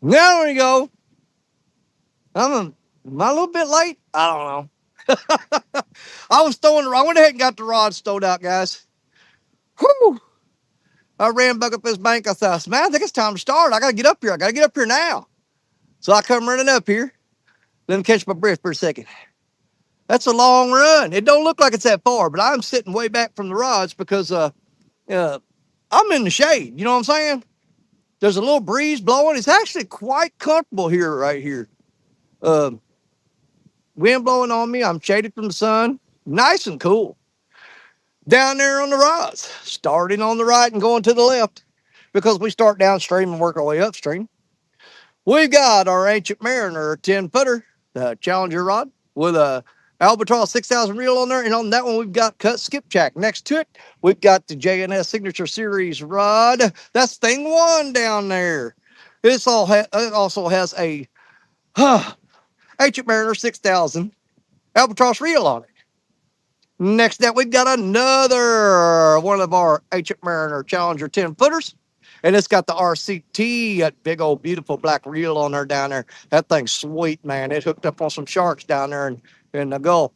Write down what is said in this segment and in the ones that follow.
Now there you go. Am I a little bit late? I don't know. I went ahead and got the rod stowed out, guys. Whew. I ran back up this bank. I thought, man, I think it's time to start. I got to get up here. I got to get up here now. So I come running up here. Let me catch my breath for a second. That's a long run. It don't look like it's that far, but I'm sitting way back from the rods because I'm in the shade. You know what I'm saying? There's a little breeze blowing. It's actually quite comfortable here, right here. Uh, Wind blowing on me. I'm shaded from the sun. Nice and cool. Down there on the rods, starting on the right and going to the left because we start downstream and work our way upstream. We've got our Ancient Mariner 10 footer, the Challenger rod with a Albatross 6000 reel on there. And on that one, we've got cut skipjack. Next to it, we've got the JNS Signature Series rod. That's thing one down there. It also has a Ancient Mariner 6000 Albatross reel on it. Next to that, we've got another one of our Ancient Mariner Challenger 10 footers. And it's got the RCT, that big old beautiful black reel on there down there. That thing's sweet, man. It hooked up on some sharks down there in the Gulf.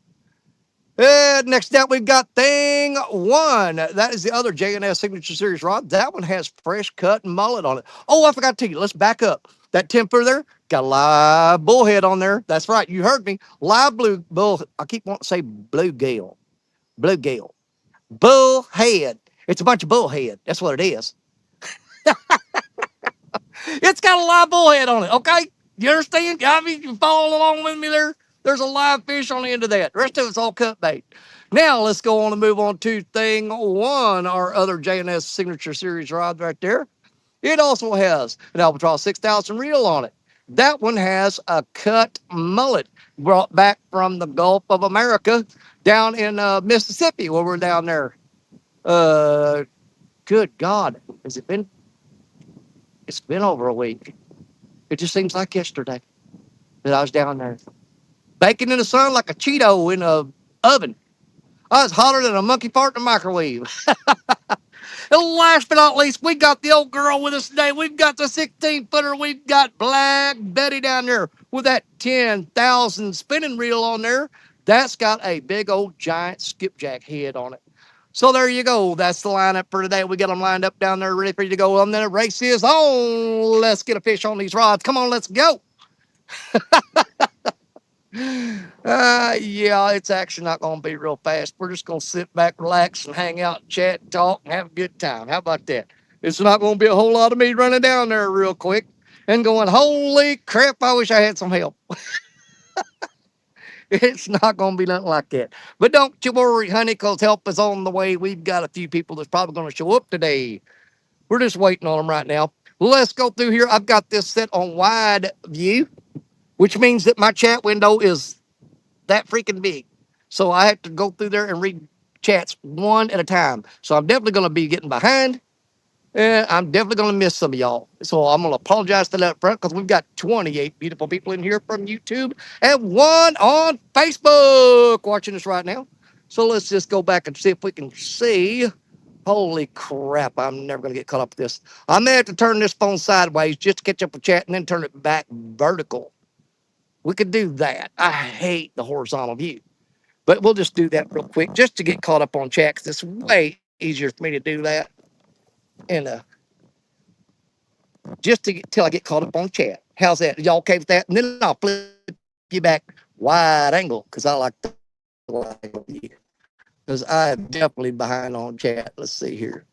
And next to that, we've got thing one. That is the other JNS Signature Series rod. That one has fresh cut and mullet on it. Oh, I forgot to tell you. Let's back up. That 10 footer there got a live bullhead on there. That's right. You heard me. Live bull. I keep wanting to say bluegill. Bluegill. Bullhead. It's a bunch of bullhead. That's what it is. It's got a live bullhead on it, okay? You understand? I mean, you follow along with me there? There's a live fish on the end of that. The rest of it's all cut bait. Now let's go on and move on to thing one, our other JNS Signature Series rod right there. It also has an Albatross 6000 reel on it. That one has a cut mullet brought back from the Gulf of America down in Mississippi, where we're down there. Uh, Good God, has it been? It's been over a week. It just seems like yesterday that I was down there baking in the sun like a Cheeto in a oven. I was hotter than a monkey fart in a microwave. And last but not least, we got the old girl with us today. We've got the 16 footer. We've got Black Betty down there with that 10,000 spinning reel on there. That's got a big old giant skipjack head on it. So there you go. That's the lineup for today. We got them lined up down there ready for you to go. And then the race is on. Let's get a fish on these rods. Come on, let's go. Yeah, it's actually not going to be real fast. We're just going to sit back, relax, and hang out, chat, talk, and have a good time. How about that? It's not going to be a whole lot of me running down there real quick and going, holy crap, I wish I had some help. It's not going to be nothing like that. But don't you worry, honey, because help is on the way. We've got a few people that's probably going to show up today. We're just waiting on them right now. Let's go through here. I've got this set on wide view, which means that my chat window is that freaking big. So I have to go through there and read chats one at a time. So I'm definitely going to be getting behind. And I'm definitely going to miss some of y'all. So I'm going to apologize to that up front because we've got 28 beautiful people in here from YouTube and one on Facebook watching us right now. So let's just go back and see if we can see. Holy crap, I'm never going to get caught up with this. I may have to turn this phone sideways just to catch up with chat and then turn it back vertical. We could do that. I hate the horizontal view. But we'll just do that real quick just to get caught up on chat because it's way easier for me to do that. And just to get, till I get caught up on chat. How's that? Y'all okay with that? And then I'll flip you back wide angle because I like the view. Because I'm definitely behind on chat. Let's see here.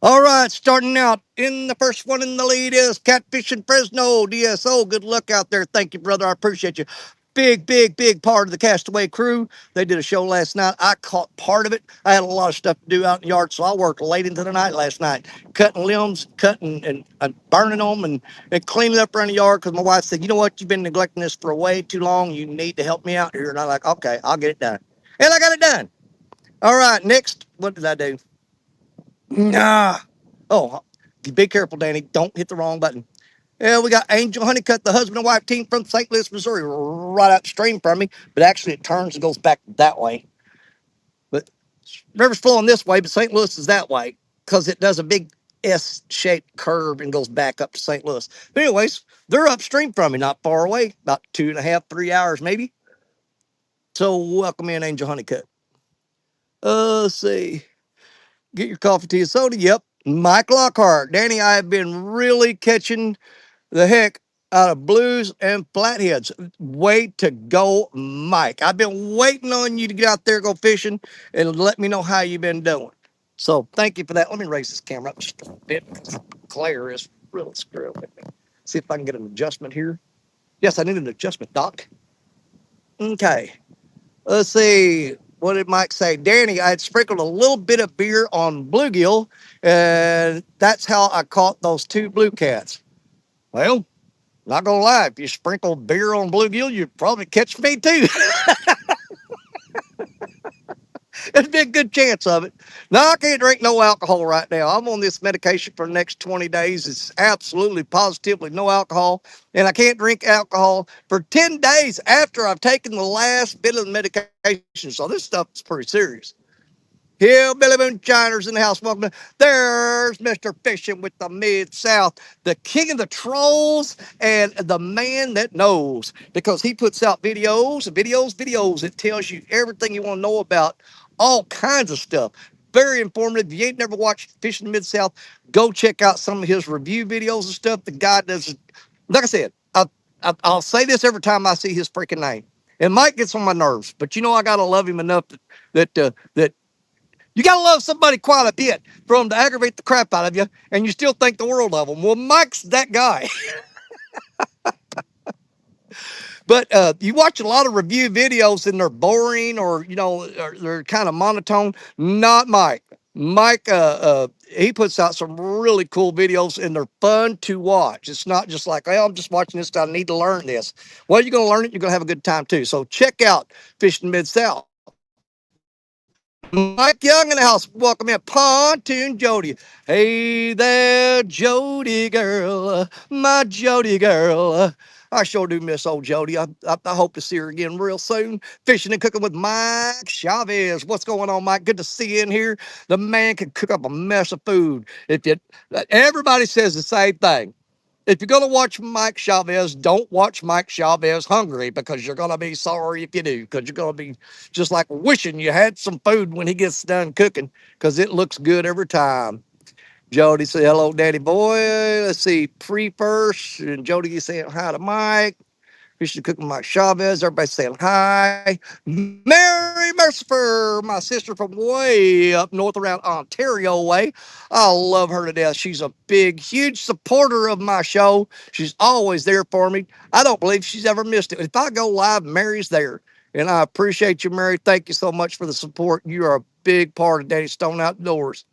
All right, starting out in the first one in the lead is Catfishing Fresno DSO. Good luck out there. Thank you, brother. I appreciate you. Big part of the Castaway crew. They did a show last night. I caught part of it. I had a lot of stuff to do out in the yard, so I worked late into the night last night, cutting limbs, cutting and burning them and cleaning up around the yard because my wife said, you know what, you've been neglecting this for way too long. You need to help me out here. And I'm like, okay, I'll get it done. And I got it done. All right, next, what did I do? Nah. Oh, be careful, Danny. Don't hit the wrong button. Yeah, we got Angel Honeycutt, the husband and wife team from St. Louis, Missouri, right upstream from me. But actually, it turns and goes back that way. But river's flowing this way, but St. Louis is that way because it does a big S-shaped curve and goes back up to St. Louis. But anyways, they're upstream from me, not far away, about 2.5, 3 hours maybe. So welcome in, Angel Honeycutt. Let's see. Get your coffee, tea, and soda. Yep. Mike Lockhart. Danny, I have been really catching the heck out of blues and flatheads. Way to go, Mike. I've been waiting on you to get out there, go fishing, and let me know how you've been doing. So thank you for that. Let me raise this camera up just a bit. Claire is really screwing with me. See if I can get an adjustment here. Yes, I need an adjustment, Doc. Okay. Let's see. What did Mike say? Danny, I had sprinkled a little bit of beer on bluegill, and that's how I caught those two blue cats. Well, not gonna lie, if you sprinkle beer on bluegill, you'd probably catch me too. There's been a good chance of it. No, I can't drink no alcohol right now. I'm on this medication for the next 20 days. It's absolutely positively no alcohol. And I can't drink alcohol for 10 days after I've taken the last bit of the medication. So this stuff is pretty serious. Hillbilly moonshiners in the house. Welcome. There's Mr. Fishing with the Mid-South, the king of the trolls and the man that knows, because he puts out videos. It tells you everything you want to know about all kinds of stuff. Very informative. If you ain't never watched Fishing the Mid-South, go check out some of his review videos and stuff. The guy does, like I said, I'll say this every time I see his freaking name. It might get on my nerves, but you know I gotta love him enough that you got to love somebody quite a bit for them to aggravate the crap out of you, and you still think the world of them. Well, Mike's that guy. But you watch a lot of review videos and they're boring, or, or they're kind of monotone. Not Mike. Mike, he puts out some really cool videos and they're fun to watch. It's not just like, well, I'm just watching this. I need to learn this. Well, you're going to learn it. You're going to have a good time too. So check out Fishing Mid-South. Mike Young in the house. Welcome in. Pontoon Jody. Hey there, Jody girl. My Jody girl. I sure do miss old Jody. I hope to see her again real soon. Fishing and cooking with Mike Chavez. What's going on, Mike? Good to see you in here. The man can cook up a mess of food. Everybody says the same thing. If you're going to watch Mike Chavez, don't watch Mike Chavez hungry, because you're going to be sorry if you do, because you're going to be just like wishing you had some food when he gets done cooking, because it looks good every time. Jody said, hello, daddy boy. Let's see, pre-first. And Jody saying hi to Mike. Fishing cooking Mike Chavez. Everybody saying hi. Mary Mercifer, my sister from way up north around Ontario way. I love her to death. She's a big, huge supporter of my show. She's always there for me. I don't believe she's ever missed it. If I go live, Mary's there. And I appreciate you, Mary. Thank you so much for the support. You are a big part of Danny Stone Outdoors.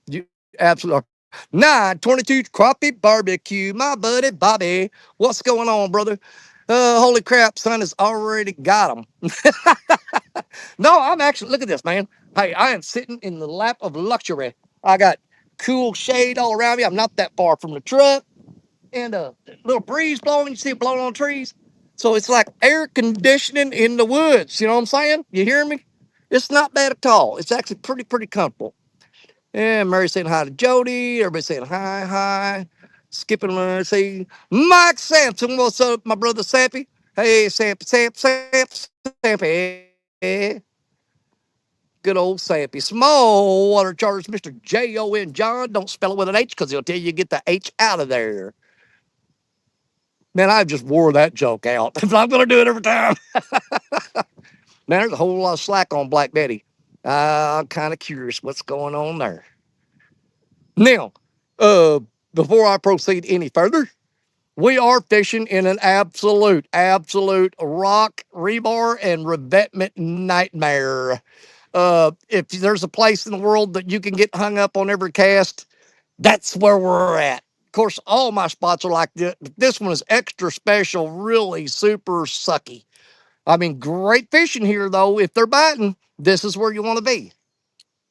You absolutely are. 922 Crappie Barbecue, my buddy Bobby. What's going on, brother? Holy crap, son has already got him. No, I'm actually, look at this, man. Hey, I am sitting in the lap of luxury. I got cool shade all around me. I'm not that far from the truck. And a little breeze blowing. You see it blowing on trees. So it's like air conditioning in the woods. You know what I'm saying? You hear me? It's not bad at all. It's actually pretty comfortable. And Mary saying hi to Jody. Everybody saying hi. Skipping, say, Mike Sampson. What's up, my brother Sampy? Hey, Sampy. Good old Sampy. Small water chargers, Mr. Jon John. Don't spell it with an H, because he'll tell you get the H out of there. Man, I just wore that joke out. I'm going to do it every time. Man, there's a whole lot of slack on Black Betty. I'm kind of curious what's going on there. Now, uh, before I proceed any further, we are fishing in an absolute rock, rebar, and revetment nightmare. If there's a place in the world that you can get hung up on every cast, that's where we're at. Of course, all my spots are like this. This one is extra special, really super sucky. I mean, great fishing here, though. If they're biting, this is where you want to be.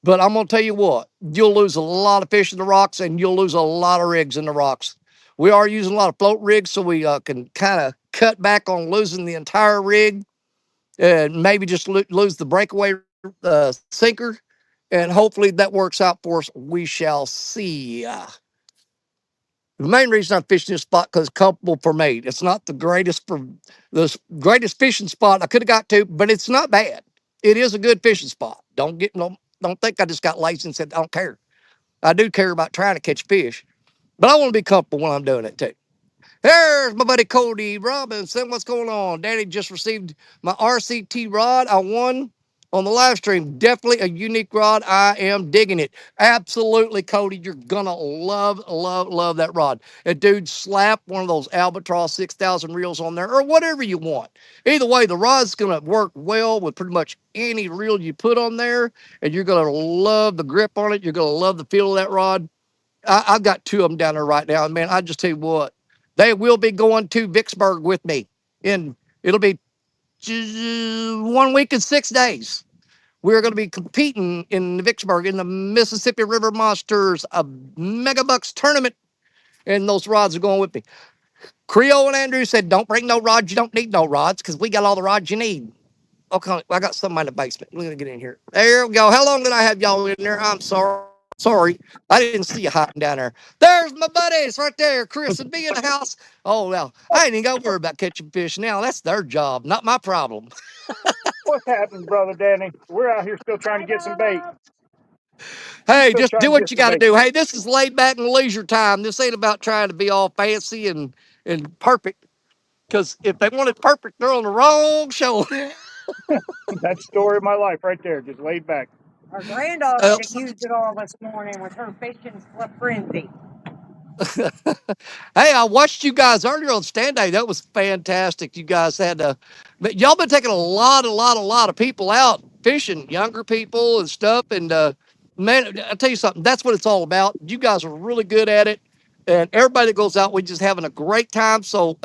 But I'm going to tell you what, you'll lose a lot of fish in the rocks, and you'll lose a lot of rigs in the rocks. We are using a lot of float rigs, so we can kind of cut back on losing the entire rig, and maybe just lose the breakaway sinker. And hopefully that works out for us. We shall see. The main reason I'm fishing this spot because it's comfortable for me. It's not the greatest fishing spot I could have got to, but it's not bad. It is a good fishing spot. Don't think I just got lazy and said I don't care. I do care about trying to catch fish, but I want to be comfortable when I'm doing it too. There's my buddy Cody Robinson. What's going on? Danny just received my RCT rod. I won on the live stream. Definitely a unique rod. I am digging it. Absolutely, Cody. You're gonna love that rod. And dude, slap one of those Albatross 6,000 reels on there or whatever you want. Either way, the rod's gonna work well with pretty much any reel you put on there, and you're gonna love the grip on it. You're gonna love the feel of that rod. I've got two of them down there right now. And man, I just tell you what, they will be going to Vicksburg with me. It'll be 1 week and 6 days. We're going to be competing in Vicksburg in the Mississippi River Monsters, a Megabucks tournament, and those rods are going with me. Creole and Andrew said, "Don't bring no rods. You don't need no rods because we got all the rods you need." Okay, I got somebody in the basement. We're gonna get in here. There we go. How long did I have y'all in there? I'm sorry. I didn't see you hiding down there. There's my buddies right there, Chris and B in the house. Oh well, I ain't even got to worry about catching fish now. That's their job, not my problem. What's happening, brother Danny? We're out here still trying to get some bait. We're Hey, still just trying do to what get you some got to bait. do. Hey, this is laid back and leisure time. This ain't about trying to be all fancy and perfect. Because if they want it perfect, they're on the wrong show. That story of my life right there, just laid back. Our granddaughter that used it all this morning with her fishing frenzy. Hey, I watched you guys earlier on stand day. That was fantastic. You guys had but y'all been taking a lot of people out fishing, younger people and stuff. And man, I tell you something, that's what it's all about. You guys are really good at it, and everybody that goes out, we're just having a great time. So,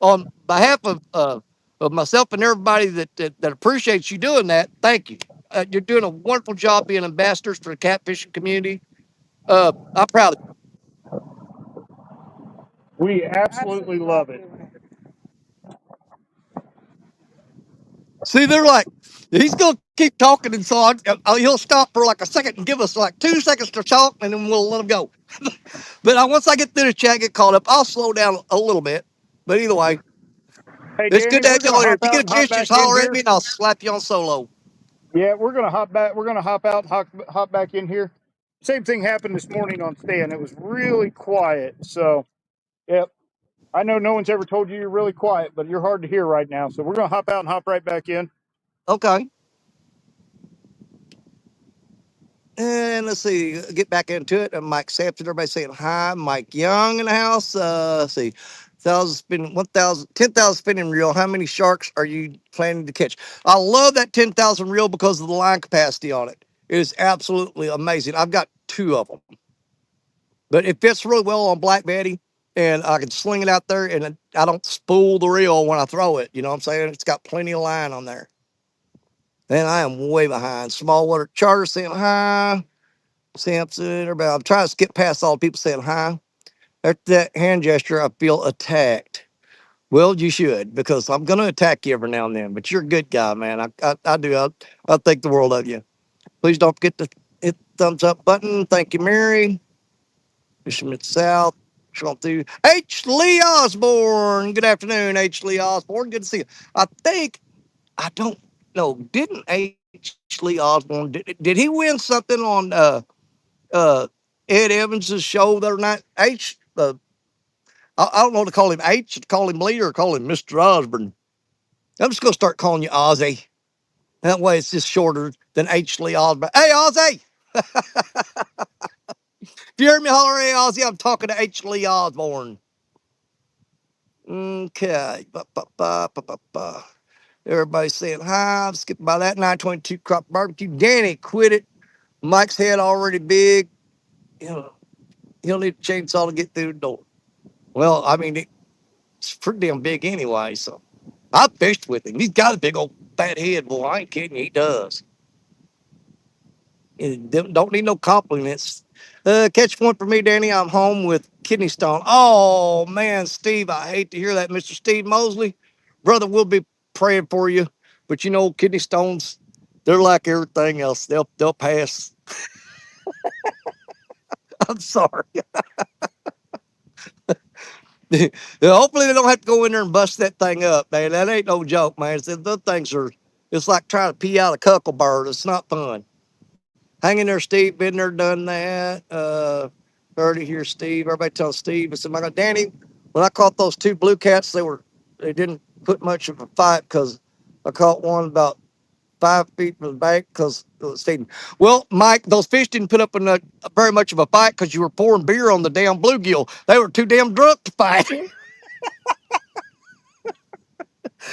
on behalf of myself and everybody that appreciates you doing that, thank you. You're doing a wonderful job being ambassadors for the catfishing community. I'm proud of you. We absolutely love it. See, they're like, he's going to keep talking, and so he'll stop for like a second and give us like 2 seconds to talk, and then we'll let him go. But once I get through the chat, get caught up, I'll slow down a little bit. But either way, Hey it's good Danny, to we're have gonna y'all here. If hop you out get and a hop chance, back just in holler at here. me, and I'll slap you on solo. Yeah, we're gonna hop back. We're gonna hop out and hop back in here. Same thing happened this morning on stand. It was really quiet. So, yep. I know no one's ever told you you're really quiet, but you're hard to hear right now. So we're gonna hop out and hop right back in. Okay. And let's see, get back into it. Mike Sampson, everybody saying hi. Mike Young in the house. Let's see, 10,000 spinning reel. How many sharks are you planning to catch? I love that 10,000 reel because of the line capacity on it. It is absolutely amazing. I've got two of them, but it fits really well on Black Betty, and I can sling it out there, and I don't spool the reel when I throw it. You know what I'm saying? It's got plenty of line on there. And I am way behind. Small water charter saying hi. Sampson, or I'm trying to skip past all the people saying hi. After that hand gesture, I feel attacked. Well, you should, because I'm going to attack you every now and then, but you're a good guy, man. I do. I think the world of you. Please don't forget to hit the thumbs up button. Thank you, Mary. Fisherman South. Scroll through. H. Lee Osborne. Good afternoon, H. Lee Osborne. Good to see you. I think, I don't know, didn't H. Lee Osborne, did he win something on uh Ed Evans's show the other night? I don't know to call him H, to call him Lee, or call him Mr. Osborne. I'm just gonna start calling you Ozzy. That way it's just shorter than H. Lee Osborne. Hey Ozzy! If you heard me holler, hey Ozzy, I'm talking to H. Lee Osborne. Okay. Everybody saying hi. I'm skipping by that. 922 Crop Barbecue. Danny, quit it. Mike's head already big. You know, he'll need a chainsaw to get through the door. Well, I mean, it's pretty damn big anyway. So I fished with him. He's got a big old fat head, boy. I ain't kidding you. He does. And don't need no compliments. Catch point for me, Danny. I'm home with kidney stone. Oh man, Steve, I hate to hear that, Mr. Steve Mosley. Brother, we'll be praying for you. But you know, kidney stones, they're like everything else. They'll pass. I'm sorry. Yeah, hopefully they don't have to go in there and bust that thing up, man. That ain't no joke, man. The things are, it's like trying to pee out a cuckleberry. It's not fun. Hang in there, Steve. Been there, done that. Heard it here, Steve. Everybody tell Steve. I said, my God, Danny, when I caught those two blue cats, they didn't put much of a fight because I caught one about 5 feet from the bank because Steve. Well, Mike, those fish didn't put up very much of a fight because you were pouring beer on the damn bluegill. They were too damn drunk to fight.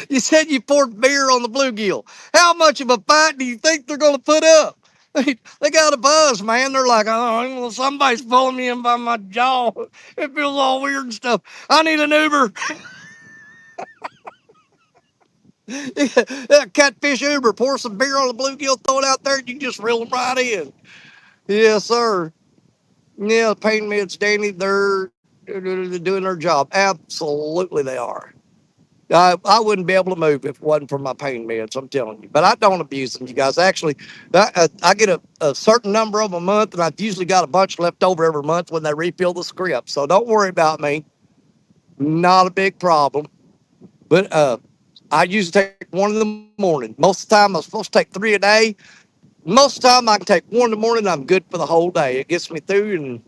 You said you poured beer on the bluegill. How much of a fight do you think they're going to put up? They got a buzz, man. They're like, oh, well, somebody's pulling me in by my jaw. It feels all weird and stuff. I need an Uber. Catfish Uber. Pour some beer on the bluegill, throw it out there, and you just reel them right in. Yes, sir. Yeah, the pain meds, Danny, they're doing their job. Absolutely, they are. I wouldn't be able to move if it wasn't for my pain meds. I'm telling you, but I don't abuse them, you guys. Actually, I get a certain number of them a month, and I've usually got a bunch left over every month when they refill the script. So don't worry about me. Not a big problem. But I usually take one in the morning. Most of the time, I'm supposed to take 3 a day. Most of the time, I can take one in the morning. I'm good for the whole day. It gets me through,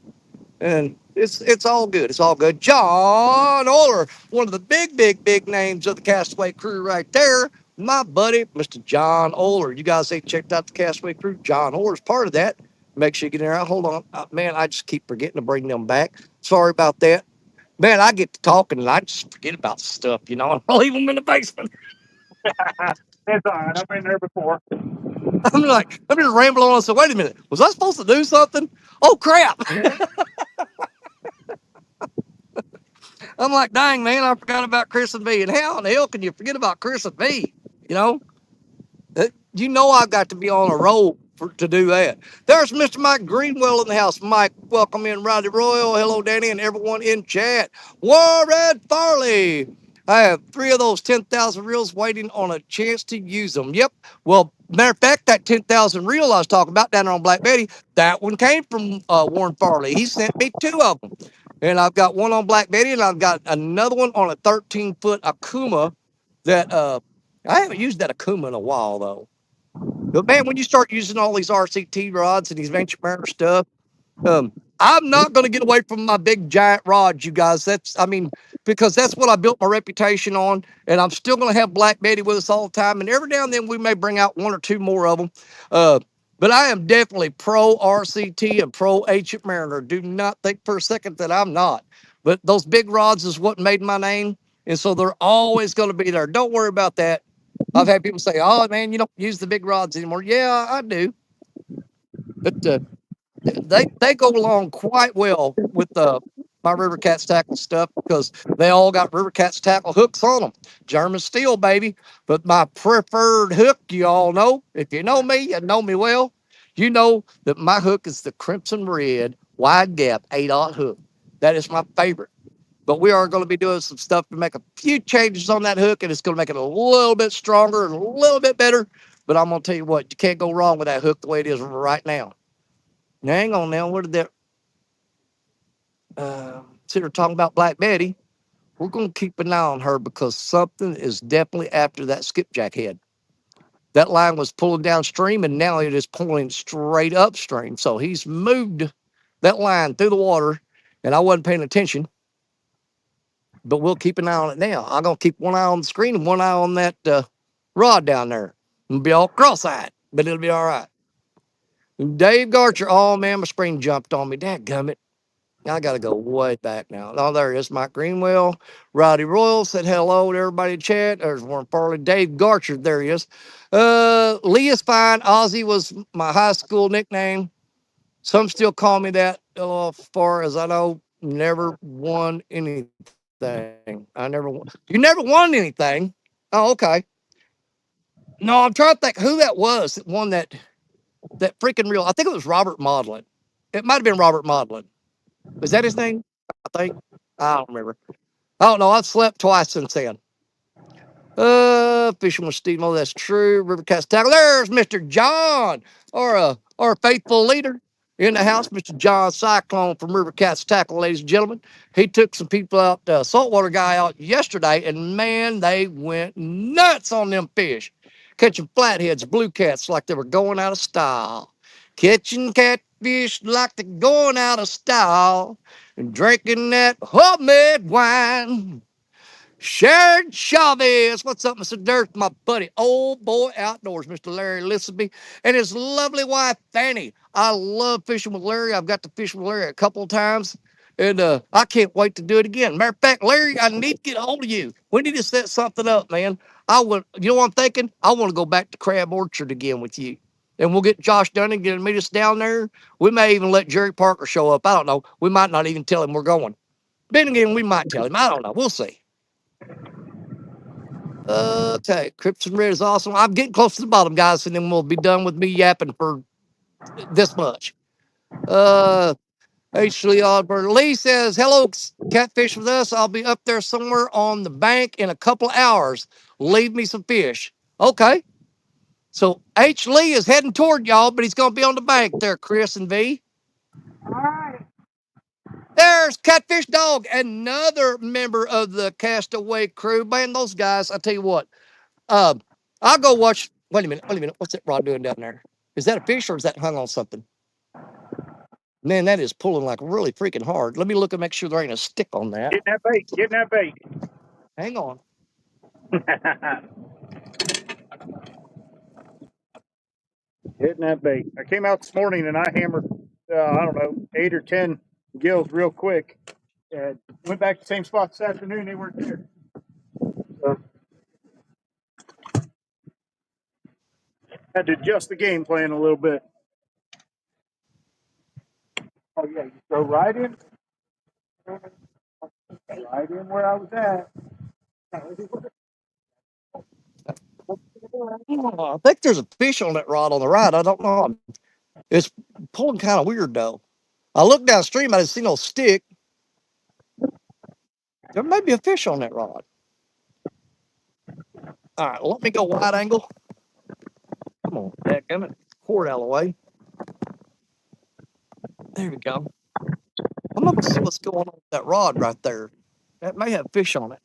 and it's all good. It's all good. John Oler, one of the big names of the Castaway crew right there. My buddy, Mr. John Oler. You guys ain't checked out the Castaway crew. John Oler's part of that. Make sure you get in there. Hold on. Man, I just keep forgetting to bring them back. Sorry about that. Man, I get to talking and I just forget about stuff, and I leave them in the basement. It's all right. I've been there before. I'm just rambling on. So wait a minute. Was I supposed to do something? Oh crap. I'm like, dang man, I forgot about Chris and V. And how in the hell can you forget about Chris and V? You know, I've got to be on a roll to do that. There's Mr. Mike Greenwell in the house. Mike, welcome in, Roddy Royal. Hello, Danny, and everyone in chat. Warren Farley. I have 3 of those 10,000 reels waiting on a chance to use them. Yep. Well, matter of fact, that 10,000 reel I was talking about down there on Black Betty, that one came from Warren Farley. He sent me 2 of them. And I've got one on Black Betty, and I've got another one on a 13-foot Akuma that I haven't used that Akuma in a while, though. But man, when you start using all these RCT rods and these Venture Mariner stuff, I'm not going to get away from my big giant rods, you guys. Because that's what I built my reputation on, and I'm still going to have Black Betty with us all the time. And every now and then we may bring out 1 or 2 more of them. But I am definitely pro RCT and pro Ancient Mariner. Do not think for a second that I'm not. But those big rods is what made my name, and so they're always going to be there. Don't worry about that. I've had people say, "Oh man, you don't use the big rods anymore." Yeah, I do, but they go along quite well with my River Cats tackle stuff because they all got River Cats tackle hooks on them. German steel, baby. But my preferred hook, you all know, if you know me and know me well, you know that my hook is the Crimson Red wide gap 8/0 hook. That is my favorite. But we are going to be doing some stuff to make a few changes on that hook, and it's going to make it a little bit stronger and a little bit better. But I'm going to tell you what, you can't go wrong with that hook the way it is right now. Now, hang on now. Where did that? Since we're talking about Black Betty, we're going to keep an eye on her because something is definitely after that skipjack head. That line was pulling downstream, and now it is pulling straight upstream. So he's moved that line through the water, and I wasn't paying attention. But we'll keep an eye on it now. I'm gonna keep one eye on the screen and one eye on that rod down there. It'll be all cross-eyed, but it'll be all right. Dave Garcher, oh man, my screen jumped on me. Dadgummit. I gotta go way back now. Oh, there he is. Mike Greenwell. Roddy Royal said hello to everybody in chat. There's Warren Farley. Dave Garcher, there he is. Lee is fine. Ozzy was my high school nickname. Some still call me that. As far as I know, never won anything. I never won. You never won anything. Oh, okay. No, I'm trying to think who that was that won that freaking real. I think it was Robert Modlin. It might have been Robert Modlin. Was that his name? I think. I don't remember. I don't know. I've slept twice since then. Fishing with Steve Mo, that's true. River Cast Tackle. There's Mr. John, our faithful leader. In the house, Mr. John Cyclone from River Cats Tackle, ladies and gentlemen. He took some people out, saltwater guy out yesterday, and man, they went nuts on them fish. Catching flatheads, blue cats like they were going out of style. Catching catfish like they're going out of style. And drinking that homemade wine. Sharon Chavez. What's up, Mr. Dirt? My buddy, old boy outdoors, Mr. Larry Listenby, and his lovely wife, Fanny. I love fishing with Larry. I've got to fish with Larry a couple of times, and I can't wait to do it again. Matter of fact, Larry, I need to get a hold of you. We need to set something up, man. You know what I'm thinking? I want to go back to Crab Orchard again with you. And we'll get Josh Dunning to meet us down there. We may even let Jerry Parker show up. I don't know. We might not even tell him we're going. Then again, we might tell him. I don't know. We'll see. Okay, Crimson Red is awesome. I'm getting close to the bottom, guys, and then we'll be done with me yapping for this much. Uh, H. Lee Osborne. Lee says, hello, catfish with us. I'll be up there somewhere on the bank in a couple of hours. Leave me some fish. Okay. So H. Lee is heading toward y'all, but he's going to be on the bank there, Chris and V. All right. There's Catfish Dog, another member of the Castaway crew. Man, those guys, I tell you what, Um, I'll go watch. Wait a minute. Wait a minute. What's that rod doing down there? Is that a fish or is that hung on something? Man, that is pulling like really freaking hard. Let me look and make sure there ain't a stick on that. Getting that bait. Getting that bait. Hang on. Hitting that bait. I came out this morning and I hammered, I don't know, 8 or 10 gills real quick. And went back to the same spot this afternoon. They weren't there. So had to adjust the game plan a little bit. Oh yeah, you go right in where I was at. Oh, I think there's a fish on that rod on the right. I don't know. It's pulling kind of weird though. I looked downstream. I didn't see no stick. There may be a fish on that rod. All right, let me go wide angle. Come on, dadgummit. Cord out of the way. There we go. I'm gonna see what's going on with that rod right there. That may have fish on it.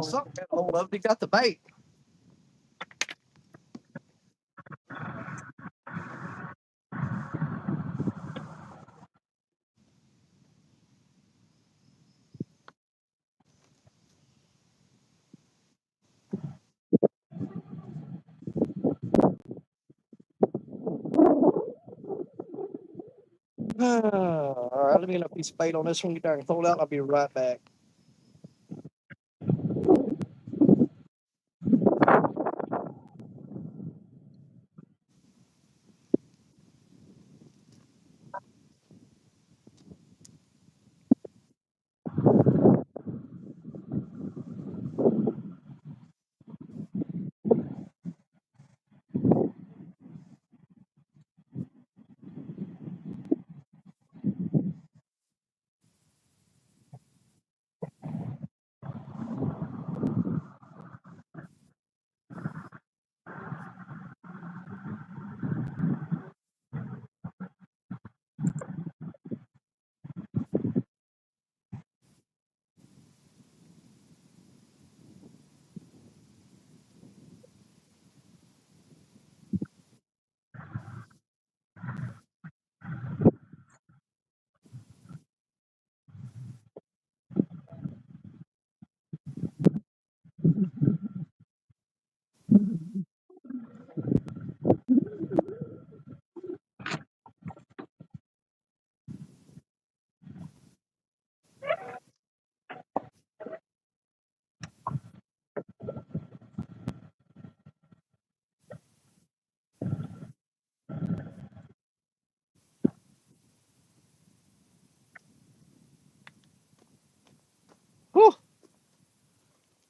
Something got a hold of it. He got the bait. All right, let me get a piece of bait on this one. Get there and throw it out. I'll be right back.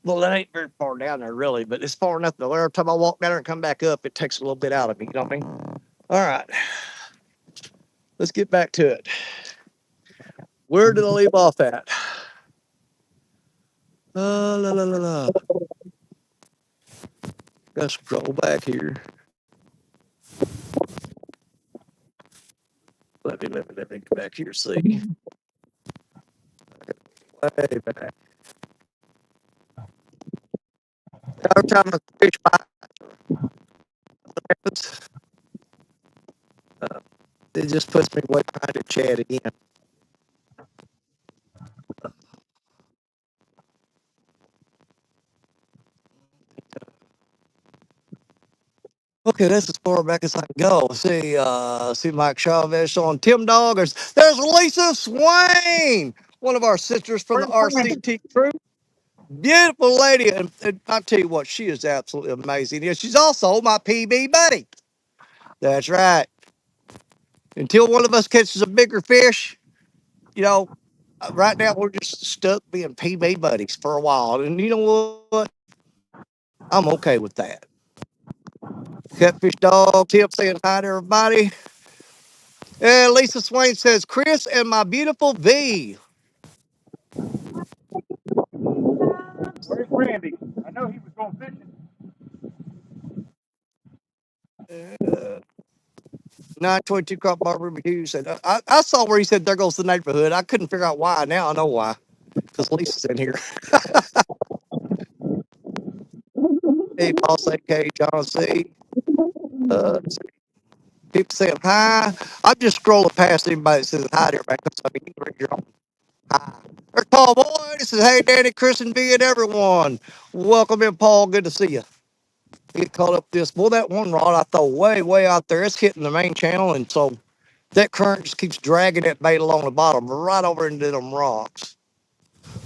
Well, that ain't very far down there, really, but it's far enough that every time I walk down there and come back up, it takes a little bit out of me. You know what I mean? All right, let's get back to it. Where did I leave off at? La la la la. Gotta scroll back here. Let me go back here. See, way back. Every time I fish by, uh, it just puts me way behind the chat again. Okay, that's as far back as I can go. See Mike Chavez on Tim Dog. There's Lisa Swain, one of our sisters from the Where's Brandy? RCT crew. Beautiful lady, and I tell you what, she is absolutely amazing. Yeah, she's also my PB buddy. That's right. Until one of us catches a bigger fish, you know, right now we're just stuck being PB buddies for a while, and you know what? I'm okay with that. Catfish Dog, Tim saying hi to everybody. And Lisa Swain says, Chris and my beautiful V. Where's Randy? I know he was going fishing. Uh, 922 Crop Barber Hughes said, I saw where he said, there goes the neighborhood. I couldn't figure out why. Now I know why. Because Lisa's in here. Hey, Boss AK, John C. Uh, People saying hi. I'm just scrolling past anybody that says hi to everybody. I mean, you can read your own hi. There's Paul Boyd. This is Hey, Danny, Chris, and V, and everyone. Welcome in, Paul. Good to see you. Get caught up this. Well, that one rod I throw way out there. It's hitting the main channel, and so that current just keeps dragging that bait along the bottom, right over into them rocks.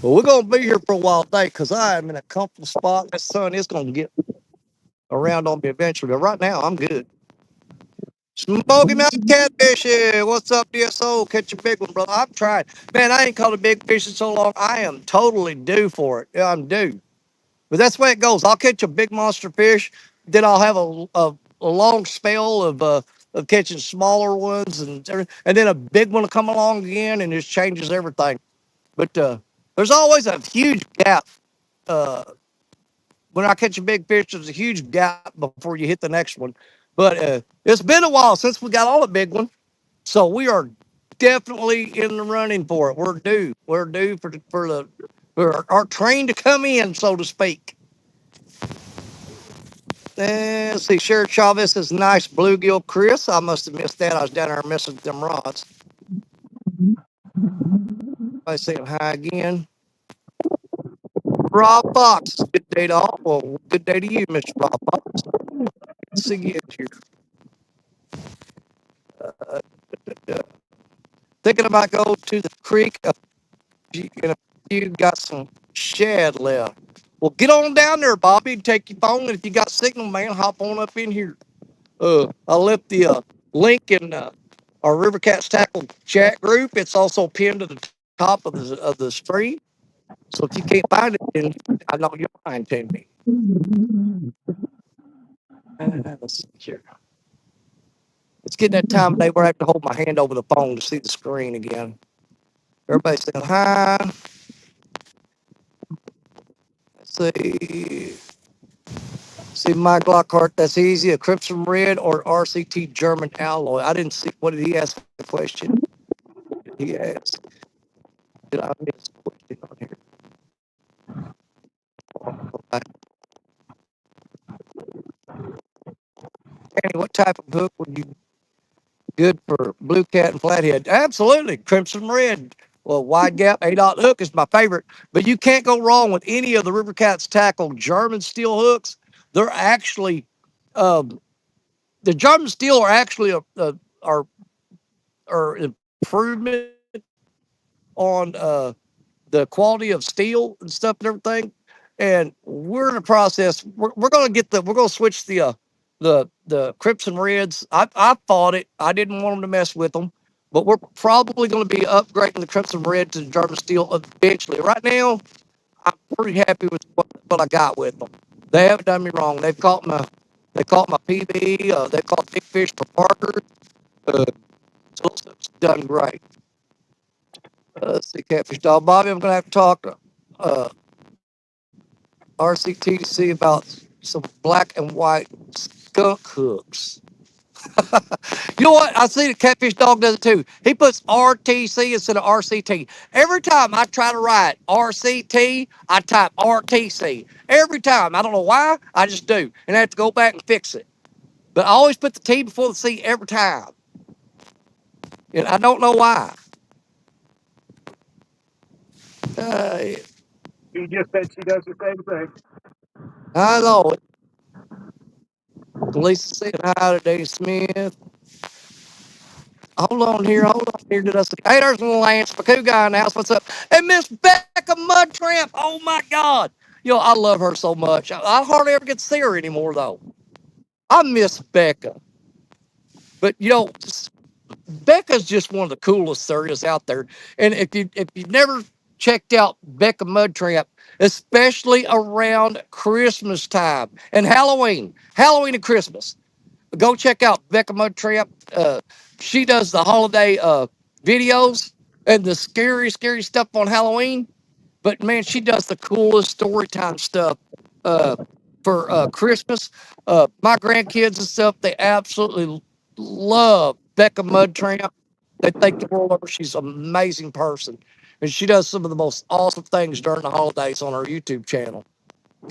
Well, we're gonna be here for a while today because I am in a comfortable spot. The sun is gonna get around on me eventually, but right now I'm good. Smoky Mountain Catfishing. What's up, DSO? Catch a big one, brother. I've tried. Man, I ain't caught a big fish in so long. I am totally due for it. Yeah, I'm due. But that's the way it goes. I'll catch a big monster fish, then I'll have a long spell of catching smaller ones, and then a big one will come along again, and it just changes everything. But there's always a huge gap. Uh, when I catch a big fish, there's a huge gap before you hit the next one. But it's been a while since we got on a big one, so we are definitely in the running for it. We're due. We're due for our train to come in, so to speak. Let's see, Sheriff Chavez says, nice bluegill, Chris. I must have missed that. I was down there messing with them rods. I say hi again. Rob Fox, good day to all. Well, good day to you, Mr. Rob Fox. See you here. Uh, Thinking about going to the creek if you got some shad left. Well, get on down there, Bobby, and take your phone. And if you got signal, man, hop on up in here. I left the link in our River Cats Tackle chat group. It's also pinned to the top of the screen. So if you can't find it, then I know you'll find to me. Let's see here. It's getting that time of day where I have to hold my hand over the phone to see the screen again. Everybody saying hi. Let's see. See Mike Lockhart, that's easy. A Crimson Red or RCT German alloy. I didn't see. What did he ask the question? He asked. Did I miss a question on here? Danny, what type of hook would you good for blue cat and flathead? Absolutely, Crimson Red. Well, wide gap 8/0 hook is my favorite, but you can't go wrong with any of the River Cats Tackle German steel hooks. They're actually, um, the German steel are actually are improvement on the quality of steel and stuff and everything. And we're in the process. We're gonna get the. We're gonna switch the Crimson Reds. I fought it. I didn't want them to mess with them, but we're probably going to be upgrading the Crimson Red to the German Steel eventually. Right now, I'm pretty happy with what I got with them. They haven't done me wrong. They caught my PB. They caught big fish for Parker. Uh, so it's done great. Let's see, catfish dog Bobby. I'm gonna have to talk to uh, RCT to see about some black and white skunk hooks. You know what? I see the catfish dog does it too. He puts RTC instead of RCT. Every time I try to write RCT, I type RTC. Every time. I don't know why. I just do. And I have to go back and fix it. But I always put the T before the C every time. And I don't know why. Uh, He just said she does the same thing. I know it. Lisa said hi to Dave Smith. Hold on here. Did I say, hey, there's Lance Pakuga in the house. What's up? And Miss Becca Mudtramp. Oh my God. Yo, I love her so much. I hardly ever get to see her anymore though. I miss Becca. But Becca's just one of the coolest there is out there. And if you've never checked out Becca Mudtramp, especially around Christmas time and Halloween and Christmas, go check out Becca Mudtramp. She does the holiday videos and the scary stuff on Halloween. But man, she does the coolest story time stuff uh, for Christmas. My grandkids and stuff, they absolutely love Becca Mudtramp. They think the world over. She's an amazing person. And she does some of the most awesome things during the holidays on her YouTube channel.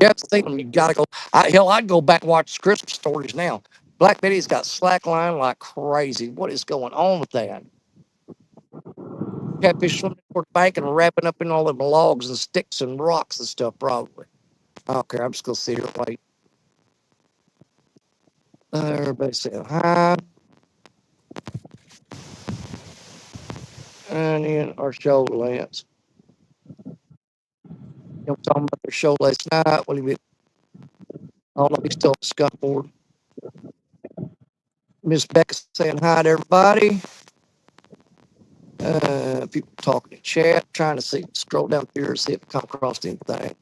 You have to think them. You gotta go. I'd go back and watch Christmas stories now. Black Betty's got slackline like crazy. What is going on with that? Catfish swimming toward the bank and wrapping up in all them logs and sticks and rocks and stuff, probably. I don't care. I'm just gonna sit here and wait. Everybody saying hi. And then our show, Lance. You know, talking about their show last night. What do you I don't know if he's still on the scuff board. Miss Becca saying hi to everybody. People talking in chat, trying to see, scroll down here and see if I come across anything.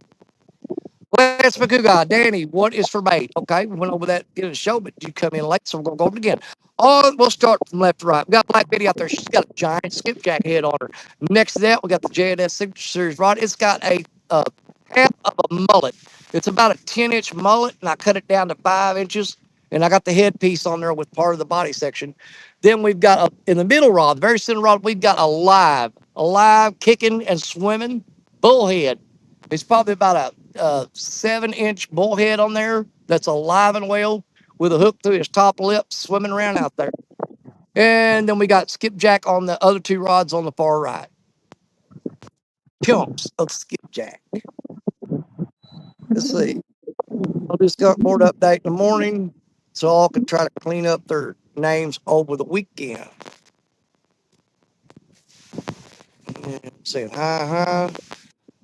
Let's Makuga. Danny, what is for bait? Okay, we went over that in the show, but you come in late, so we're going to go over it again. Oh, we'll start from left to right. We got Black Betty out there. She's got a giant skipjack head on her. Next to that, we got the JNS Signature Series rod. It's got a half of a mullet. It's about a 10-inch mullet, and I cut it down to 5 inches, and I got the headpiece on there with part of the body section. Then we've got in the middle rod, very center rod, we've got a live kicking and swimming bullhead. It's probably about a 7-inch bullhead on there that's alive and well with a hook through his top lip swimming around out there. And then we got skipjack on the other two rods on the far right. Chunks of skipjack. Let's see. I just got more to update in the morning so all can try to clean up their names over the weekend. And saying hi.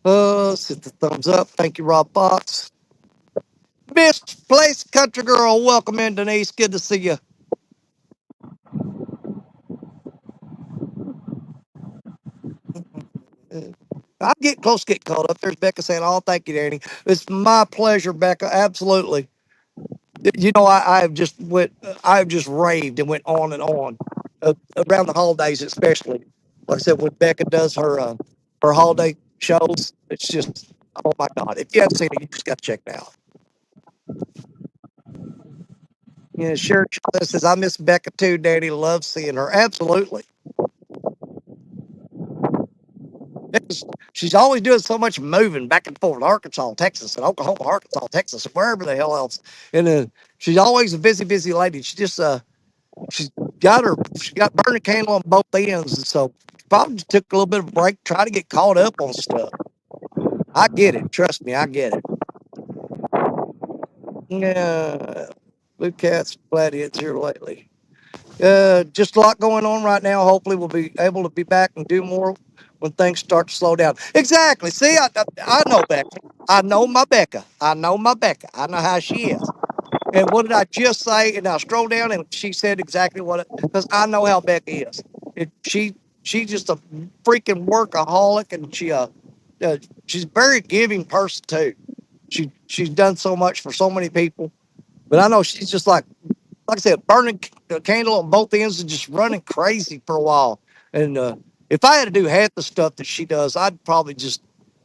Hit the thumbs up. Thank you, Rob Fox. Misplaced country girl, welcome in, Denise. Good to see you. I get close to getting caught up. There's Becca saying, "Oh, thank you, Danny. It's my pleasure, Becca. Absolutely." You know, I've just raved and went on and on around the holidays, especially. Like I said, when Becca does her holiday shows, it's just, oh my God! If you haven't seen it, you just got to check it out. Yeah, Sherry Charles says, "I miss Becca too, Danny. Love seeing her." Absolutely. She's always doing so much moving back and forth, Arkansas, Texas, and Oklahoma, Arkansas, Texas, and wherever the hell else. And she's always a busy lady. She's she got burning candle on both ends, and so probably just took a little bit of a break, try to get caught up on stuff. I get it. Trust me, I get it. Yeah, Blue Cat's glad it's here lately. Just a lot going on right now. Hopefully, we'll be able to be back and do more when things start to slow down. Exactly. See, I know Becca. I know my Becca. I know my Becca. I know how she is. And what did I just say? And I strolled down, and she said exactly because I know how Becca is. She's just a freaking workaholic, and she's a very giving person too. She's done so much for so many people. But I know she's just like I said, burning the candle on both ends and just running crazy for a while. And if I had to do half the stuff that she does, I'd probably just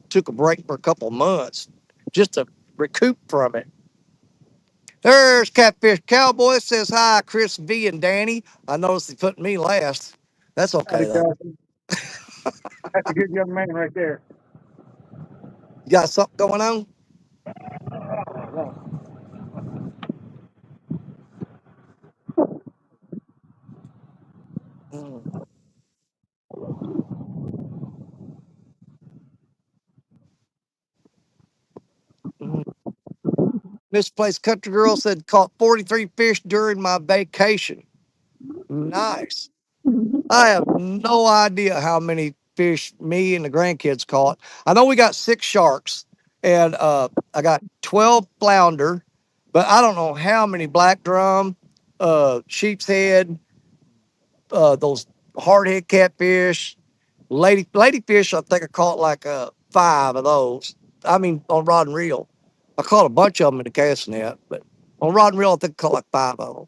took a break for a couple of months just to recoup from it. There's Catfish Cowboy says hi, Chris V and Danny. I noticed he put me last. That's Howdy, okay though. Johnson. That's a good young man right there. You got something going on? Mm, mm. Misplaced Country Girl said caught 43 fish during my vacation. Nice. I have no idea how many fish me and the grandkids caught. I know we got 6 sharks and I got 12 flounder, but I don't know how many black drum, sheep's head, those hardhead catfish, ladyfish. I think I caught like 5 of those. I mean, on rod and reel. I caught a bunch of them in the cast net, but on rod and reel, I think I caught like 5 of them.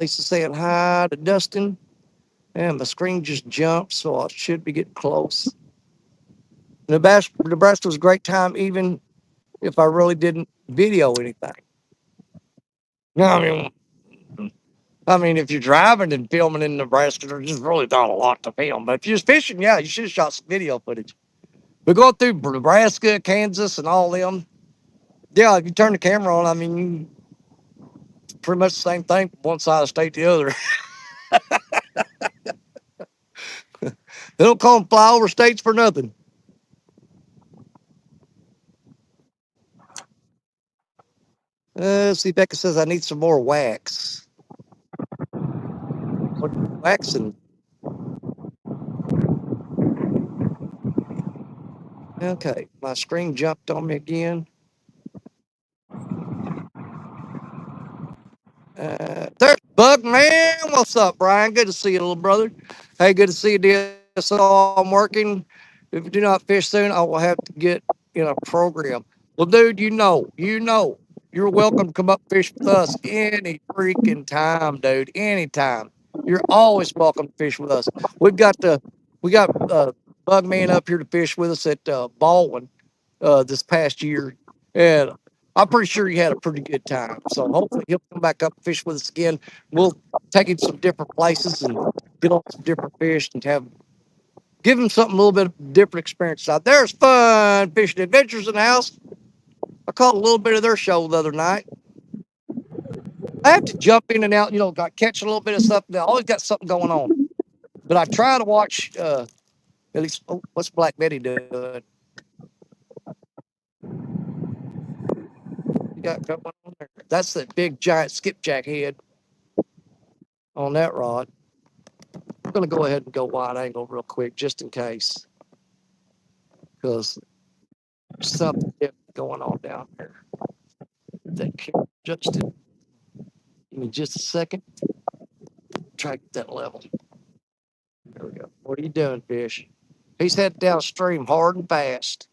Lisa saying hi to Dustin. And my screen just jumped, so I should be getting close. Nebraska was a great time, even if I really didn't video anything. No, I mean, if you're driving and filming in Nebraska, there's just really not a lot to film. But if you're just fishing, yeah, you should have shot some video footage. But going through Nebraska, Kansas, and all them, yeah, if you turn the camera on, I mean, pretty much the same thing from one side of the state to the other. They don't call them flyover states for nothing. See, Becca says I need some more wax. What waxing? Okay, my screen jumped on me again. There's Bug Man. What's up, Brian? Good to see you, little brother. Hey, good to see you, DSO. I'm working. If you do not fish soon, I will have to get in a program. Well, dude, you're welcome to come up and fish with us any freaking time, dude. Anytime. You're always welcome to fish with us. We got Bug Man up here to fish with us at Baldwin this past year, and I'm pretty sure he had a pretty good time. So hopefully he'll come back up and fish with us again. We'll take him some different places and get on some different fish and give him something a little bit of different experience out there's fun fishing adventures in the house. I caught a little bit of their show the other night. I have to jump in and out, got catch a little bit of stuff. They always got something going on. But I try to watch at least what's Black Betty doing? You got going on there. That's the big giant skipjack head on that rod. I'm gonna go ahead and go wide angle real quick just in case, because there's something different going on down there. That camera adjusted. Give me just a second. Try to get that level. There we go. What are you doing, fish? He's heading downstream hard and fast.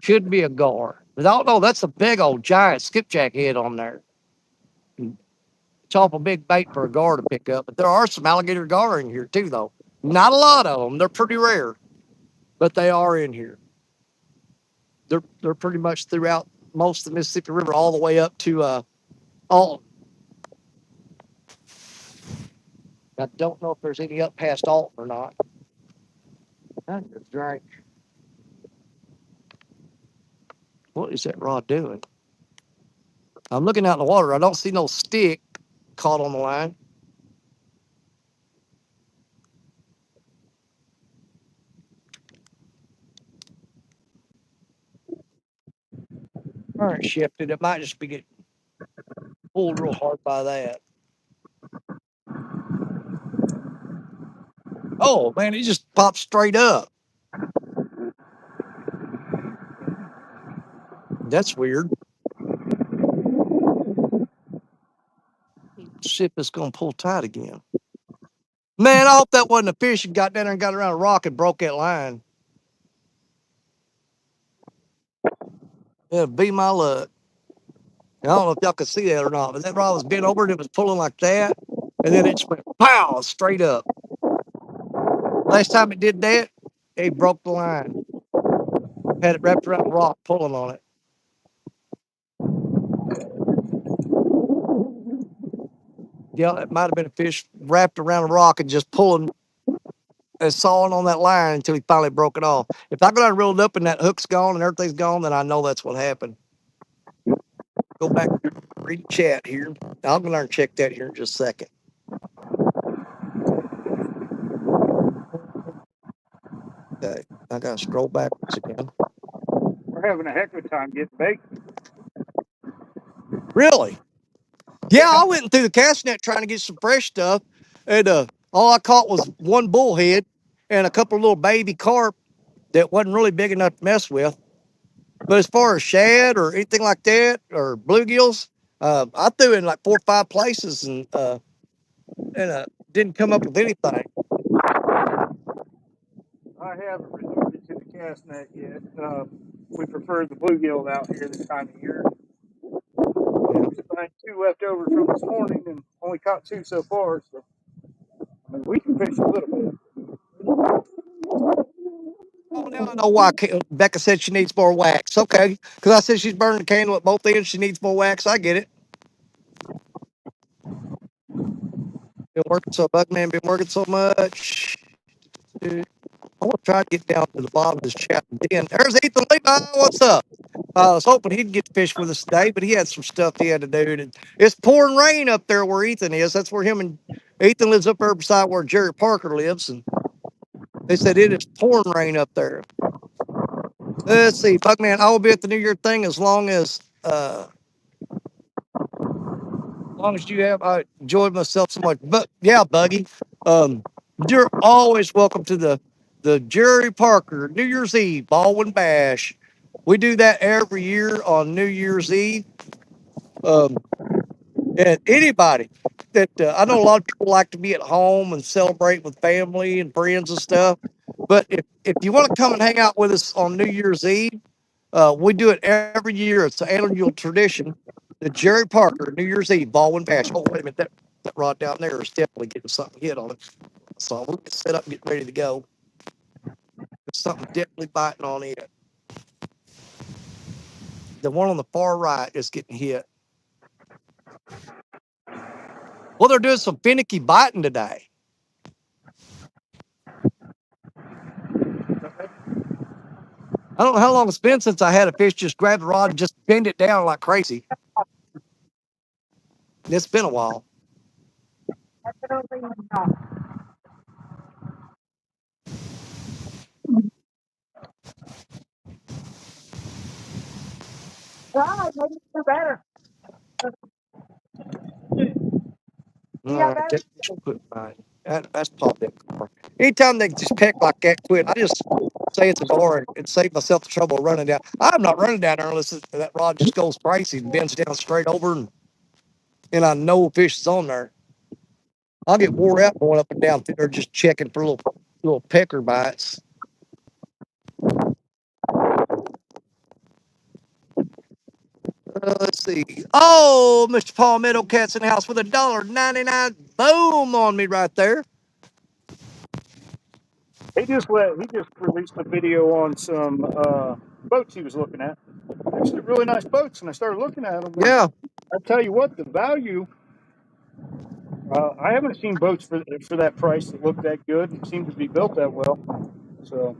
Should be a gar. But I don't know. That's a big old giant skipjack head on there. It's awful big bait for a gar to pick up. But there are some alligator gar in here too, though. Not a lot of them. They're pretty rare, but they are in here. They're pretty much throughout most of the Mississippi River, all the way up to Alton. I don't know if there's any up past Alton or not. I just drank. What is that rod doing? I'm looking out in the water. I don't see no stick caught on the line. Current shifted. It might just be getting pulled real hard by that. Oh man, it just popped straight up. That's weird. See if it's gonna pull tight again. Man, I hope that wasn't a fish and got down there and got around a rock and broke that line. It'd be my luck. I don't know if y'all could see that or not, but that rod was bent over and it was pulling like that. And then it just went pow straight up. Last time it did that, it broke the line. Had it wrapped around the rock pulling on it. Yeah, it might have been a fish wrapped around a rock and just pulling and sawing on that line until he finally broke it off. If I go down and reeled up and that hook's gone and everything's gone, then I know that's what happened. Go back and read chat here. I'll go down and check that here in just a second. Okay, I gotta scroll backwards again. We're having a heck of a time getting bait. Really? Yeah, Yeah. I went through the cast net trying to get some fresh stuff, and all I caught was one bullhead and a couple of little baby carp that wasn't really big enough to mess with. But as far as shad or anything like that or bluegills, I threw in like 4 or 5 places and didn't come up with anything. I haven't resorted to the cast net yet. We prefer the bluegill out here this time of year. Yeah. We find 2 left over from this morning and only caught 2 so far. So I mean, we can fish a little bit. Oh, now I know why Becca said she needs more wax. Okay, because I said she's burning the candle at both ends. She needs more wax. I get it. Been working so Bugman been working so much. Dude, I want to try to get down to the bottom of this chat. Then there's Ethan Levi. What's up? I was hoping he'd get to fish with us today, but he had some stuff he had to do. And it's pouring rain up there where Ethan is. That's where him and Ethan lives up there beside where Jerry Parker lives. And they said it is pouring rain up there. Let's see, Bugman. I will be at the New Year thing as long as you have. I enjoyed myself so much. But yeah, Buggy, um, you're always welcome to the Jerry Parker New Year's Eve Baldwin Bash. We do that every year on New Year's Eve. Um, and anybody that I know a lot of people like to be at home and celebrate with family and friends and stuff. But if you want to come and hang out with us on New Year's Eve, we do it every year. It's an annual tradition. The Jerry Parker New Year's Eve Baldwin Bash. Oh, wait a minute. That rod down there is definitely getting something hit on it. So we'll get set up and get ready to go. There's something definitely biting on it. The one on the far right is getting hit. Well, they're doing some finicky biting today. I don't know how long it's been since I had a fish just grab the rod and just bend it down like crazy. It's been a while. Absolutely not. Right, maybe do better. All You got right, better. that fish quit biting. That's probably a car. Anytime they just peck like that, quit. I just say it's a bar and save myself the trouble of running down. I'm not running down there unless that rod just goes crazy and bends down straight over and I know a fish is on there. I'll get wore out going up and down through there just checking for little pecker bites. Let's see. Oh, Mr. Palmetto Cat's in the house with $1.99. Boom on me right there. He just released a video on some boats he was looking at. Actually, really nice boats, and I started looking at them. And Yeah. I tell you what, the value. I haven't seen boats for that price that look that good and seem to be built that well. So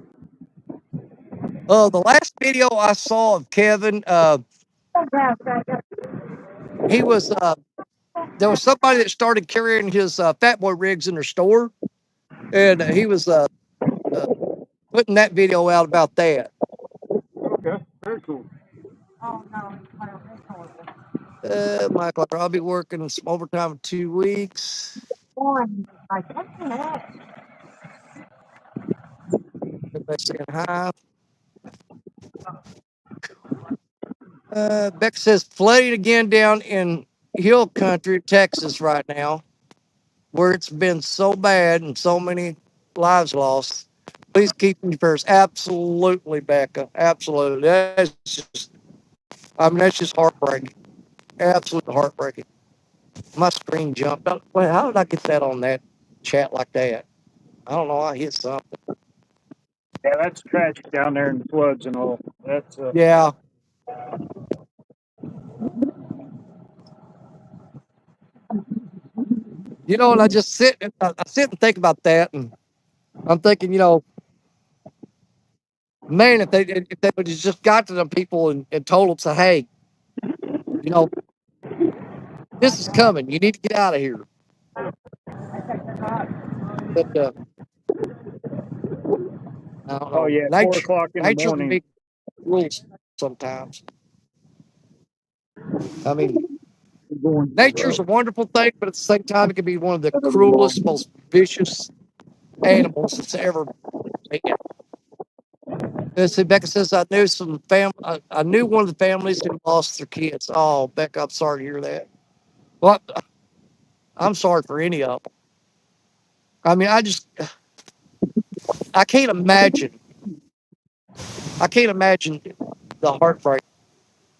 The last video I saw of Kevin, he was there was somebody that started carrying his fat boy rigs in their store, and he was uh, putting that video out about that. okay, very cool. Oh, no, I don't think so. Michael, I'll be working some overtime in 2 weeks. One, like, what's that? Everybody saying hi. Beck says flooding again down in Hill Country, Texas, right now. where it's been so bad and so many lives lost. Please keep me first. Absolutely, Becca. Absolutely. That's just heartbreaking. Absolutely heartbreaking. My screen jumped. Wait, how did I get that on that chat like that? I don't know. I hit something. Yeah, that's tragic down there in the floods and all. That's Yeah. And I sit and think about that, and I'm thinking, man, if they would have just got to them people and told them, say, hey, you know, this is coming. You need to get out of here. But I don't oh know. yeah, 4 o'clock in the Nature can morning. be cruel sometimes. I mean, nature's a wonderful thing, but at the same time, it can be one of the cruelest, most vicious animals that's ever been. Let's see, Becca says, I knew one of the families who lost their kids. Oh, Becca, I'm sorry to hear that. Well, I'm sorry for any of them. I mean, I can't imagine. I can't imagine the heartbreak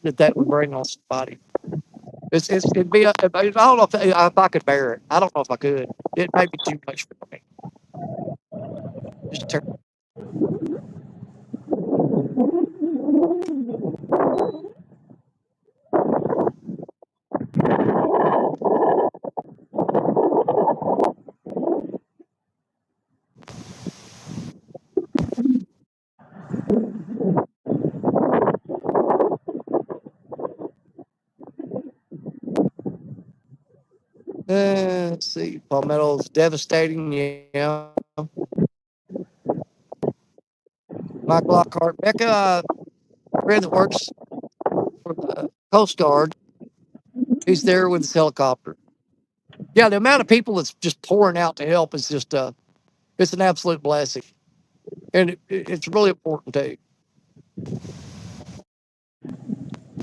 that would bring on somebody. It'd be. I don't know if I could bear it. I don't know if I could. It might be too much for me. Just let's see. Palmetto's devastating. Yeah. Mike Lockhart, Becca, friend that works for the Coast Guard. He's there with his helicopter. Yeah, the amount of people that's just pouring out to help is just it's an absolute blessing, and it's really important too.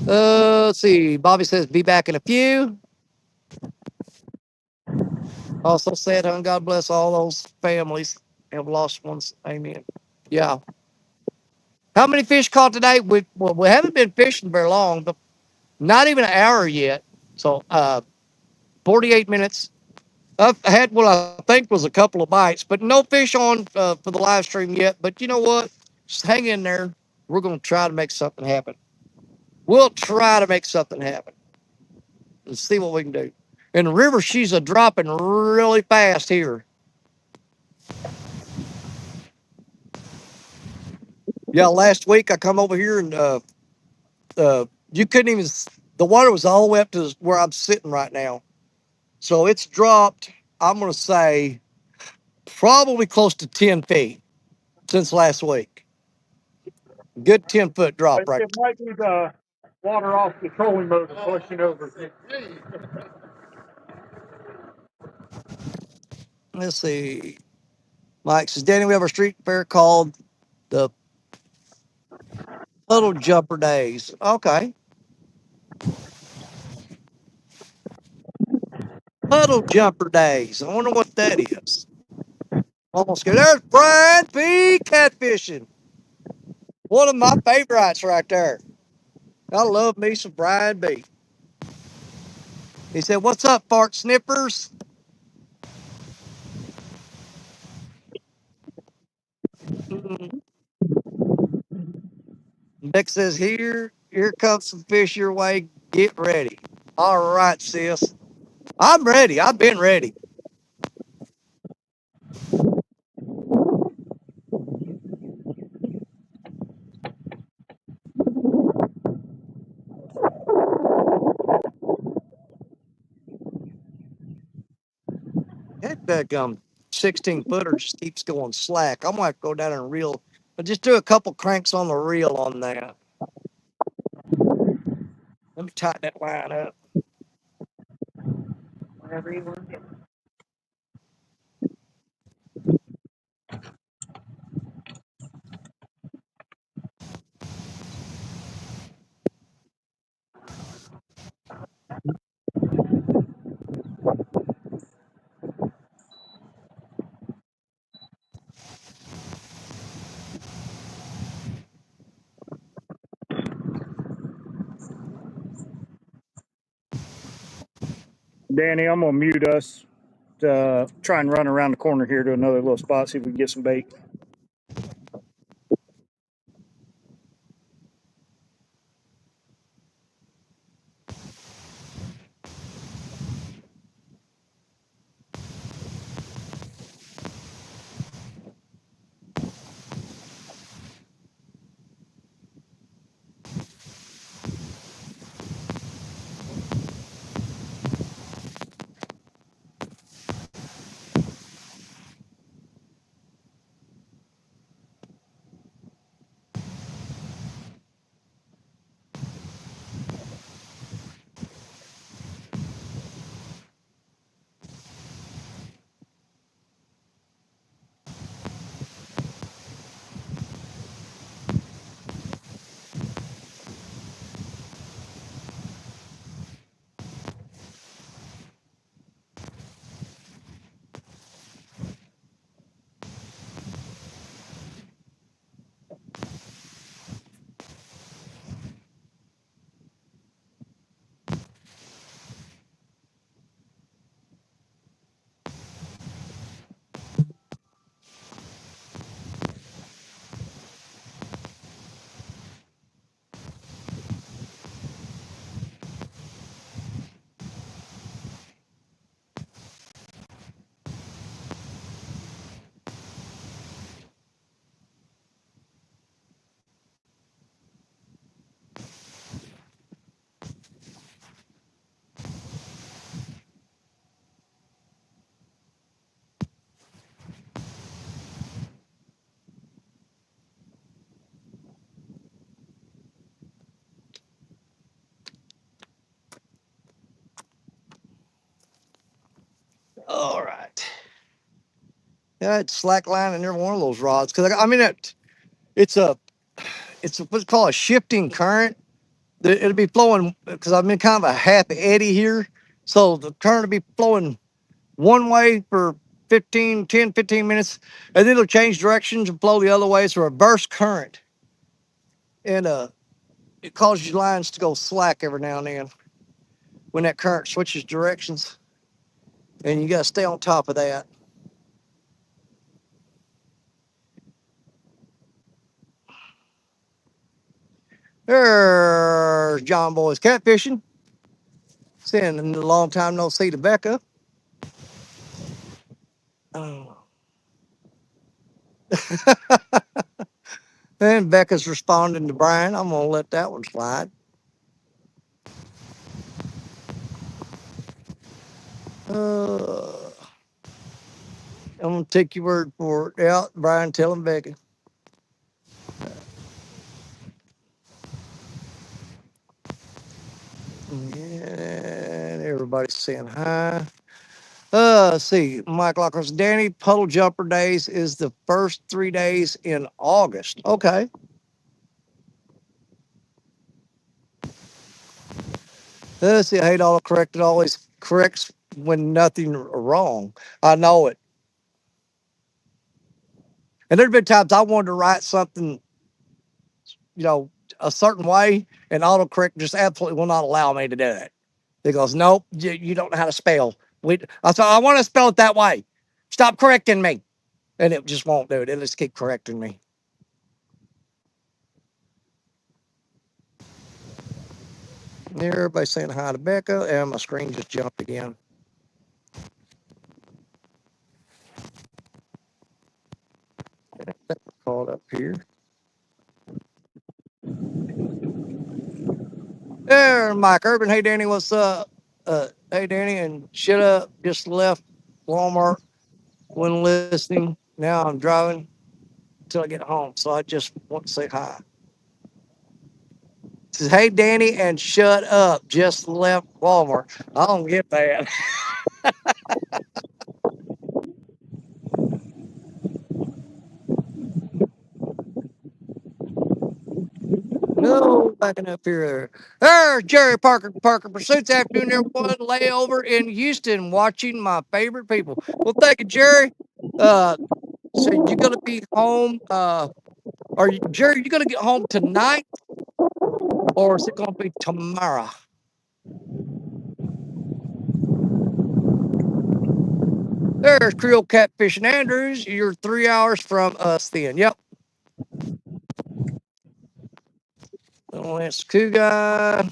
Let's see. Bobby says be back in a few. Also said, "Huh, God bless all those families have lost ones." Amen. Yeah. How many fish caught today? We haven't been fishing very long, but not even an hour yet. So 48 minutes. I've had what I think was a couple of bites, but no fish on for the live stream yet. But you know what? Just hang in there. We're going to try to make something happen. We'll try to make something happen and see what we can do. And the river, she's a dropping really fast here. Yeah, last week I come over here and you couldn't even. The water was all the way up to where I'm sitting right now. So it's dropped. I'm going to say probably close to 10 feet since last week. Good 10-foot drop right It might be the water off the trolling motor flushing over. there. Let's see. Mike says, Danny, we have a street fair called the Puddle Jumper Days. Okay. Puddle Jumper Days. I wonder what that is. Almost good. There's Brian B. Catfishing. One of my favorites right there. I love me some Brian B. He said, what's up, fart sniffers? Mm, Beck says, here comes some fish your way. Get ready. All right, sis. I'm ready. I've been ready. That 16 footer just keeps going slack. I'm gonna have to go down and reel. I just do a couple cranks on the reel on that. Let me tighten that line up. Whatever you want to do. Danny, I'm gonna mute us. Try and run around the corner here to another little spot, see if we can get some bait. All right. Yeah, it's slack line in every one of those rods because I mean it's a what's called a shifting current. It'll be flowing because I'm in kind of a half eddy here, so the current will be flowing one way for 15 minutes, and then it'll change directions and flow the other way. It's a reverse current, and it causes your lines to go slack every now and then when that current switches directions, and you got to stay on top of that. There's John Boy's catfishing. Saying a long time no see to Becca. Oh. And Becca's responding to Brian. I'm gonna let that one slide. I'm gonna take your word for it. Yeah, Brian, tell him Becca. And everybody's saying hi. Let's see. Mike Locker's Danny Puddle Jumper Days is the first 3 days in August. Okay. Let's see. I hate all correct. It always corrects when nothing wrong. I know it. And there's been times I wanted to write something, you know, a certain way, and autocorrect just absolutely will not allow me to do it. It goes, nope, you don't know how to spell. I said, I want to spell it that way. Stop correcting me. And it just won't do it. It'll just keep correcting me. Everybody's saying hi to Becca, and my screen just jumped again. Called up here. There, Mike Urban. Hey, Danny, what's up? Hey, Danny, and shut up. Just left Walmart when listening. Now I'm driving until I get home. So I just want to say hi. Says, hey, Danny, and shut up. Just left Walmart. I don't get that. No, backing up here. There's Jerry Parker Pursuits afternoon, everyone. Layover in Houston, watching my favorite people. Well, thank you, Jerry. So you're gonna be home. Jerry? You gonna get home tonight, or is it gonna be tomorrow? There's Creole Catfish and Andrews. You're 3 hours from us then. Yep. Lance Coup guy.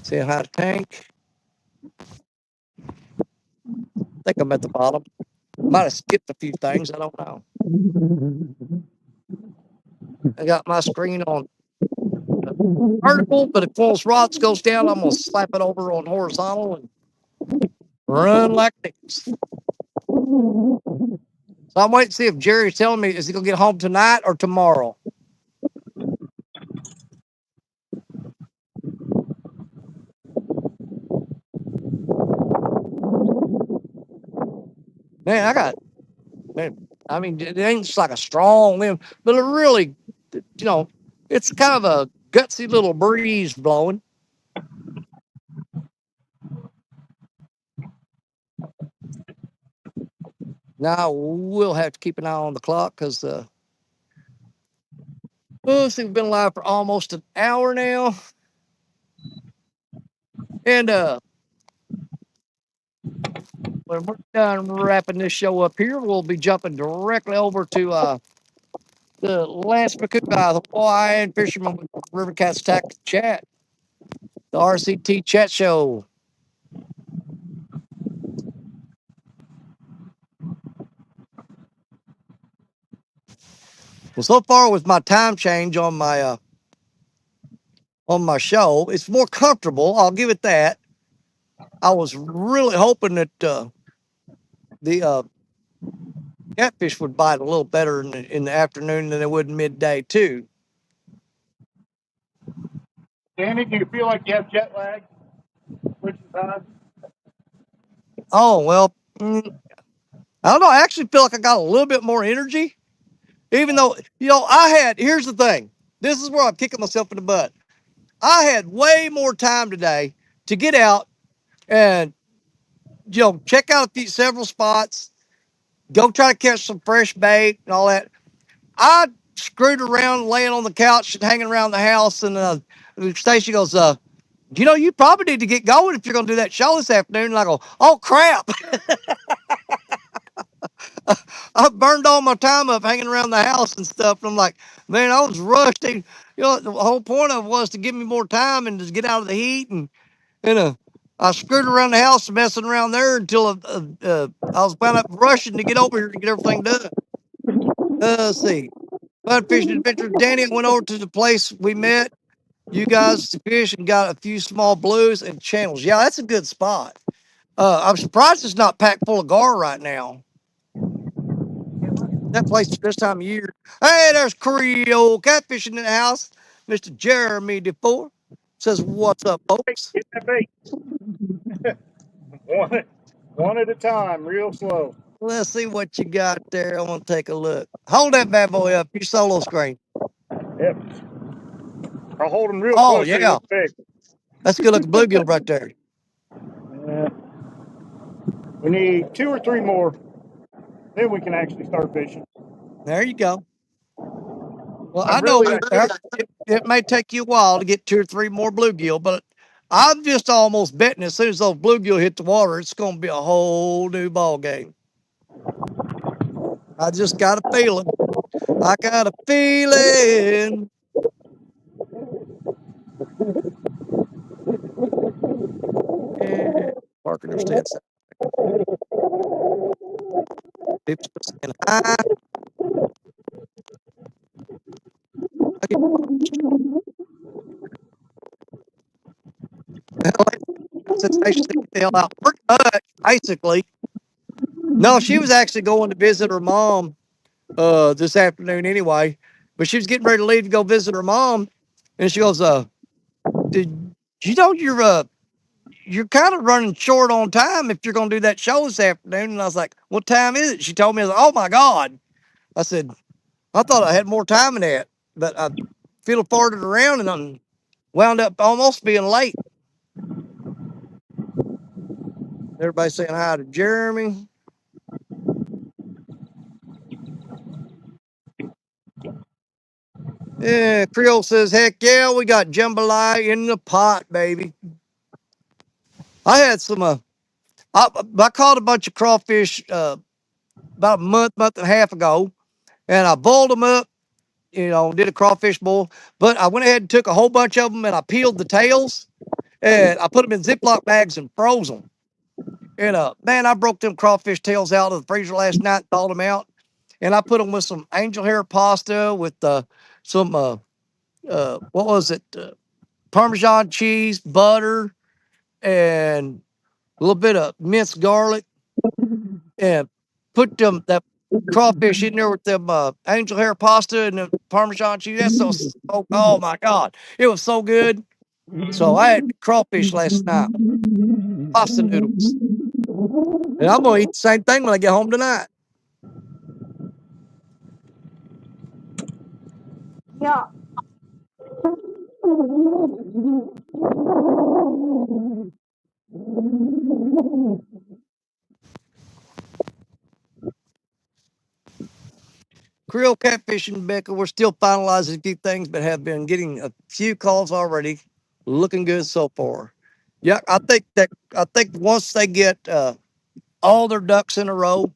Saying hi to Tank. I think I'm at the bottom. Might have skipped a few things. I don't know. I got my screen on vertical, but if False Rods goes down, I'm going to slap it over on horizontal and run like this. So I'm waiting to see if Jerry's telling me, is he going to get home tonight or tomorrow? Man, I mean, it ain't just like a strong wind, but it really, you know, it's kind of a gutsy little breeze blowing. Now we'll have to keep an eye on the clock because we've been live for almost an hour now, and when we're done wrapping this show up here, we'll be jumping directly over to the Lance McCoo guy, the Hawaiian fisherman with River Cats Tactics Chat, the RCT Chat Show. Well, so far with my time change on my show, it's more comfortable. I'll give it that. I was really hoping that the catfish would bite a little better in the afternoon than they would in midday too. Danny, do you feel like you have jet lag? Switching time? Oh well, I don't know. I actually feel like I got a little bit more energy, even though I had. Here's the thing. This is where I'm kicking myself in the butt. I had way more time today to get out and check out several spots, go try to catch some fresh bait and all that. I screwed around laying on the couch and hanging around the house, and Stacy goes, you probably need to get going if you're going to do that show this afternoon. And I go, oh crap. I burned all my time up hanging around the house and stuff. And I'm like, man, I was rushed. The whole point of it was to give me more time and just get out of the heat. And I screwed around the house messing around there until I was wound up rushing to get over here to get everything done. Let's see. Fun Fishing Adventure. Danny went over to the place we met. You guys to fish and got a few small blues and channels. Yeah, that's a good spot. I'm surprised it's not packed full of gar right now. That place this time of year. Hey, there's Creole Catfishing in the house. Mr. Jeremy DeFore says, what's up, folks? Get that bait. one at a time, real slow. Let's see what you got there. I want to take a look. Hold that bad boy up. Your solo screen. Yep. I'll hold them real Oh, close so you yeah. look big. That's a good looking bluegill right there. We need 2 or 3 more. Then we can actually start fishing. There you go. Well, I know it may take you a while to get 2 or 3 more bluegill, but I'm just almost betting as soon as those bluegill hit the water, it's going to be a whole new ball game. I just got a feeling. I got a feeling. Yeah, Parker understands that. 50% high. Since they should get the hell out. Pretty much, basically. No, she was actually going to visit her mom this afternoon anyway. But she was getting ready to leave to go visit her mom. And she goes, did you know you're kind of running short on time if you're going to do that show this afternoon? And I was like, what time is it? She told me, I was like, oh my God. I said, I thought I had more time in that. But I fiddle farted around and I wound up almost being late. Everybody saying hi to Jeremy. Yeah, Creole says, heck yeah, we got jambalaya in the pot, baby. I had some I caught a bunch of crawfish about a month and a half ago, and I boiled them up. Did a crawfish boil, but I went ahead and took a whole bunch of them and I peeled the tails and I put them in Ziploc bags and froze them. And man, I broke them crawfish tails out of the freezer last night, thawed them out, and I put them with some angel hair pasta with some what was it? Parmesan cheese, butter, and a little bit of minced garlic, and put them that crawfish in there with them angel hair pasta and the Parmesan cheese. That's oh my God, it was so good. So I had crawfish last night, pasta noodles, and I'm gonna eat the same thing when I get home tonight. Yeah. Creole catfishing, Becca. We're still finalizing a few things, but have been getting a few calls already. Looking good so far. Yeah, I think once they get all their ducks in a row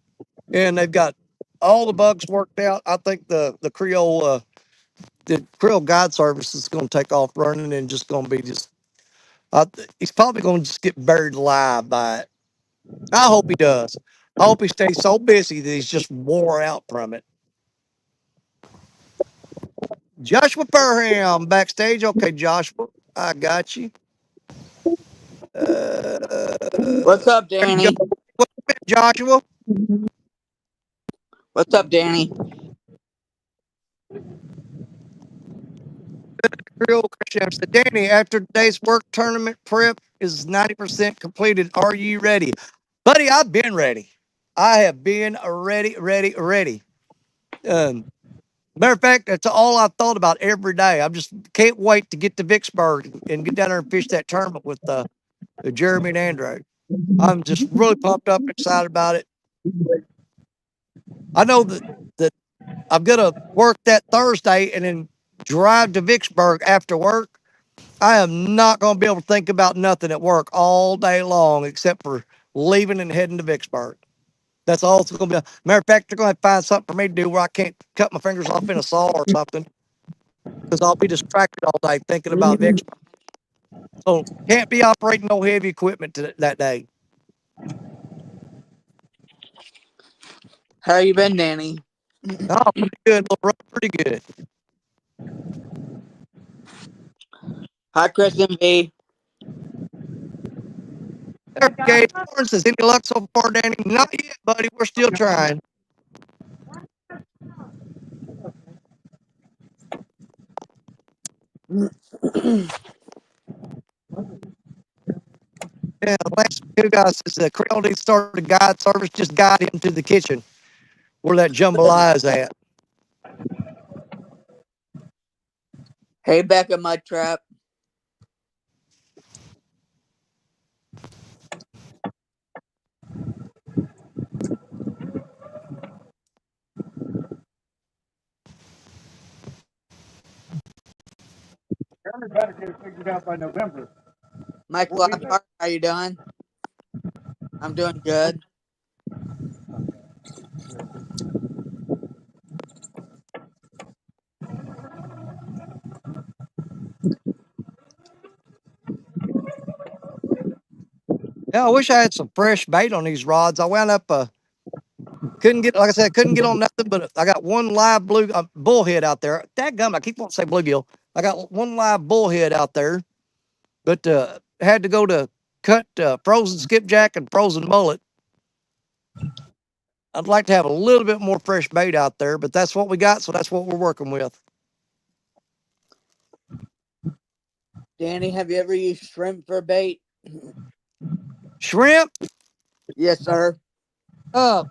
and they've got all the bugs worked out, I think the Creole guide service is going to take off running and just going to be just. He's probably going to just get buried alive by it. I hope he does. I hope he stays so busy that he's just wore out from it. Joshua Perham backstage. Okay, Joshua, I got you. What's up, There you go. Danny? What's up, Joshua? What's up, Danny? Real Christian said, Danny, after today's work tournament prep is 90% completed. Are you ready? Buddy, I've been ready. I have been ready, ready, ready. Um, Matter of fact, that's all I've thought about every day. I just can't wait to get to Vicksburg and get down there and fish that tournament with Jeremy and Andrew. I'm just really pumped up, excited about it. I know that I'm gonna work that Thursday and then drive to Vicksburg after work. I am not gonna be able to think about nothing at work all day long except for leaving and heading to Vicksburg. That's all it's gonna be. Matter of fact, they're gonna find something for me to do where I can't cut my fingers off in a saw or something because I'll be distracted all day thinking about Vicksburg. So can't be operating no heavy equipment that day. How you been, Danny? Oh, pretty good, little bro, pretty good. Hi, Chris and V. There, Hey, Gage Joshua. Barnes says, any luck so far, Danny? Not yet, buddy. We're still trying. Yeah, the last two guys says the Creole started a guide service, just guide him to the kitchen where that jambalaya is at. Hey, Becca Mud Trap. Jeremy better get it figured out by November. Mike We'll be there. Lockhart, how you doing? I'm doing good. Yeah, I wish I had some fresh bait on these rods. I wound up couldn't get, like I said, couldn't get on nothing. But I got one live blue bullhead out there. That gum, I keep wanting to say bluegill. I got one live bullhead out there, but had to go to cut frozen skipjack and frozen mullet. I'd like to have a little bit more fresh bait out there, but that's what we got, so that's what we're working with. Danny, have you ever used shrimp for bait? Shrimp. Yes, sir. Uh,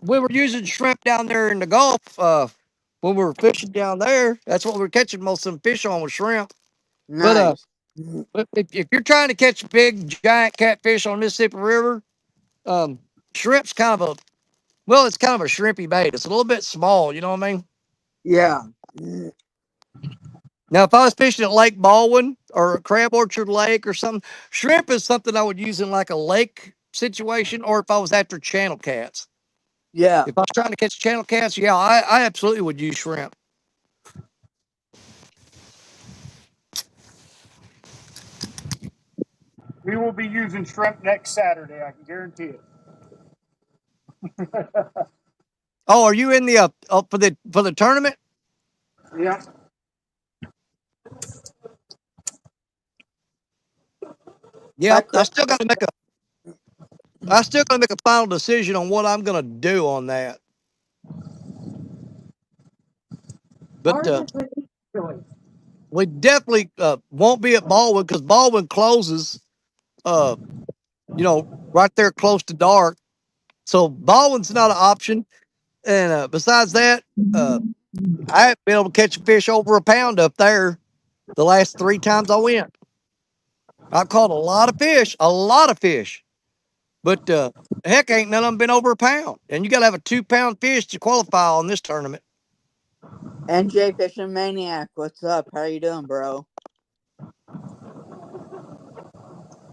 we were using shrimp down there in the Gulf. When we were fishing down there, that's what we were catching most of them fish on was shrimp. But Nice. if you're trying to catch big giant catfish on Mississippi River, um, shrimp's kind of a it's kind of a shrimpy bait. It's a little bit small. You know what I mean? Yeah. Now, if I was fishing at Lake Baldwin or Crab Orchard Lake or something, shrimp is something I would use in like a lake situation or if I was after channel cats. Yeah. If I was trying to catch channel cats, yeah, I absolutely would use shrimp. We will be using shrimp next Saturday. I can guarantee it. Oh, are you in the for the tournament? Yeah. Yeah, Hi, Chris. I still got to make a final decision on what I'm going to do on that. But we definitely won't be at Baldwin because Baldwin closes, uh, right there close to dark. So Baldwin's not an option. And besides that, I haven't been able to catch a fish over a pound up there the last 3 times I went. I've caught a lot of fish, but heck, ain't none of them been over a pound. And you got to have a 2 pound fish to qualify on this tournament. NJ Fishing Maniac, what's up? How you doing, bro?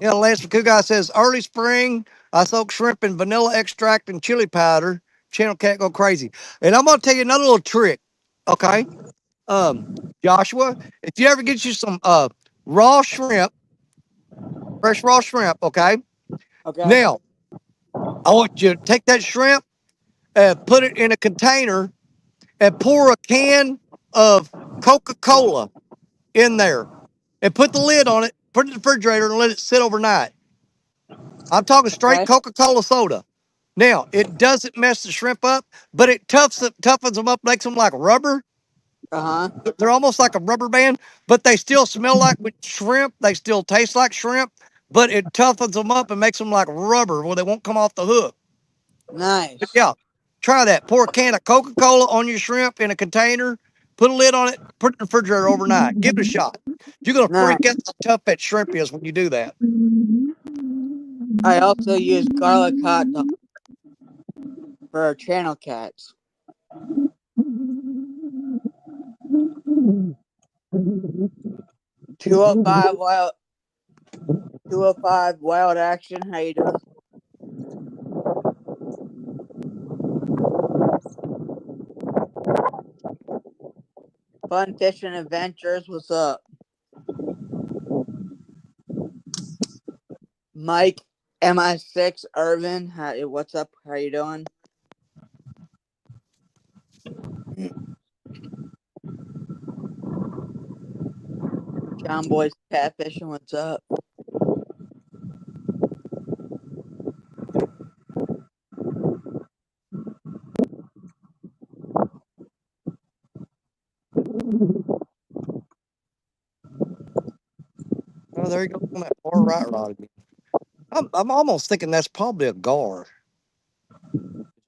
Lance McCoo says early spring, I soak shrimp in vanilla extract and chili powder. Channel cat go crazy. And I'm gonna tell you another little trick. Okay. Um, Joshua, if you ever get you some raw shrimp, fresh raw shrimp, okay. Okay. Now I want you to take that shrimp and put it in a container and pour a can of Coca-Cola in there and put the lid on it, put it in the refrigerator and let it sit overnight. I'm talking straight Okay. Coca-Cola soda. Now, it doesn't mess the shrimp up, but it toughens them up, makes them like rubber. Uh-huh. They're almost like a rubber band, but they still smell like shrimp. They still taste like shrimp, but it toughens them up and makes them like rubber where they won't come off the hook. But Nice. yeah, try that. Pour a can of Coca-Cola on your shrimp in a container, put a lid on it, put it in the refrigerator overnight. Give it a shot. You're going to Nice. freak out how tough that shrimp is when you do that. I also use garlic hot dog for channel cats. 205 wild 205 wild action. How you doing? Fun fishing adventures. What's up? Mike MI6 Irvin. What's up? How you doing? John Boy's catfishing. What's up? Oh, there you go on that far right rod again. I'm almost thinking that's probably a gar,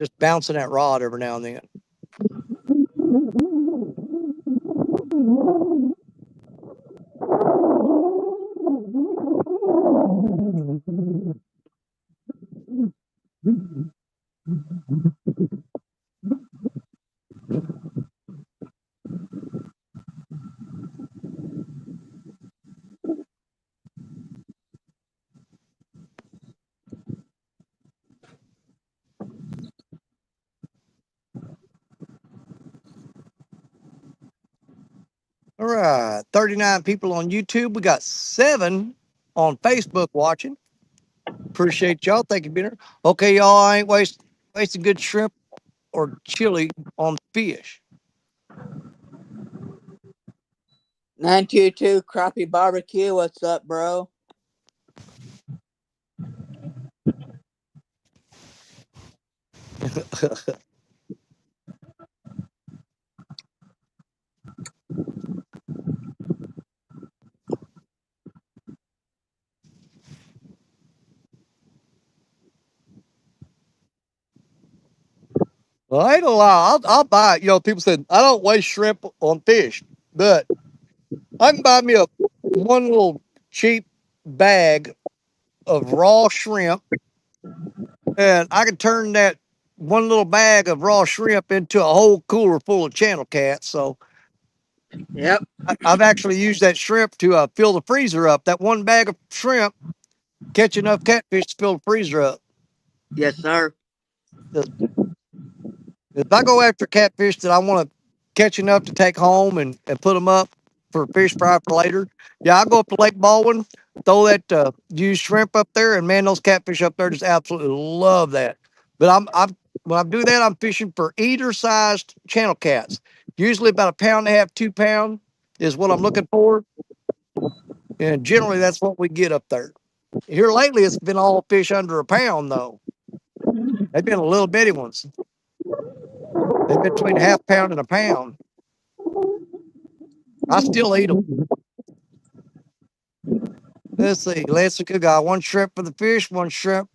just bouncing that rod every now and then. All right, 39 people on YouTube. We got 7 on Facebook watching. Appreciate y'all. Thank you, Benner. Okay, y'all, I ain't wasting good shrimp or chili on fish. 922 Crappie Barbecue. What's up, bro? Well, I ain't gonna lie. I'll buy it. People said I don't waste shrimp on fish, but I can buy me a one little cheap bag of raw shrimp, and I can turn that one little bag of raw shrimp into a whole cooler full of channel cats. So Yep. I've actually used that shrimp to fill the freezer up. That one bag of shrimp catch enough catfish to fill the freezer up. Yes, sir. If I go after catfish that I want to catch enough to take home and put them up for fish fry for later, yeah, I go up to Lake Baldwin, throw that used shrimp up there, and man, those catfish up there just absolutely love that. But I'm when I do that, I'm fishing for eater-sized channel cats. Usually about a pound and a half, 2 pound is what I'm looking for, and generally that's what we get up there. Here lately, it's been all fish under a pound though. They've been little bitty ones. They've been between a half pound and a pound. I still eat them. Let's see. Lansica got one shrimp for the fish, one shrimp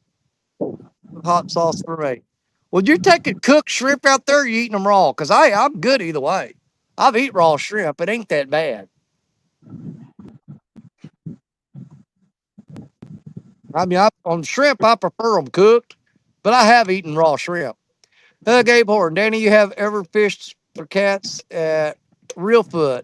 with hot sauce for me. Well, you're taking cooked shrimp out there, or you eating them raw? Because I'm good either way. I've eat raw shrimp. It ain't that bad. I mean, on shrimp, I prefer them cooked, but I have eaten raw shrimp. Gabe Horton, Danny, you have ever fished for cats at Reelfoot?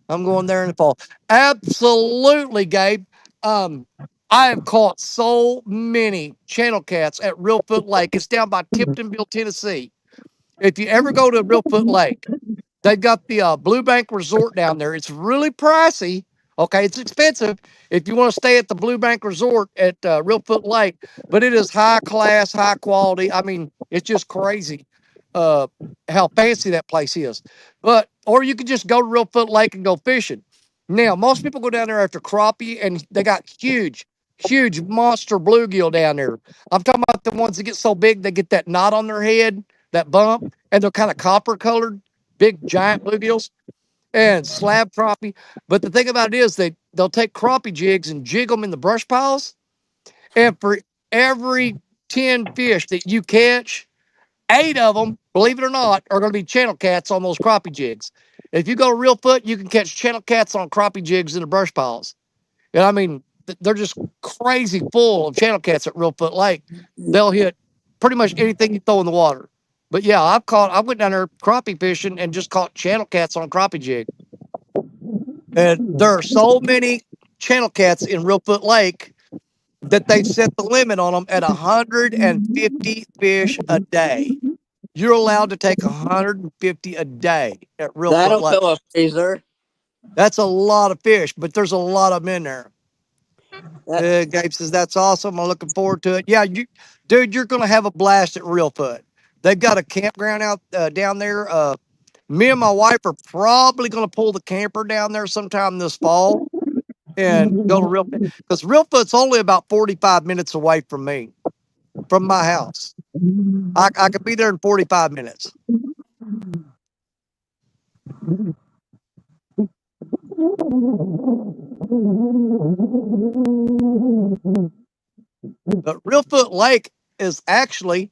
I'm going there in the fall. Absolutely, Gabe. Um, I have caught so many channel cats at Reelfoot Lake. It's down by Tiptonville, Tennessee. If you ever go to Reelfoot Lake, they've got the Blue Bank Resort down there. It's really pricey. Okay, it's expensive if you want to stay at the Blue Bank Resort at Reelfoot Lake, but it is high class, high quality. I mean, it's just crazy uh, how fancy that place is. But or you can just go to Reelfoot Lake and go fishing. Now, most people go down there after crappie, and they got huge, huge monster bluegill down there. I'm talking about the ones that get so big they get that knot on their head, that bump, and they're kind of copper colored, big giant bluegills and slab crappie. But the thing about it is they'll take crappie jigs and jig them in the brush piles. And for every 10 fish that you catch, 8 of them, believe it or not, are going to be channel cats on those crappie jigs. If you go to Real Foot, you can catch channel cats on crappie jigs in the brush piles. And I mean, they're just crazy full of channel cats at Real Foot Lake. They'll hit pretty much anything you throw in the water. But yeah, I went down there crappie fishing and just caught channel cats on crappie jig. And there are so many channel cats in Real Foot Lake that they've set the limit on them at 150 fish a day. You're allowed to take 150 a day at Real Foot That'll Lake. fill a freezer. That's a lot of fish, but there's a lot of them in there. That Gabe says that's awesome. I'm looking forward to it. Yeah, dude, you're gonna have a blast at Real Foot. They've got a campground out down there. Me and my wife are probably gonna pull the camper down there sometime this fall and go to Real Foot because Real Foot's only about 45 minutes away from me, from my house. I could be there in 45 minutes. But Real Foot Lake is actually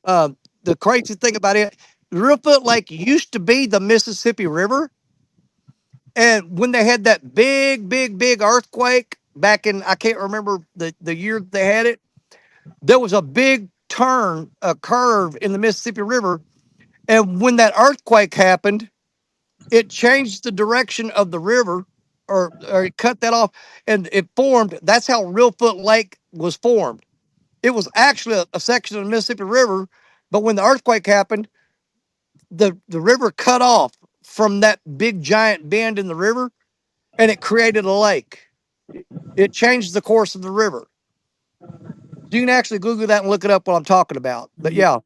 the crazy thing about it. Real Foot Lake used to be the Mississippi River. And when they had that big, big, big earthquake back in, I can't remember the year they had it, there was a big turn, a curve in the Mississippi River. And when that earthquake happened, it changed the direction of the river or it cut that off and it formed. That's how Real Foot Lake was formed. It was actually a section of the Mississippi River, but when the earthquake happened, the river cut off from that big giant bend in the river and it created a lake. It changed the course of the river. You can actually Google that and look it up what I'm talking about. But yeah,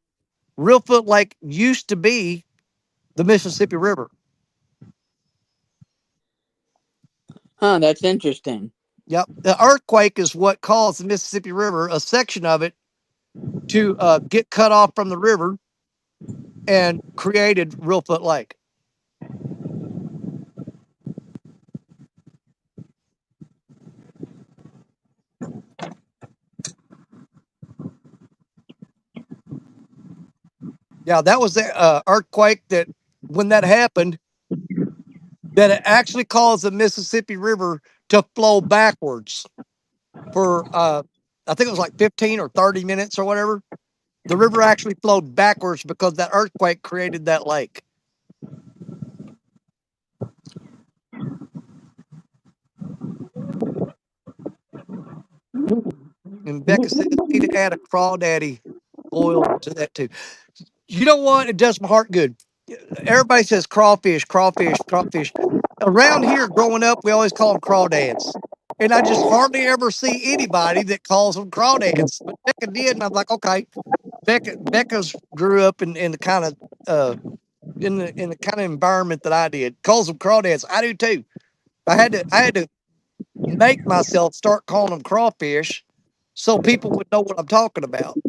Real Foot Lake used to be the Mississippi River. that's interesting. Yep. The earthquake is what caused the Mississippi River, a section of it, to get cut off from the river and created Real Foot Lake. Yeah, that was the earthquake that when that happened, that it actually caused the Mississippi River to flow backwards for I think it was like 15 or 30 minutes or whatever. The river actually flowed backwards because that earthquake created that lake. And Becca says, need to add a crawdaddy oil to that too. You know what? It does my heart good. Everybody says crawfish, crawfish, crawfish. Around here, growing up, we always call them crawdads. And I just hardly ever see anybody that calls them crawdads. But Becca did, and I'm like, okay. Becca's grew up in the kind of in the kind of environment that I did. Calls them crawdads. I do too. I had to make myself start calling them crawfish so people would know what I'm talking about.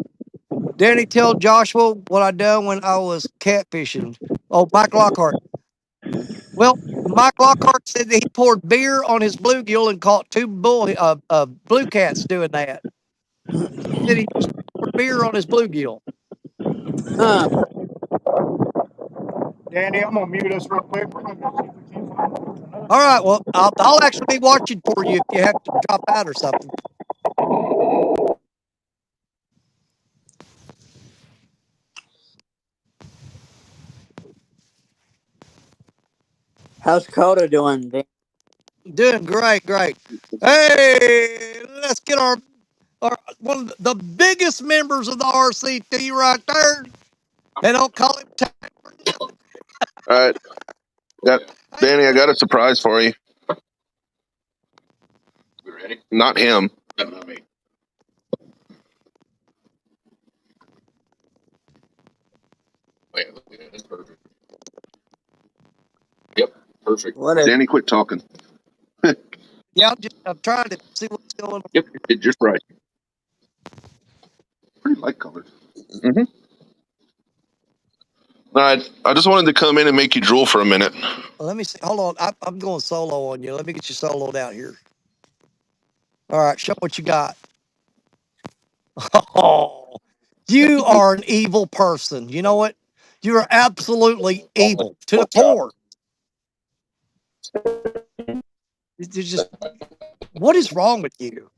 Danny, tell Joshua what I done when I was catfishing. Oh, Mike Lockhart. Well, Mike Lockhart said that he poured beer on his bluegill and caught two blue cats doing that. He said he just poured beer on his bluegill. Huh. Danny, I'm gonna mute us real quick. We're gonna go see if we can find another All camera. right, well, I'll actually be watching for you if you have to drop out or something. How's Coda doing? Doing great, great. Hey, let's get our one of the biggest members of the RCT right there. They don't call him Tank for nothing. All right, got Hey, Danny. I buddy. got a surprise for you. We ready? Not him. No, not me. Wait, look at that. That's perfect. Yep, perfect. What is? Danny, quit talking. Yeah, I'm trying to see what's going on. Yep, it's just right. Pretty light colored. Mm-hmm. All right, I just wanted to come in and make you drool for a minute. Let me see. Hold on. I'm going solo on you. Let me get you soloed out here. All right, show what you got. Oh, you are an evil person. You know what? You are absolutely evil to the core. It's just, what is wrong with you?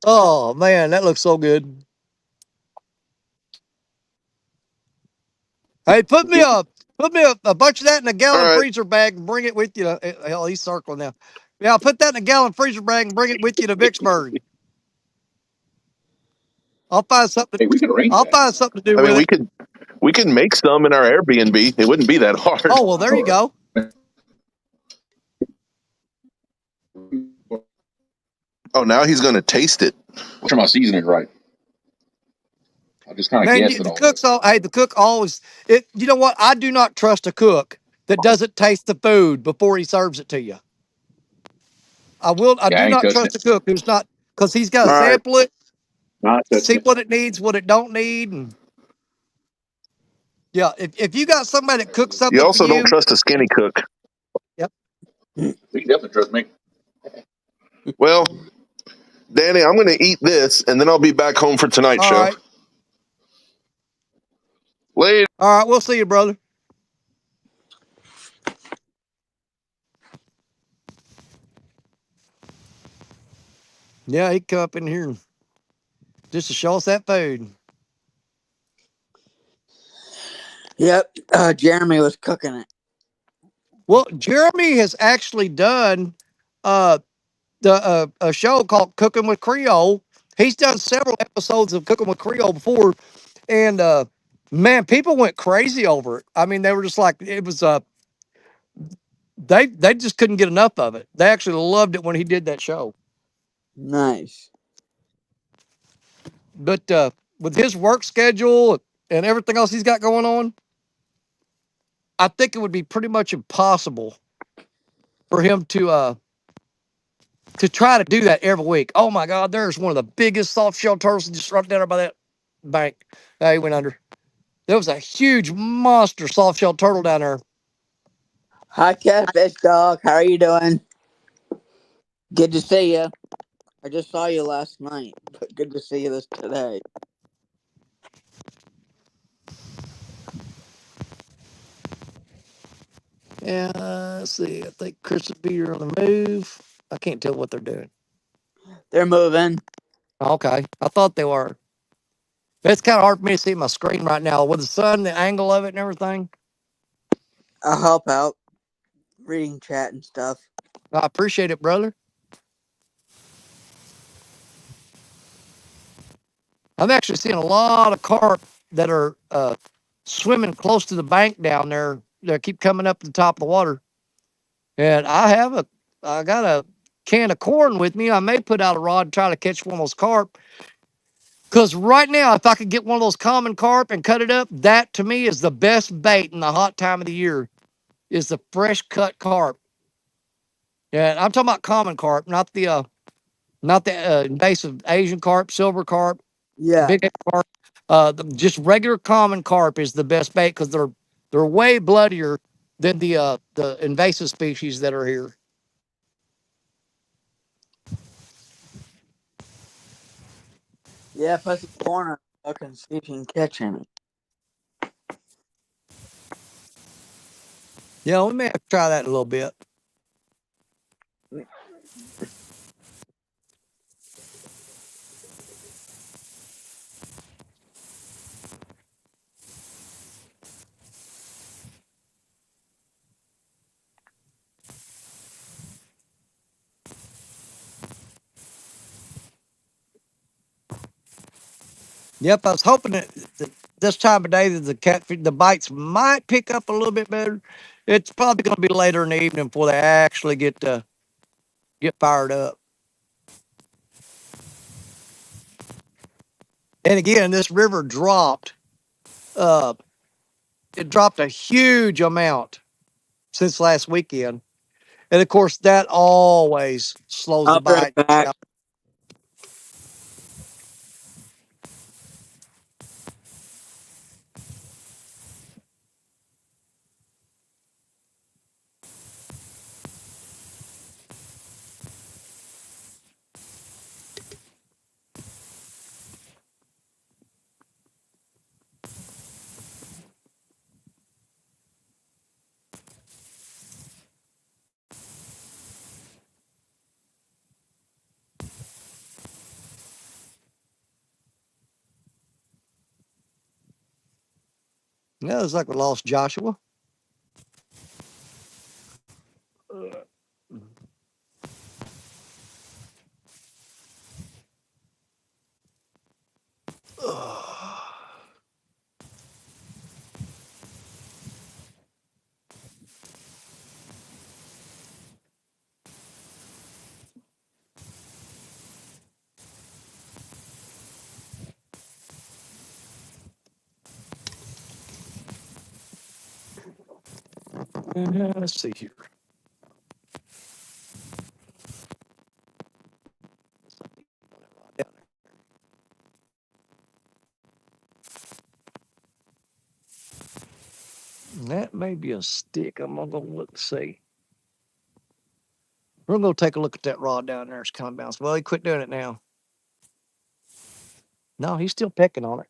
Oh man, that looks so good. Hey, put me a bunch of that in a All gallon right, freezer bag and bring it with you. Hell, he's circling now. Yeah, I'll put that in a gallon freezer bag and bring it with you to Vicksburg. I'll find something. Hey, we can arrange I'll that. find something to do I mean with it. we could make some in our Airbnb. It wouldn't be that hard. Oh well, there you go. Oh, now he's gonna taste it. We'll try my seasoning right. I just kind of Man, guessed it the all. cook's all. Hey, the cook always. It. You know what? I do not trust a cook that doesn't taste the food before he serves it to you. I will. I Yeah, I do ain't not touching trust it. a cook who's not because he's got to All right, sample it, Not touching see it. what it needs, what it don't need, and yeah. If you got somebody that cooks you something for also don't you, trust a skinny cook. yep. You can definitely trust me. Well, Danny, I'm gonna eat this, and then I'll be back home for tonight's All show. right. Later. All right. We'll see you, brother. Yeah, he come up in here just to show us that food. Yep. Jeremy was cooking it. Well, Jeremy has actually done uh a show called Cooking with Creole. He's done several episodes of Cooking with Creole before, and man, people went crazy over it. I mean, they were just like it was they just couldn't get enough of it. They actually loved it when he did that show. Nice. But with his work schedule and everything else he's got going on, I think it would be pretty much impossible for him to try to do that every week. Oh my God, there's one of the biggest soft shell turtles just right down there by that bank. He went under. There was a huge monster soft shell turtle down there. Hi, Catfish Dog. How are you doing? Good to see you. I just saw you last night, but good to see you this today. Yeah, let's see. I think Chris and Peter on the move. I can't tell what they're doing. They're moving. Okay, I thought they were. It's kind of hard for me to see my screen right now with the sun, the angle of it, and everything. I'll help out. reading chat and stuff. I appreciate it, brother. I'm actually seeing a lot of carp that are swimming close to the bank down there. They keep coming up to the top of the water. And I got a can of corn with me. I may put out a rod and try to catch one of those carp. Because right now, if I could get one of those common carp and cut it up, that to me is the best bait in the hot time of the year. Is the fresh cut carp. Yeah, I'm talking about common carp, not the invasive Asian carp, silver carp, Yeah. big carp. Just regular common carp is the best bait because they're way bloodier than the invasive species that are here. Yeah, put some corn on the hook and see if you can catch any. Yeah, we may have to try that in a little bit. Yep, I was hoping that this time of day that the bites might pick up a little bit better. It's probably going to be later in the evening before they actually get fired up. And again, this river dropped. Uh, it dropped a huge amount since last weekend, and of course that always slows I'll the be right bite back. down. Yeah, it's like we lost Joshua. Let's see here. That may be a stick. I'm gonna go look and see. We're gonna go take a look at that rod down there. It's kind of bounced. Well, he quit doing it now. No, he's still pecking on it.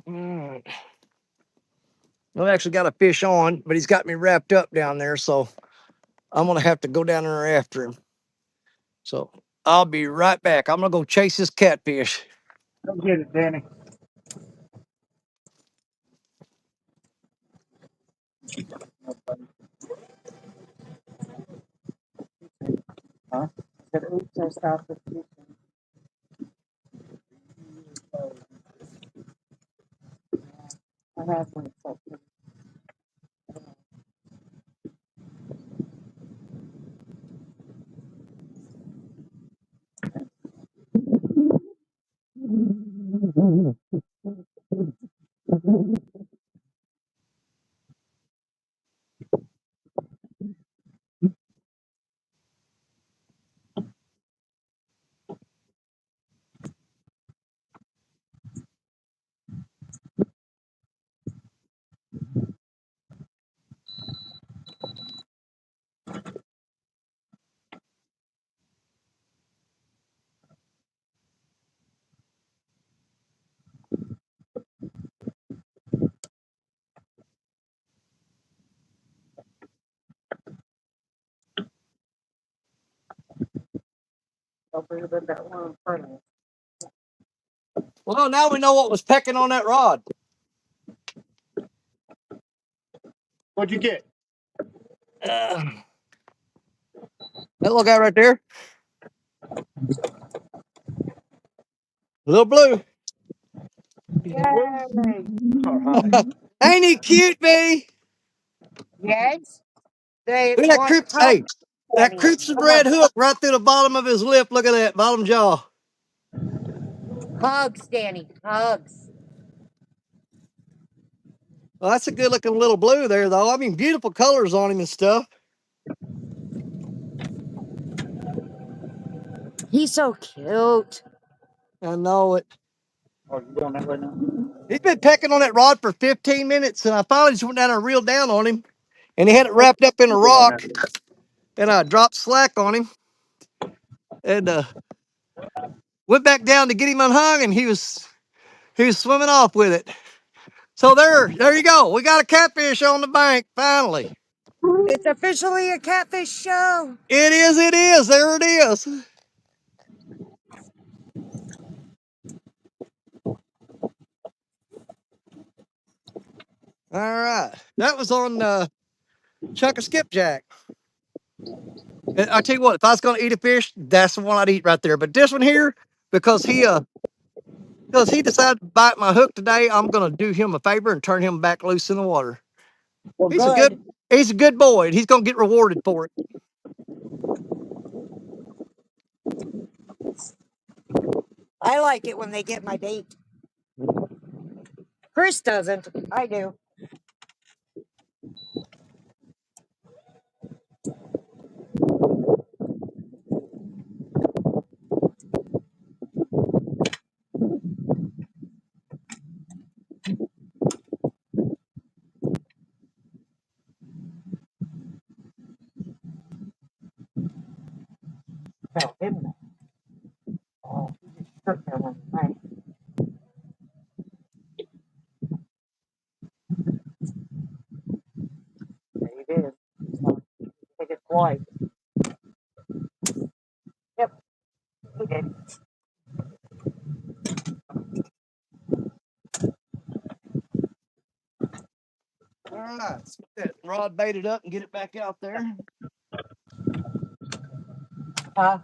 Alright. I've actually got a fish on, but he's got me wrapped up down there, so I'm gonna have to go down there after him. So I'll be right back. I'm gonna go chase this catfish. Go get it, Danny. Huh? I said, oops, I stopped the fishing. I have one. Don't forget about that one in front of me. Well, now we know what was pecking on that rod. What'd you get? That little guy right there, little blue. Yay! All right. Ain't he cute, B? Yes, they Look at that want crimson. hugs, Hey, that Danny. crimson Come on, red hook right through the bottom of his lip. Look at that bottom jaw. hugs, Danny, hugs. Well, that's a good looking little blue there, though. I mean, beautiful colors on him and stuff. He's so cute. I know it. Oh, you going that way now? He's been pecking on that rod for 15 minutes, and I finally just went down and reeled down on him, and he had it wrapped up in a Going that rock, way. and I dropped slack on him, and went back down to get him unhung, and he was swimming off with it. So there you go. We got a catfish on the bank finally. It's officially a catfish show. It is. It is. There it is. All right. That was on Chunk of Skipjack. And I tell you what, if I was going to eat a fish, that's the one I'd eat right there. But this one here, because he decided to bite my hook today, I'm going to do him a favor and turn him back loose in the water. Well, He's a good good. he's a good boy, and he's going to get rewarded for it. I like it when they get my bait. Chris doesn't. I do. Well, him. Oh, he just took that one. Right. There he is. I think it's white. Yep, he did. All right, let's get that rod baited up and get it back out there. Uh,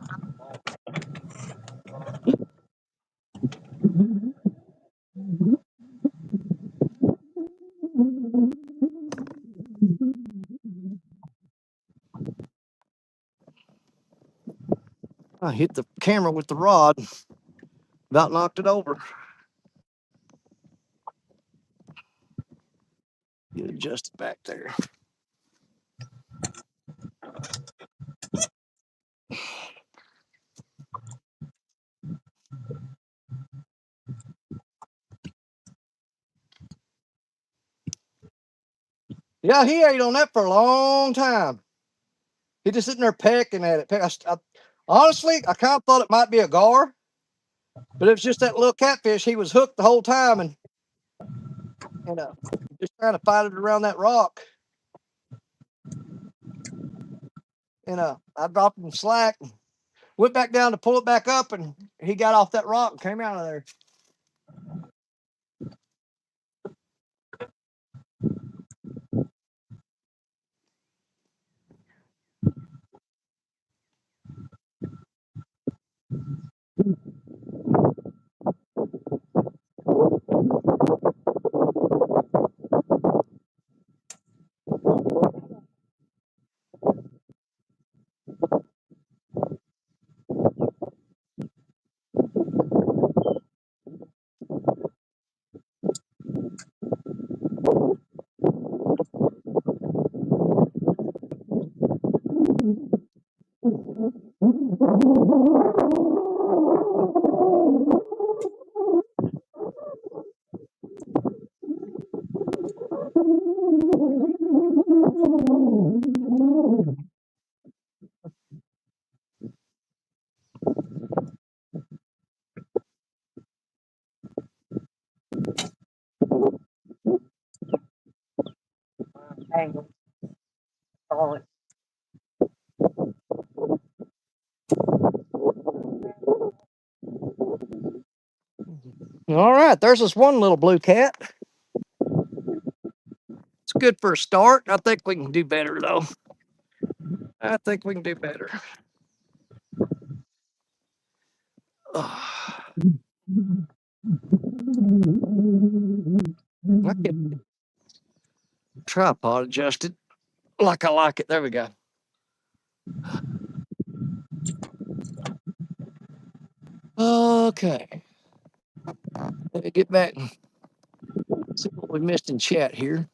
I hit the camera with the rod, about knocked it over. Get adjusted back there. Yeah, he ate on that for a long time. He just sitting there pecking at it. Honestly, I kind of thought it might be a gar, but it was just that little catfish. He was hooked the whole time and just trying to fight it around that rock. And I dropped him slack, went back down to pull it back up, and he got off that rock and came out of there. Angle. Oh, All right, there's this one little blue cat. It's good for a start. I think we can do better, though. I think we can do better. I get tripod adjusted like I like it. There we go. Okay. Let me get back and see what we missed in chat here.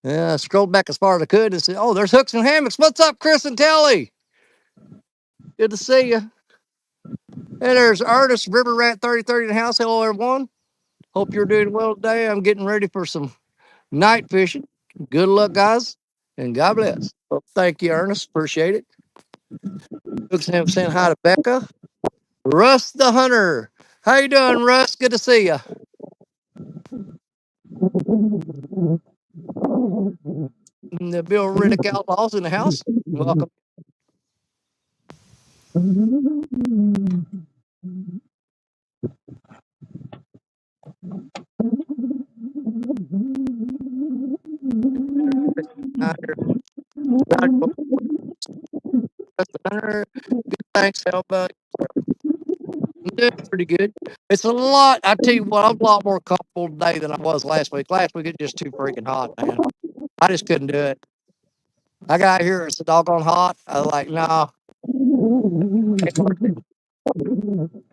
Yeah, I scrolled back as far as I could and said, "Oh, there's hooks and hammocks. What's up, Chris and Telly? Good to see you." And there's Ernest River Rat 3030 in the house. Hello, everyone. Hope you're doing well today. I'm getting ready for some night fishing. Good luck, guys, and God bless. Well, thank you, Ernest. Appreciate it. Hooks and hammocks saying hi to Becca. Russ the Hunter. How you doing, Russ? Good to see you. The Bill Riddick Outlaws in the house. Welcome. Hunter. Good, thanks. How about I'm doing pretty good. It's a lot. I tell you what, I'm a lot more comfortable today than I was last week. Last week it was just too freaking hot, man. I just couldn't do it. I got here, it's a doggone hot. I was like, no.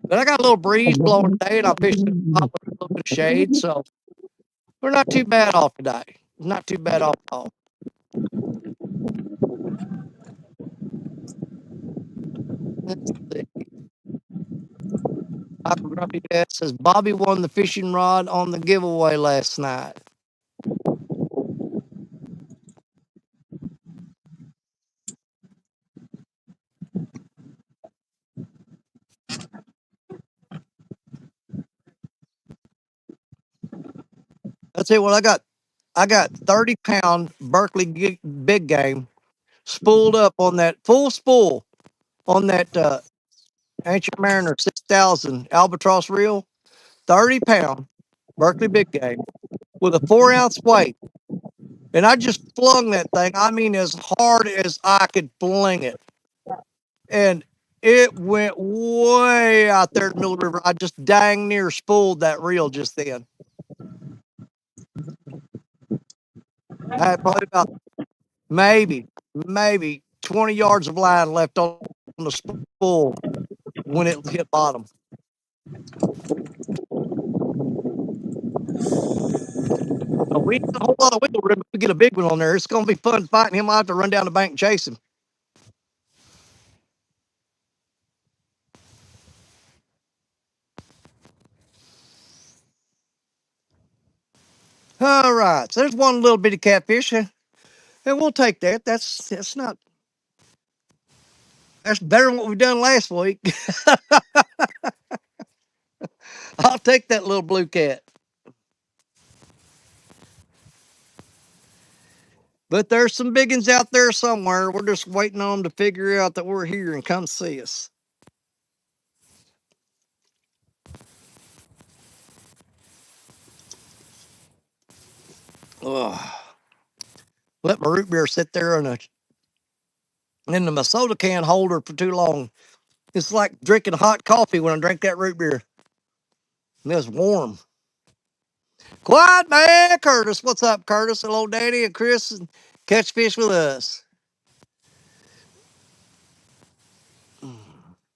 But I got a little breeze blowing today, and I fished in a spot with a little bit of shade, so we're not too bad off today. Not too bad off at all. Let's see. Papa Grumpy Dad says Bobby won the fishing rod on the giveaway last night. I'll tell you what, I got 30-pound Berkeley big game spooled up on that full spool on that Ancient Mariner 6000 albatross reel, 30-pound Berkeley big game with a 4-ounce weight. And I just flung that thing, I mean, as hard as I could fling it. and it went way out there in the middle of the river. I just dang near spooled that reel just then. I had probably about maybe 20 yards of line left on the spool when it hit bottom. So we ain't got a whole lot of wiggle room to get a big one on there. It's going to be fun fighting him. I have to run down the bank and chase him. All right. So there's one little bitty catfish, and we'll take that. That's not. That's better than what we've done last week. I'll take that little blue cat. But there's some big ones out there somewhere. We're just waiting on them to figure out that we're here and come see us. Ugh. Let my root beer sit there in the soda can holder for too long. It's like drinking hot coffee when I drink that root beer. And it's warm. Quiet man, Curtis. What's up, Curtis? Hello, Danny and Chris, and catch fish with us.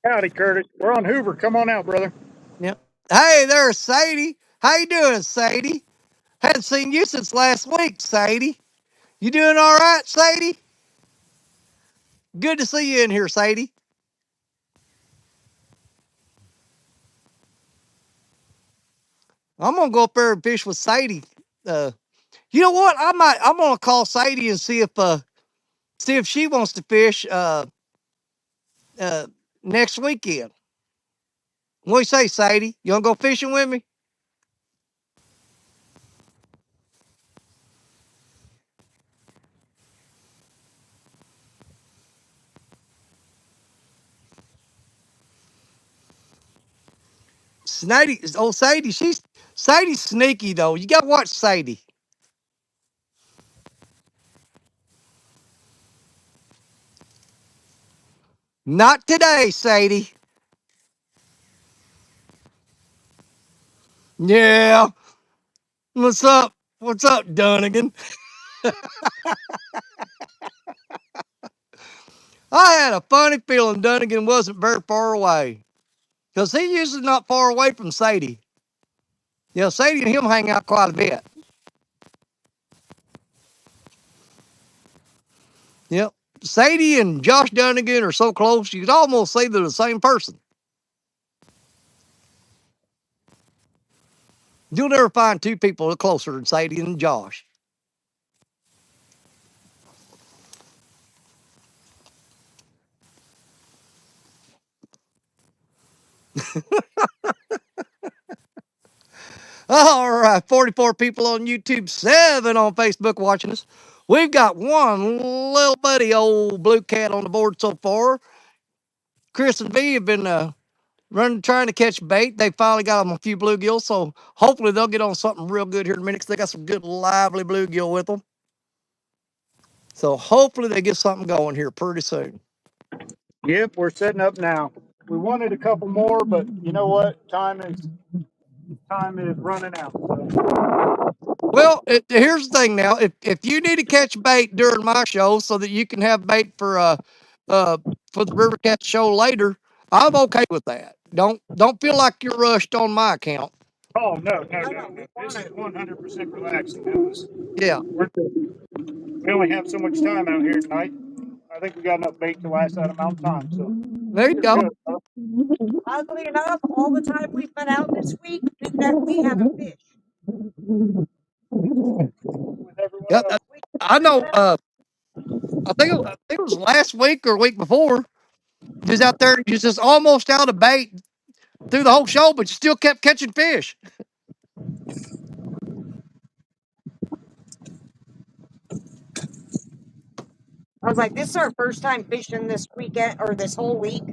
Howdy, Curtis. We're on Hoover. Come on out, brother. Yep. Hey there's Sadie. How you doing, Sadie? Hadn't seen you since last week, Sadie. You doing all right, Sadie? Good to see you in here, Sadie. I'm gonna go up there and fish with Sadie. You know what? I'm gonna call Sadie and see if she wants to fish uh next weekend. What do you say, Sadie? You wanna go fishing with me? Sadie, Sadie's sneaky though. You gotta watch Sadie. Not today, Sadie. Yeah. What's up? What's up, Dunnigan? I had a funny feeling Dunnigan wasn't very far away. Because he usually not far away from Sadie. Yeah, Sadie and him hang out quite a bit. Yep. Sadie and Josh Dunnigan are so close, you could almost say they're the same person. You'll never find two people closer than Sadie and Josh. All right, 44 people on YouTube, 7 on Facebook watching us. We've got one little buddy old blue cat on the board so far. Chris and V have been running, trying to catch bait. They finally got them a few bluegills, so hopefully they'll get on something real good here in a minute because they got some good lively bluegill with them. So hopefully they get something going here pretty soon. Yep, we're setting up now. We wanted a couple more, but you know what? Time is running out. So. Well, here's the thing now. If you need to catch bait during my show so that you can have bait uh for the River Cat show later, I'm okay with that. Don't feel like you're rushed on my account. Oh no! This is 100% relaxing. It was. Yeah, We only have so much time out here tonight. I think we got enough bait to last that amount of time. So there you you're go. good. Huh? Oddly enough, all the time we've been out this week, we haven't fished. With everyone Yep, else. I know. I think it was last week or week before. You was out there, you was just almost out of bait through the whole show, but you still kept catching fish. I was like, this is our first time fishing this weekend or this whole week.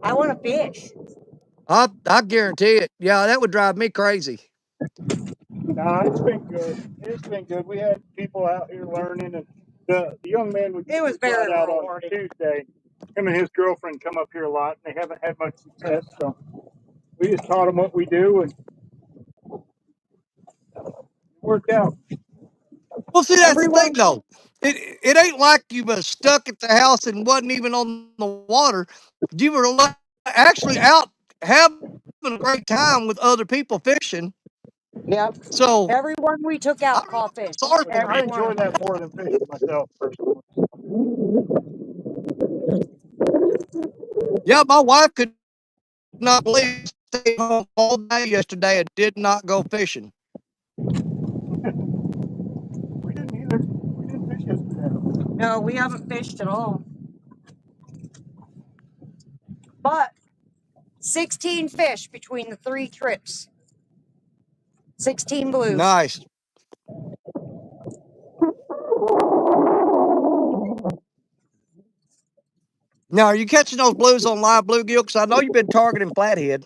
I want to fish. I guarantee it. Yeah, that would drive me crazy. Nah, it's been good. It's been good. We had people out here learning, and the young man we It was brought very out on rewarding. Tuesday. him and his girlfriend come up here a lot, and they haven't had much success. So we just taught them what we do, and it worked out. Well, see, that's the thing, Everyone, though. It ain't like you was stuck at the house and wasn't even on the water. You were actually out having a great time with other people fishing. yep. So Everyone we took I out don't know. caught fish. Sorry Which for I Every me. one enjoy of them. that more than fishing myself personally. Yeah, my wife could not believe I stayed home all day yesterday and did not go fishing. We didn't either. We didn't fish yesterday. No, we haven't fished at all. But 16 fish between the 3 trips. 16 blues. Nice. Now, are you catching those blues on live bluegill? Because I know you've been targeting flathead.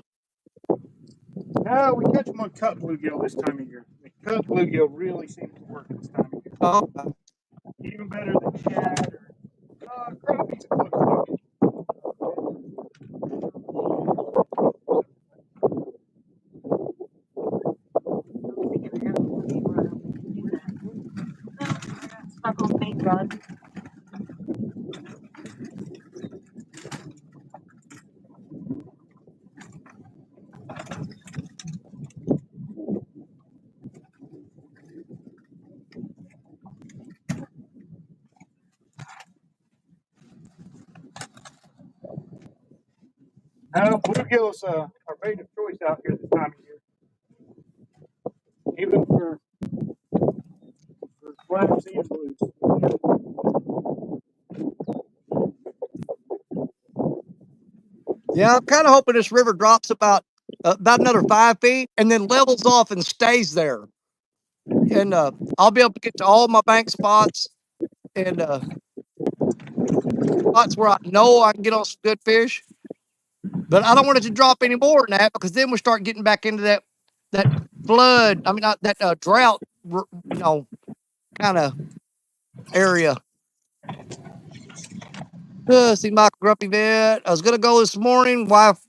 No, we catch them on cut bluegill this time of year. The cut bluegill really seems to work this time of year. Oh, Even better than shad or crappies. A close second. Stuck on paint gun. No, bluegill's our bait of choice out here this time of year. Even for flat sand blues. yeah. I'm kind of hoping this river drops about another 5 feet and then levels off and stays there. And I'll be able to get to all my bank spots and spots where I know I can get on some good fish. But I don't want it to drop any more than that because then we start getting back into that flood. I mean, not that drought, kind of area. See, Michael Grumpy Vet. I was gonna go this morning. Wife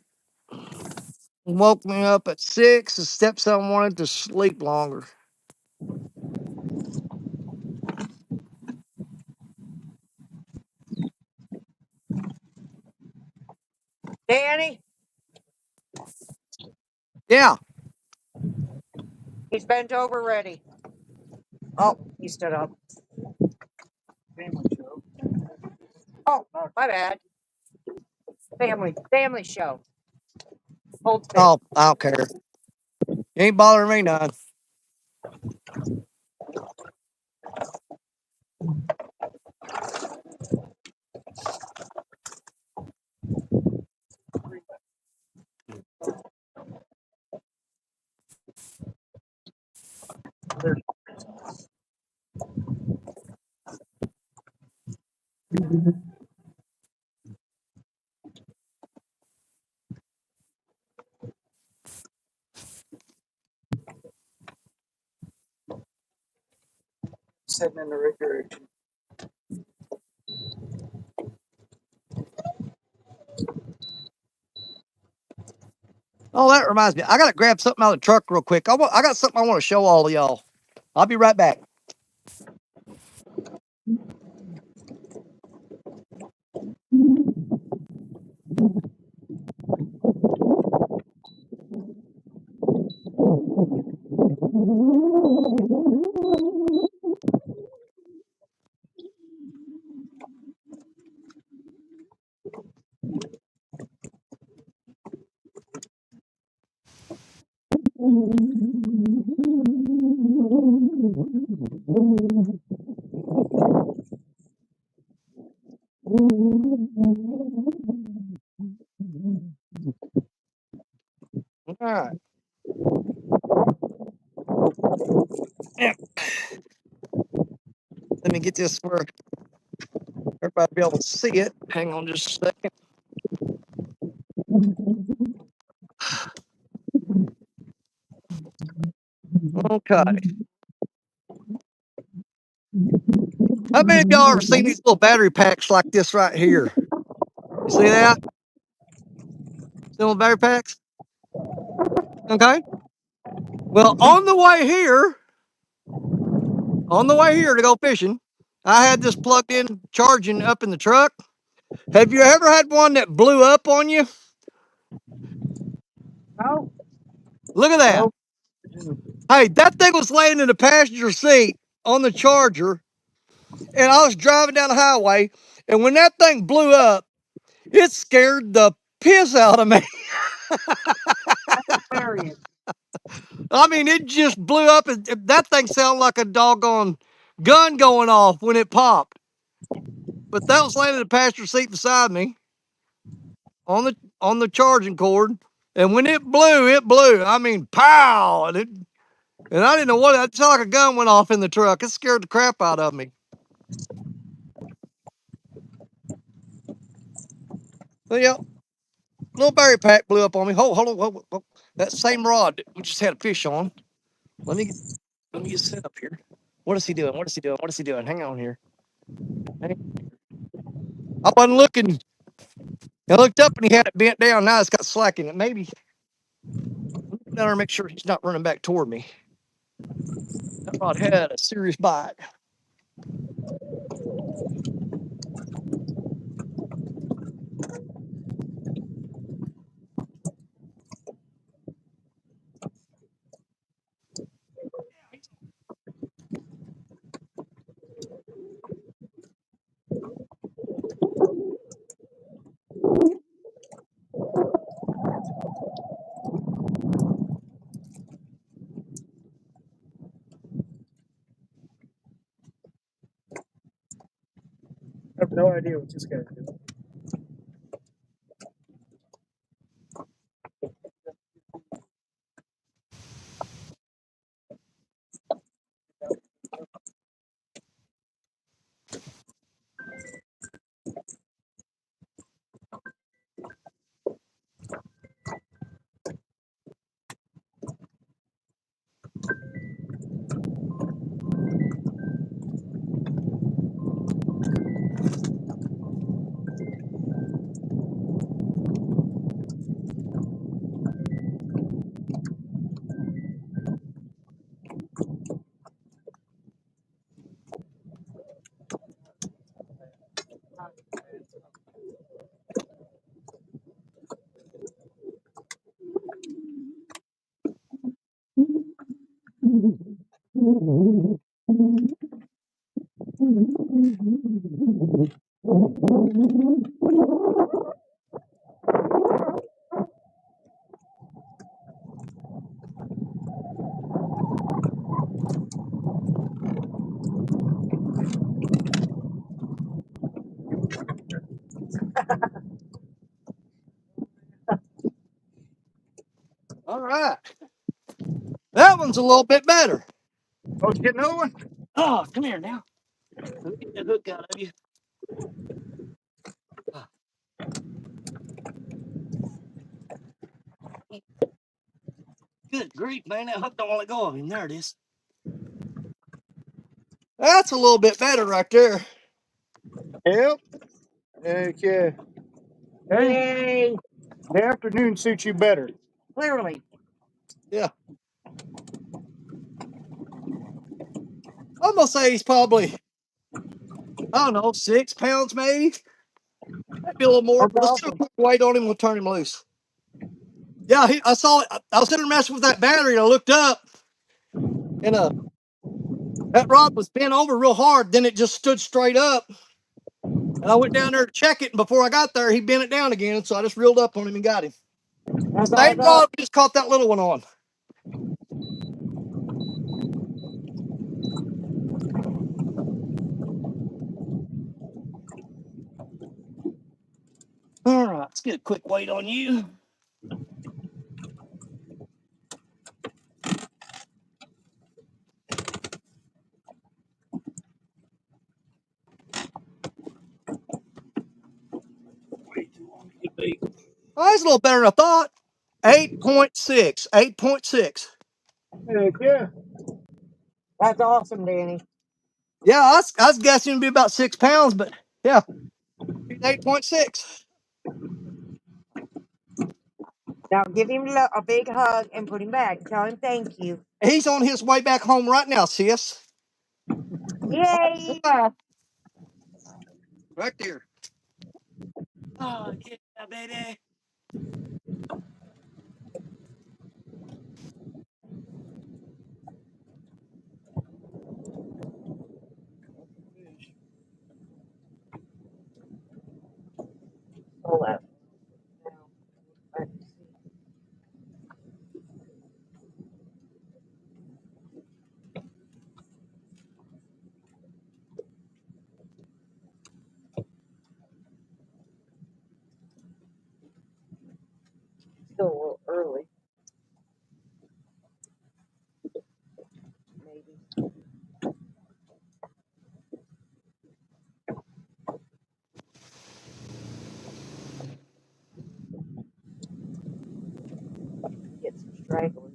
woke me up at 6. The stepson wanted to sleep longer. Danny, Yeah. he's bent over ready. Oh, he stood up. Family show. Oh, my bad. Family show. Hold still. Oh, I don't care. Ain't bothering me none. They're sitting in the right direction. Oh, that reminds me. I gotta grab something out of the truck real quick. I got something I want to show all of y'all. I'll be right back. All right. Yeah. Let me get this where everybody be able to see it. Hang on just a second. Okay. How many of y'all ever seen these little battery packs like this right here? You see that? Still battery packs? Okay. Well, on the way here to go fishing, I had this plugged in charging up in the truck. Have you ever had one that blew up on you? Oh, Look at that. no. Hey, that thing was laying in the passenger seat on the charger, and I was driving down the highway, and when that thing blew up, it scared the piss out of me. That's hilarious. I mean, it just blew up, and that thing sounded like a doggone gun going off when it popped. But that was laying in the passenger seat beside me on the charging cord, and when it blew, it blew. I mean, pow! And I didn't know what it sounded like a gun went off in the truck. It scared the crap out of me. But yeah, little berry pack blew up on me. Hold. That same rod that we just had a fish on. Let me get set up here. What is he doing? What is he doing? What is he doing? Hang on here. I wasn't looking. I looked up and he had it bent down. Now it's got slack in it. Maybe better make sure he's not running back toward me. That rod had a serious bite. I have no idea what this guy's doing. All right. That one's a little bit better. Oh, did you get another one? Oh, come here now. Let me get that hook out of you. Ah, good grief, man. That hook don't want to go of him. There it is. That's a little bit better right there. Yep. Okay. Hey, Yay. the afternoon suits you better. Clearly. Yeah. I'm going to say he's probably, I don't know, 6 pounds maybe. Maybe a little more. That's Let's do a awesome. quick weight on him. We'll turn him loose. Yeah, I saw it. I was sitting there messing with that battery and I looked up and that rod was bent over real hard. Then it just stood straight up. And I went down there to check it. And before I got there, he bent it down again. So I just reeled up on him and got him. That's all I Same got. rod we just caught that little one on. All right, let's get a quick weight on you. Oh, that's a little better than I thought. 8.6. 8.6. Heck yeah. That's awesome, Danny. Yeah, I was guessing it'd be about 6 pounds, but yeah, 8.6. Now give him a big hug and put him back. Tell him thank you. He's on his way back home right now, sis. Yay! Bye. Right there. Oh, yeah, baby. Hold up. Still a little early, maybe. Get some stragglers.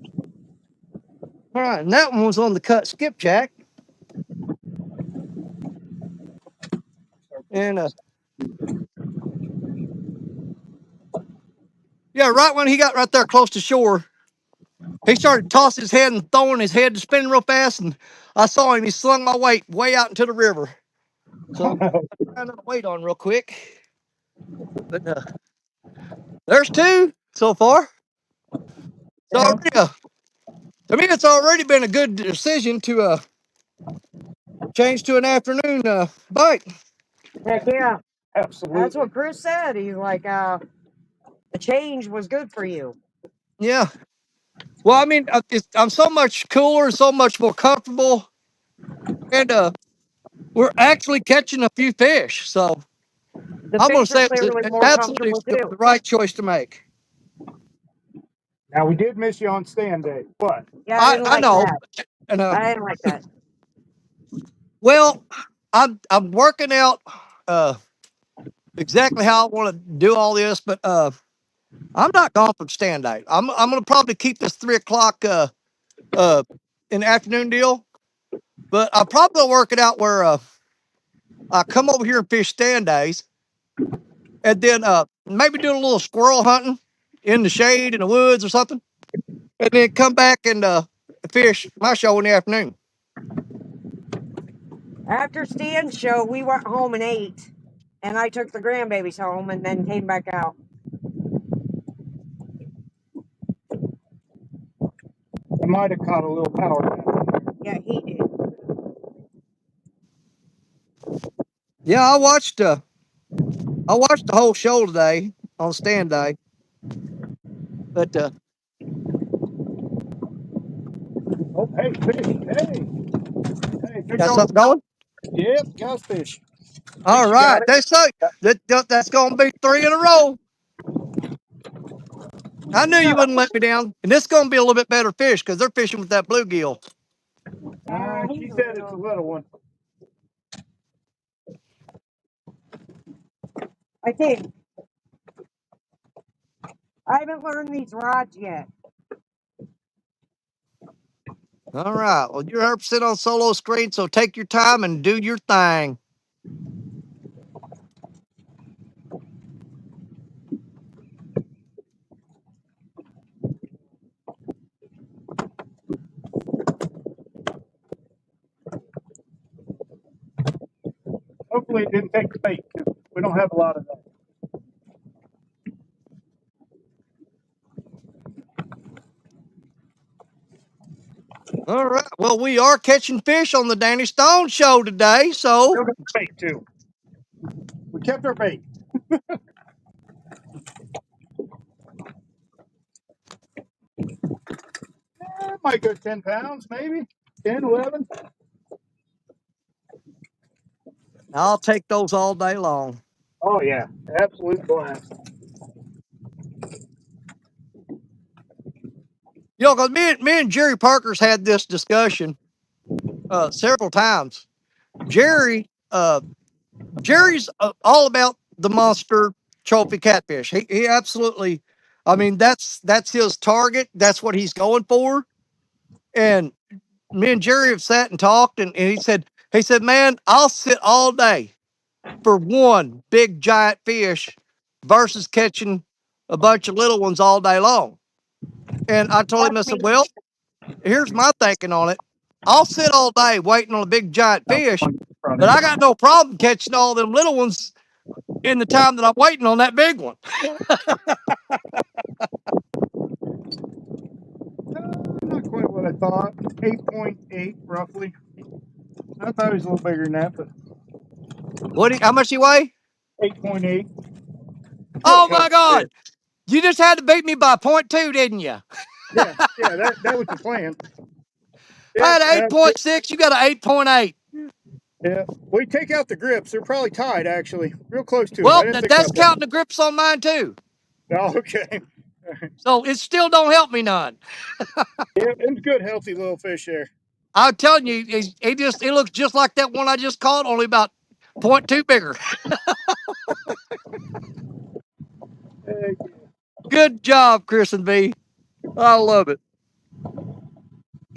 All right, and that one was on the cut skipjack. And yeah, right when he got right there close to shore, he started tossing his head and throwing his head to spinning real fast. And I saw him. He slung my weight way out into the river. So I trying to wait on real quick. But there's two so far. So Yeah, to me, it's already been a good decision to change to an afternoon bite. Heck yeah. That's absolutely. what Chris said. He's like, the change was good for you. Yeah. Well, I mean, I'm so much cooler, so much more comfortable, and we're actually catching a few fish. So The I'm going to fish are say it's clearly more absolutely comfortable the too. right choice to make. Now we did miss you on stand day. What? Yeah, I didn't I like know, that. and I didn't like that. well, I'm working out uh, exactly how I want to do all this, but I'm not gone from stand day. I'm going to probably keep this 3 o'clock uh, in the afternoon deal, but I probably will work it out where I come over here and fish stand days, and then maybe do a little squirrel hunting in the shade in the woods or something, and then come back and fish my show in the afternoon. After Stan's show, we went home and ate, and I took the grandbabies home and then came back out. I might have caught a little power nap. Yeah, he did. Yeah, I watched the whole show today on stand day, but Oh, hey, fish. Hey, hey, fish got on the. something going. Yep, got fish. All Fish, you got right, it. they say that's going to be three in a row. I knew you wouldn't let me down, and this is going to be a little bit better fish because they're fishing with that bluegill. She said it's a little one. I think I haven't learned these rods yet. All right, well you're 100% on solo screen, so take your time and do your thing. Hopefully, it didn't take the bait because we don't have a lot of that. All right, well we are catching fish on the Danny Stone show today, so Still got the bait too. We kept our bait. Might go 10 pounds, maybe 10, 11. I'll take those all day long. Oh yeah, absolute blast. You know, because me and Jerry Parker's had this discussion several times. Jerry, Jerry's all about the monster trophy catfish. He absolutely, I mean, that's his target. That's what he's going for. And me and Jerry have sat and talked, and he said, man, I'll sit all day for one big giant fish versus catching a bunch of little ones all day long. And I told him, I That's said, me. well, here's my thinking on it. I'll sit all day waiting on a big giant No, fish, on front but end. I got no problem catching all them little ones in the time that I'm waiting on that big one. Not quite what I thought. 8.8 roughly. I thought it was a little bigger than that, but How much he weigh? 8.8. Really Oh my healthy fish. God. You just had to beat me by point 0.2, didn't you? Yeah, yeah, that was the plan. I Yep, had an 8.6. You got an 8.8. yeah. We take out the grips. They're probably tied, actually. Real close to them. I Well, didn't think that's about that. counting the grips on mine too. Oh, okay. So it still don't help me none. Yeah, it's good, healthy little fish there. I'm telling you, he looks just like that one I just caught, only about point 0.2 bigger. Uh, Good job, Chris and B. I love it.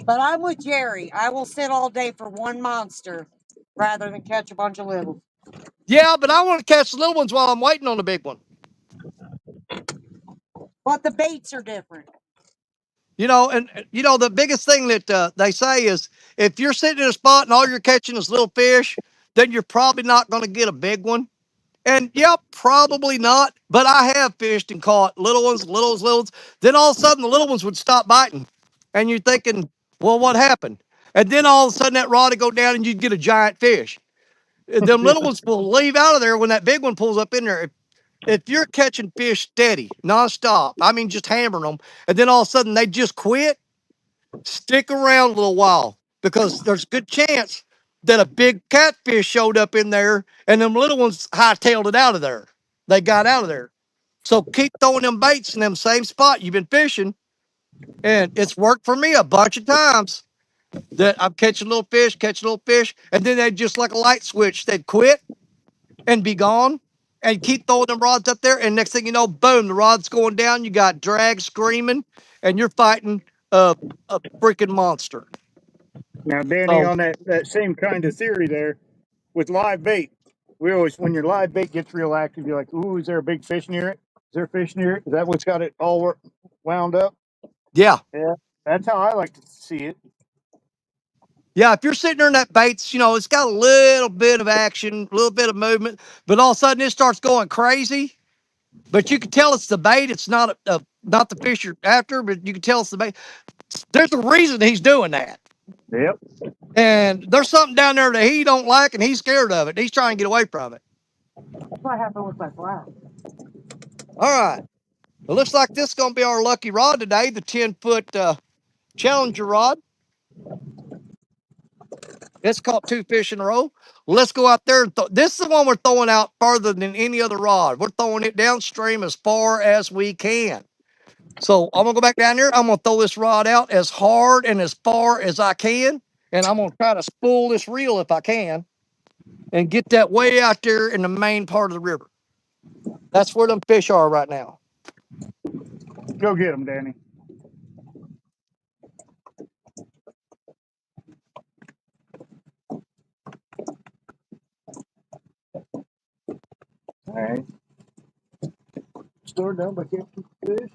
But I'm with Jerry. I will sit all day for one monster rather than catch a bunch of little. Yeah, but I want to catch the little ones while I'm waiting on the big one. But the baits are different. And the biggest thing that they say is if you're sitting in a spot and all you're catching is little fish, then you're probably not going to get a big one. And yeah, probably not. But I have fished and caught little ones, little ones, little ones. Then all of a sudden the little ones would stop biting. And you're thinking, well, what happened? And then all of a sudden that rod would go down and you'd get a giant fish. And them yeah, little ones will leave out of there when that big one pulls up in there. If you're catching fish steady, nonstop, I mean just hammering them, and then all of a sudden they just quit, stick around a little while because there's a good chance that a big catfish showed up in there and them little ones hightailed it out of there. They got out of there. So keep throwing them baits in them same spot you've been fishing. And it's worked for me a bunch of times that I'm catching little fish, and then they just like a light switch, they'd quit and be gone and keep throwing them rods up there. And next thing you know, boom, the rod's going down. You got drag screaming and you're fighting a freaking monster. now, Danny, So on that same kind of theory there with live bait, we always, when your live bait gets real active, you're like, ooh, is there a big fish near it? Is there a fish near it? Is that what's got it all wound up? yeah. Yeah, that's how I like to see it. Yeah, if you're sitting there in that baits, it's got a little bit of action, a little bit of movement, but all of a sudden it starts going crazy. But you can tell it's the bait. It's not the fish you're after, but you can tell it's the bait. There's a reason he's doing that. Yep. And there's something down there that he don't like and he's scared of it. He's trying to get away from it. That's what happened with my flat. All right. It looks like this is going to be our lucky rod today, the 10-foot Challenger rod. It's caught 2 fish in a row. Let's go out there. This is the one we're throwing out farther than any other rod. We're throwing it downstream as far as we can. So I'm going to go back down there. I'm going to throw this rod out as hard and as far as I can. And I'm going to try to spool this reel if I can and get that way out there in the main part of the river. That's where them fish are right now. Go get them, Danny. All right. Stored down by Captain Fish.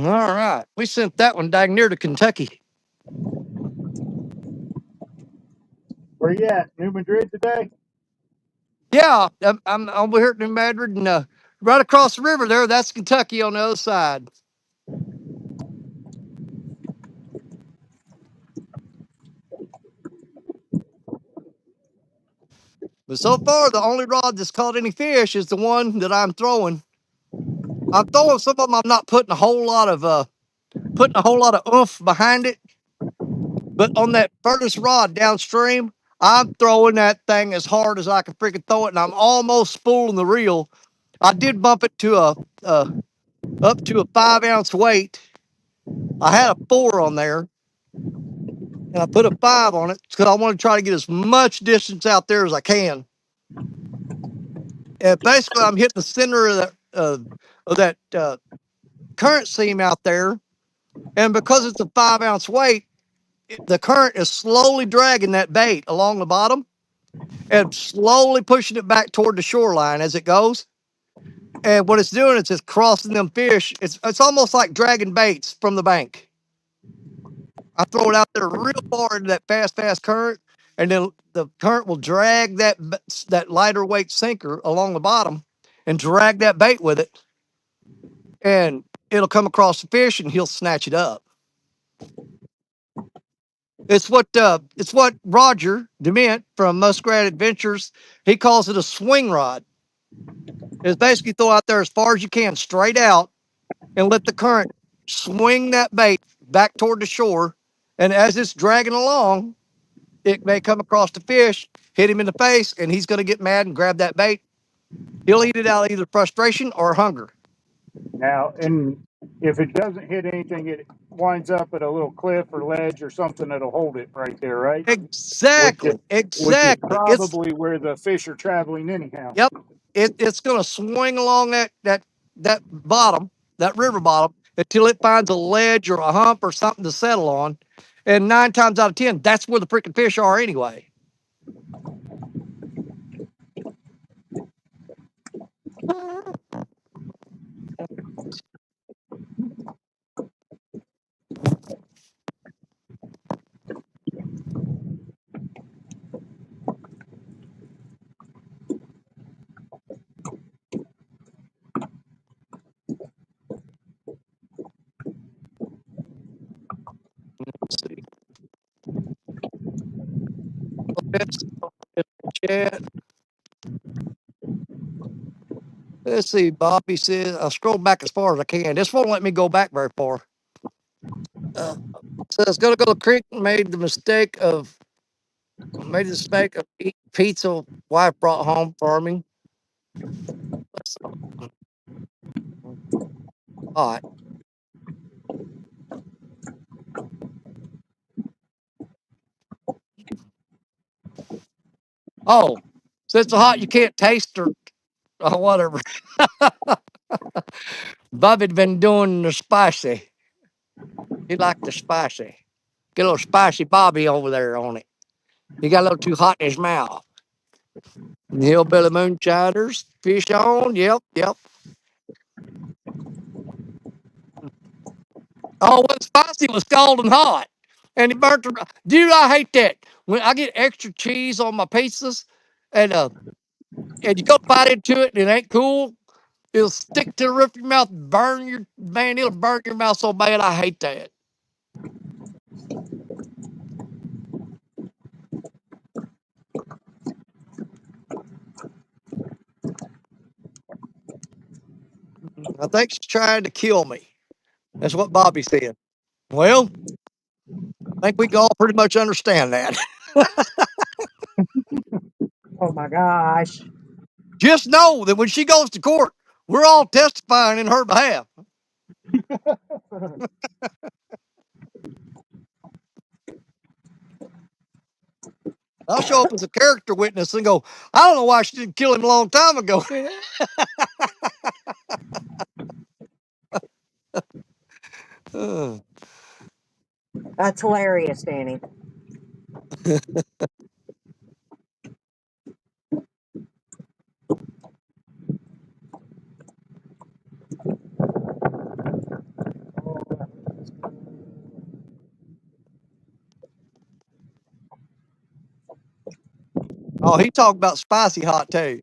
right. We sent that one dang near to Kentucky. Where you at? New Madrid today? Yeah, I'm over here at New Madrid, and right across the river there, that's Kentucky on the other side. But so far, the only rod that's caught any fish is the one that I'm throwing. I'm throwing some of them. I'm not putting a whole lot of oomph behind it. But on that furthest rod downstream, I'm throwing that thing as hard as I can freaking throw it, and I'm almost spooling the reel. I did bump it to a up to a 5 ounce weight. I had a 4 on there, and I put a 5 on it because I want to try to get as much distance out there as I can. And basically, I'm hitting the center of that current seam out there, and because it's a 5 ounce weight, the current is slowly dragging that bait along the bottom and slowly pushing it back toward the shoreline as it goes. And what it's doing is it's crossing them fish. It's almost like dragging baits from the bank. I throw it out there real far into that fast current, and then the current will drag that lighter weight sinker along the bottom and drag that bait with it, and it'll come across the fish and he'll snatch it up. It's what Roger Dement from Muskrat Adventures, he calls it a swing rod. It's basically throw out there as far as you can, straight out, and let the current swing that bait back toward the shore. And as it's dragging along, it may come across the fish, hit him in the face, and he's going to get mad and grab that bait. He'll eat it out of either frustration or hunger. Now, and if it doesn't hit anything, it winds up at a little cliff or ledge or something that'll hold it right there, right? Which is, Exactly, which is exactly. probably where the fish are traveling anyhow. Yep, it's going to swing along that bottom, that river bottom, until it finds a ledge or a hump or something to settle on. And 9 times out of 10, that's where the freaking fish are anyway. Let's see. Chat. Let's see. Bobby says, I'll scroll back as far as I can. This won't let me go back very far. Uh, says, gonna go to the creek, made the mistake of eating pizza wife brought home for me. That's hot. Oh, since it's so hot, you can't taste or whatever. Bobby'd been doing the spicy. He liked the spicy. Get a little spicy Bobby over there on it. He got a little too hot in his mouth. And the hillbilly moonshiners, fish on. Yep, yep. Oh, it was spicy. It was scalding hot. And he burnt the. Dude, I hate that. When I get extra cheese on my pizzas and you go bite into it and it ain't cool, it'll stick to the roof of your mouth, it'll burn your mouth so bad. I hate that. I think she's trying to kill me. That's what Bobby said. Well, I think we can all pretty much understand that. Oh my gosh. Just know that when she goes to court, we're all testifying in her behalf. I'll show up as a character witness and go, I don't know why she didn't kill him a long time ago. Uh, That's hilarious, Danny. Oh, he talked about spicy hot too.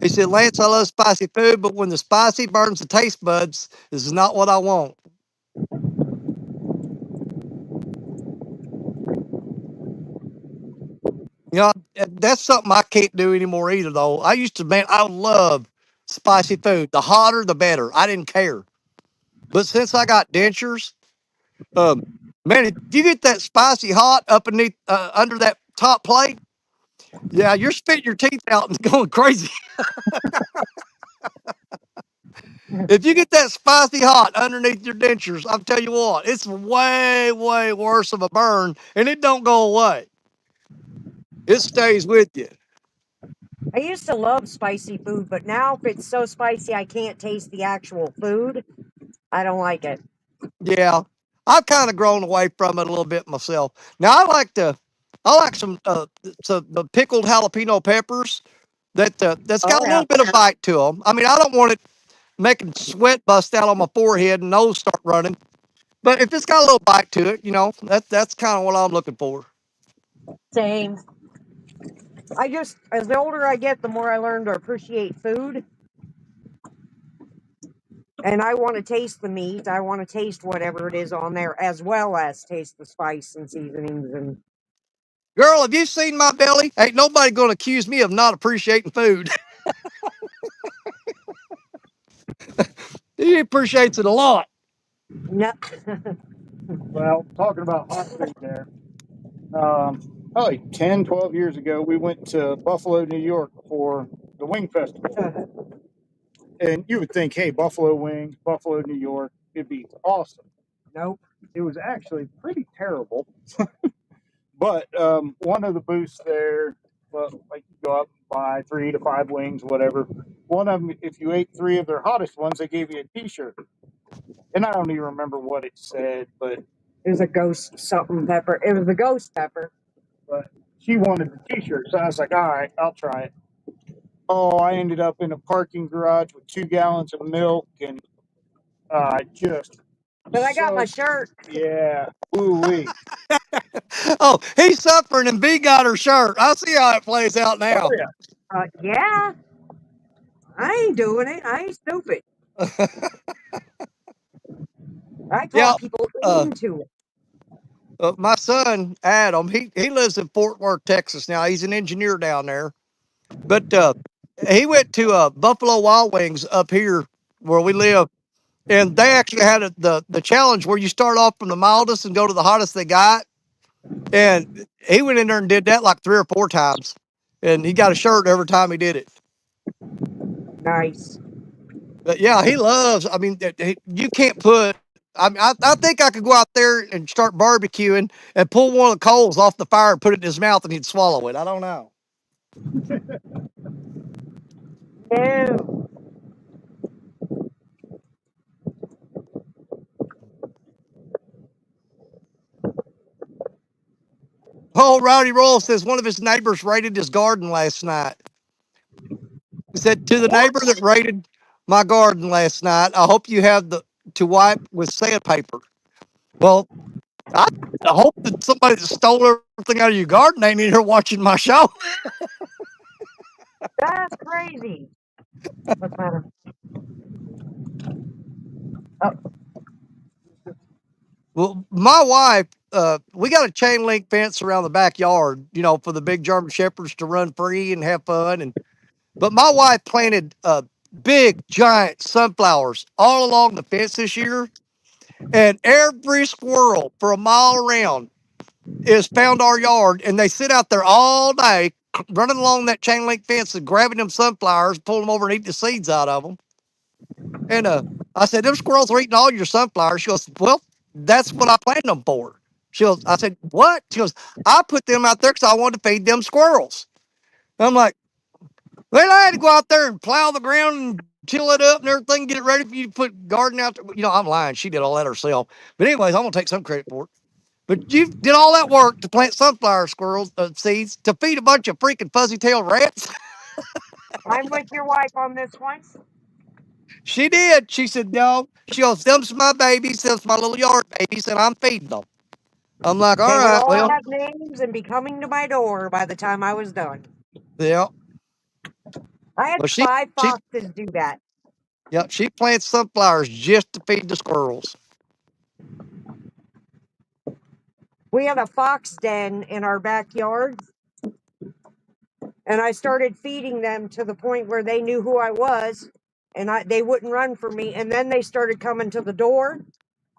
He said, Lance, I love spicy food, but when the spicy burns the taste buds, this is not what I want. You know, that's something I can't do anymore either, though. I used to, man, I love spicy food. The hotter, the better. I didn't care. But since I got dentures, um, man, if you get that spicy hot up underneath, under that top plate, yeah, you're spitting your teeth out and going crazy. If you get that spicy hot underneath your dentures, I'll tell you what, it's way, way worse of a burn, and it don't go away. It stays with you. I used to love spicy food, but now if it's so spicy I can't taste the actual food, I don't like it. Yeah, I've kind of grown away from it a little bit myself. Now I like some the pickled jalapeno peppers that's Oh got a yeah. little bit of bite to them. I mean, I don't want it making sweat bust out on my forehead and nose start running. But if it's got a little bite to it, that's kind of what I'm looking for. Same. I just, as the older I get, the more I learn to appreciate food. And I want to taste the meat. I want to taste whatever it is on there, as well as taste the spice and seasonings. And Girl, have you seen my belly? Ain't nobody going to accuse me of not appreciating food. He appreciates it a lot. no, Well, talking about hot food there. Probably 10, 12 years ago, we went to Buffalo, New York for the Wing Festival. And you would think, hey, Buffalo wings, Buffalo, New York, it'd be awesome. nope. It was actually pretty terrible. But one of the booths there, well, like you go up and buy 3 to 5 wings, whatever. One of them, if you ate 3 of their hottest ones, they gave you a T-shirt. And I don't even remember what it said, It was a ghost something pepper. It was a ghost pepper. but she wanted the T-shirt, so I was like, all right, I'll try it. Oh, I ended up in a parking garage with 2 gallons of milk, and just But I got my so shirt. yeah, ooh wee. Oh, he's suffering and B got her shirt. I see how it plays out Oh now. yeah. Yeah, I ain't doing it. I ain't stupid. I Yeah. talk people Uh, into it. my son Adam, he lives in Fort Worth, Texas now. He's an engineer down there. But he went to Buffalo Wild Wings up here where we live, and they actually had the challenge where you start off from the mildest and go to the hottest they got. And he went in there and did that like 3 or 4 times, and he got a shirt every time he did it. Nice. But yeah, he loves. I mean, you can't put. I mean, I think I could go out there and start barbecuing and pull one of the coals off the fire and put it in his mouth and he'd swallow it. I don't know. No. Oh, Rowdy Roll says one of his neighbors raided his garden last night. He said to the neighbor that raided my garden last night, I hope you have the to wipe with sandpaper. Well, I hope that somebody that stole everything out of your garden ain't in here watching my show. That's crazy. What's the matter? Oh, Well, my wife, we got a chain link fence around the backyard, for the big German shepherds to run free and have fun. But my wife planted big, giant sunflowers all along the fence this year, and every squirrel for a mile around is found our yard, and they sit out there all day running along that chain link fence and grabbing them sunflowers, pulling them over and eating the seeds out of them. And I said, them squirrels are eating all your sunflowers. She goes, well, that's what I planted them for. She goes, I said, what? She goes, I put them out there because I wanted to feed them squirrels. And I'm like, well, I had to go out there and plow the ground and till it up and everything, get it ready for you to put garden out there. I'm lying. She did all that herself. But anyways, I'm gonna take some credit for it. But you did all that work to plant sunflower squirrels seeds to feed a bunch of freaking fuzzy tailed rats. I'm with your wife on this one. She did. She said, no. She goes, them's my babies. Them's my little yard babies, and I'm feeding them. I'm like, all They would right, all well, have names and be coming to my door by the time I was done. yeah. I had Well, she 5 she foxes do that. yeah, she plants sunflowers just to feed the squirrels. We have a fox den in our backyard, and I started feeding them to the point where they knew who I was, and they wouldn't run for me. And then they started coming to the door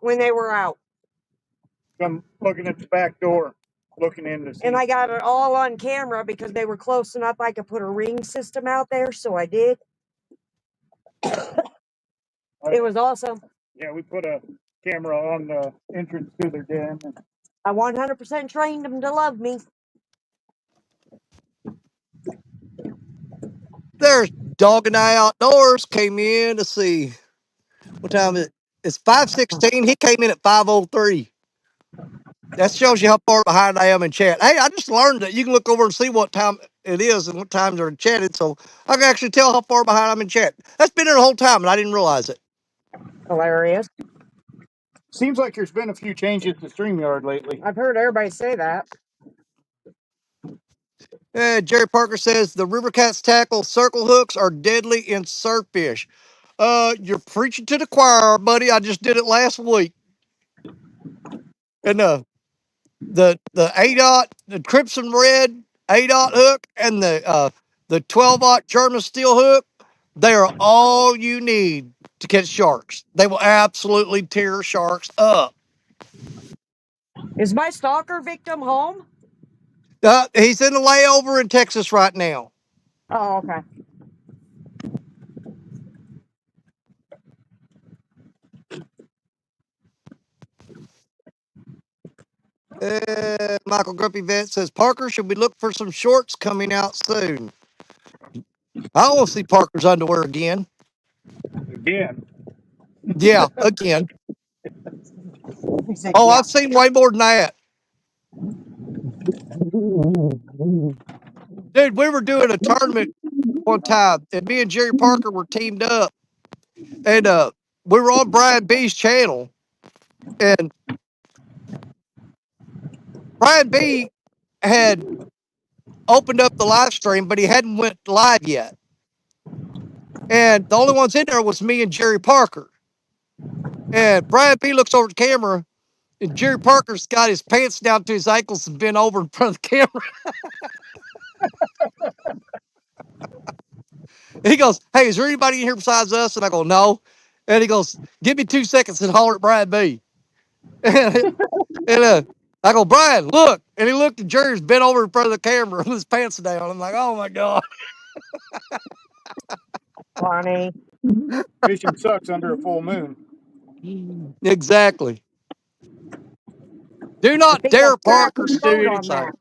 when they were out. I'm looking at the back door, looking in to see. And I got it all on camera because they were close enough I could put a ring system out there, so I did. It was awesome. Yeah, we put a camera on the entrance to their den. And I 100% trained them to love me. There's Dog and I Outdoors came in to see what time is it? It's 5:16. He came in at 5:03. That shows you how far behind I am in chat. Hey, I just learned that you can look over and see what time it is and what times they're chatted, so I can actually tell how far behind I'm in chat. That's been there the whole time, and I didn't realize it. Hilarious. seems like there's been a few changes to StreamYard lately. I've heard everybody say that. Jerry Parker says the river cat's tackle circle hooks are deadly in surffish. You're preaching to the choir, buddy. I just did it last week, and the A-dot, the Crimson Red A-dot hook, and the 12-aught German steel hook, they are all you need to catch sharks. They will absolutely tear sharks up. Is my stalker victim home? He's in a layover in Texas right now. Oh, okay. Michael Grumpy Vet says, Parker, should we look for some shorts coming out soon? I want to see Parker's underwear again. Again, Yeah, again. He said, Oh, yeah. I've seen way more than that. Dude, we were doing a tournament one time, and me and Jerry Parker were teamed up, and we were on Brian B's channel, and Brian B had opened up the live stream, but he hadn't went live yet. And the only ones in there was me and Jerry Parker. And Brian B looks over the camera, and Jerry Parker's got his pants down to his ankles and bent over in front of the camera. He goes, "Hey, is there anybody in here besides us?" And I go, "No." And he goes, "Give me 2 seconds and holler at Brian B." And I go, "Brian, look." And he looked, and Jerry's bent over in front of the camera with his pants down. I'm like, oh my God. Funny. fishing sucks under a full moon. Exactly. Do I not think I've dare cracked Parker the to do code on anything. that.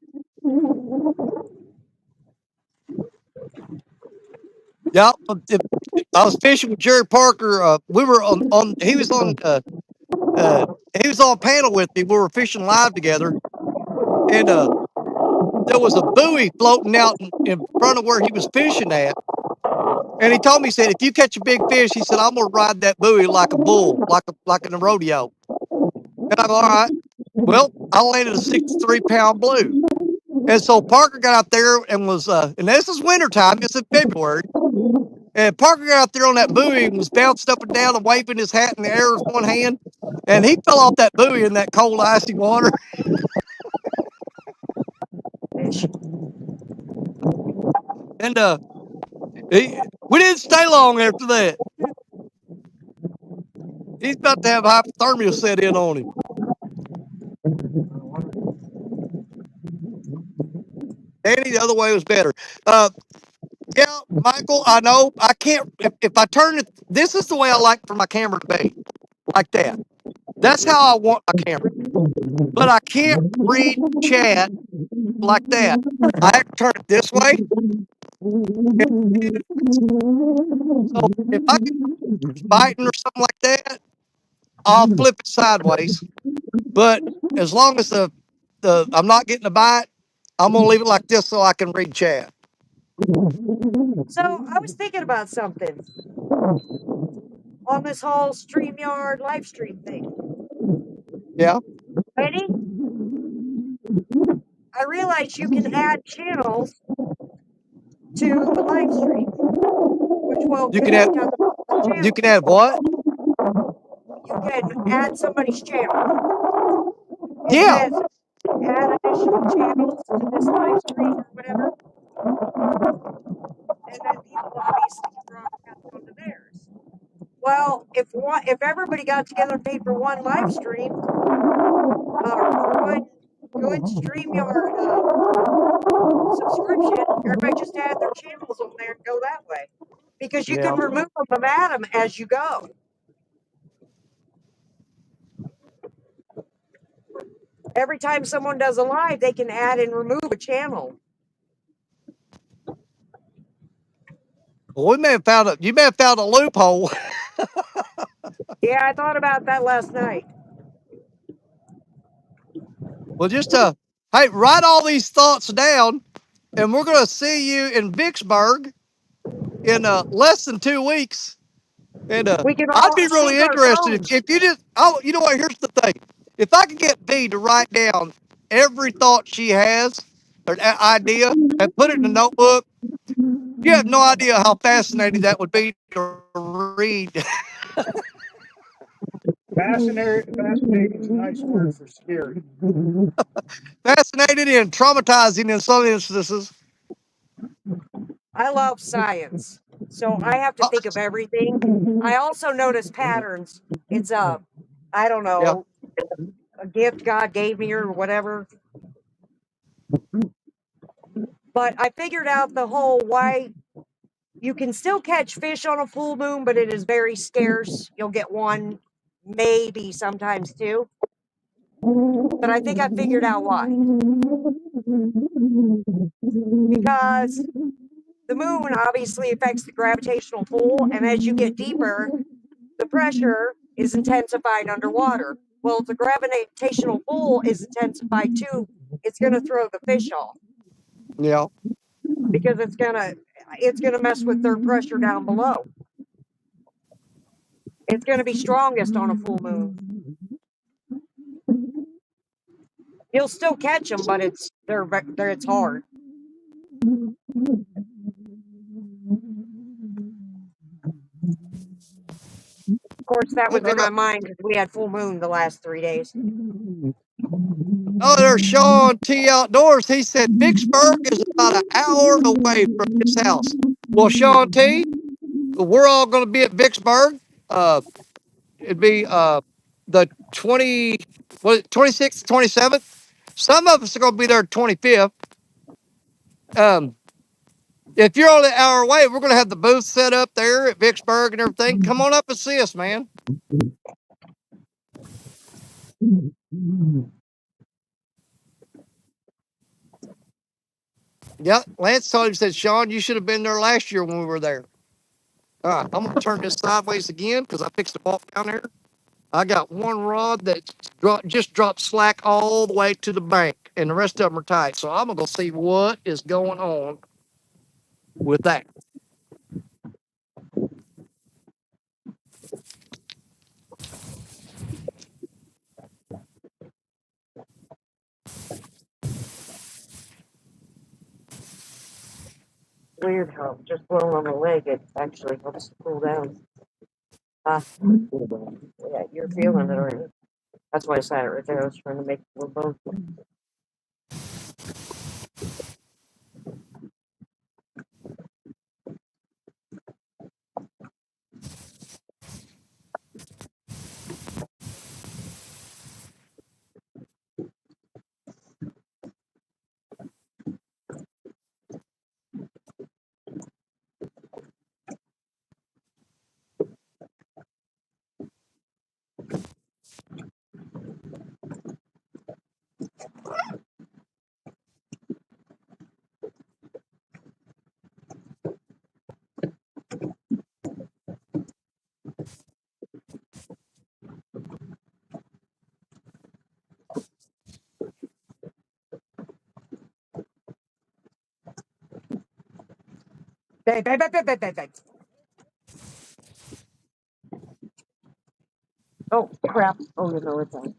Yeah. I was fishing with Jerry Parker. We were uh, he was on panel with me. We were fishing live together. And there was a buoy floating out in front of where he was fishing at. And he told me, he said, if you catch a big fish, he said, I'm gonna ride that buoy like a bull, like in a rodeo. And I go, all right. Well, I landed a 63-pound blue. And so Parker got out there and was and this is wintertime, it's in February. And Parker got out there on that buoy and was bouncing up and down and waving his hat in the air with one hand. And he fell off that buoy in that cold, icy water. Fish. And we didn't stay long after that. He's about to have hypothermia set in on him. Danny, the other way was better. Uh, yeah, Michael, I know. I can't, if I turn it, this is the way I like for my camera to be, like that. That's how I want my camera. But I can't read chat like that. I have to turn it this way. So if I get biting or something like that, I'll flip it sideways. But as long as the I'm not getting a bite, I'm gonna leave it like this so I can read chat. So I was thinking about something on this whole StreamYard live stream thing. Yeah. Ready? I realized you can add channels to the live stream, which will You can add connect other people's you can channels. add what? You can add somebody's channel. It Yeah. says add additional channels to this live stream or whatever, and then people obviously can broadcast onto theirs. Well, if everybody got together and paid for one live stream, for one good StreamYard subscription, everybody just add their channels on there and go that way. Because you can Yeah. remove them and add them as you go. Every time someone does a live, they can add and remove a channel. Well, you may have found a loophole. Yeah, I thought about that last night. Well, just hey, write all these thoughts down, and we're gonna see you in Vicksburg in less than 2 weeks. And We can I'd all be sync really our interested phones. if you just. Oh, you know what? Here's the thing: if I could get B to write down every thought she has or idea and put it in a notebook, you have no idea how fascinating that would be to read. Fascinating is a nice word for scary. Fascinating and traumatizing in some instances. I love science, so I have to Uh, think of everything. I also notice patterns. It's I don't yeah, know, a gift God gave me or whatever. But I figured out the whole why you can still catch fish on a full moon, but it is very scarce. You'll get one, maybe sometimes two. But I think I figured out why. Because the moon obviously affects the gravitational pull, and as you get deeper, the pressure is intensified underwater. Well, if the gravitational pull is intensified too, it's going to throw the fish off yeah. because it's gonna mess with their pressure down below. It's going to be strongest on a full moon. You'll still catch them, but it's hard. Of course, that was in Okay. my mind because we had full moon the last 3 days. Oh, there's Sean T Outdoors. He said Vicksburg is about an hour away from his house. Well, Sean T, we're all going to be at Vicksburg. It'd be the 20, what, 26th, 27th. Some of us are going to be there 25th. Um, if you're only an hour away, we're going to have the booth set up there at Vicksburg and everything. Come on up and see us, man. Yeah, Lance told him, said, Sean, you should have been there last year when we were there. All right, I'm going to turn this sideways again because I fixed the walk down there. I got one rod that just dropped slack all the way to the bank, and the rest of them are tight. So I'm going to go see what is going on with that. Weird how just blowing on the leg, it actually helps to cool down. Yeah, you're feeling it, aren't you? That's why I sat it right there. I was trying to make it both. Bang, bang, bang, bang, bang, bang, bang. Oh, crap. Oh, no, it's on.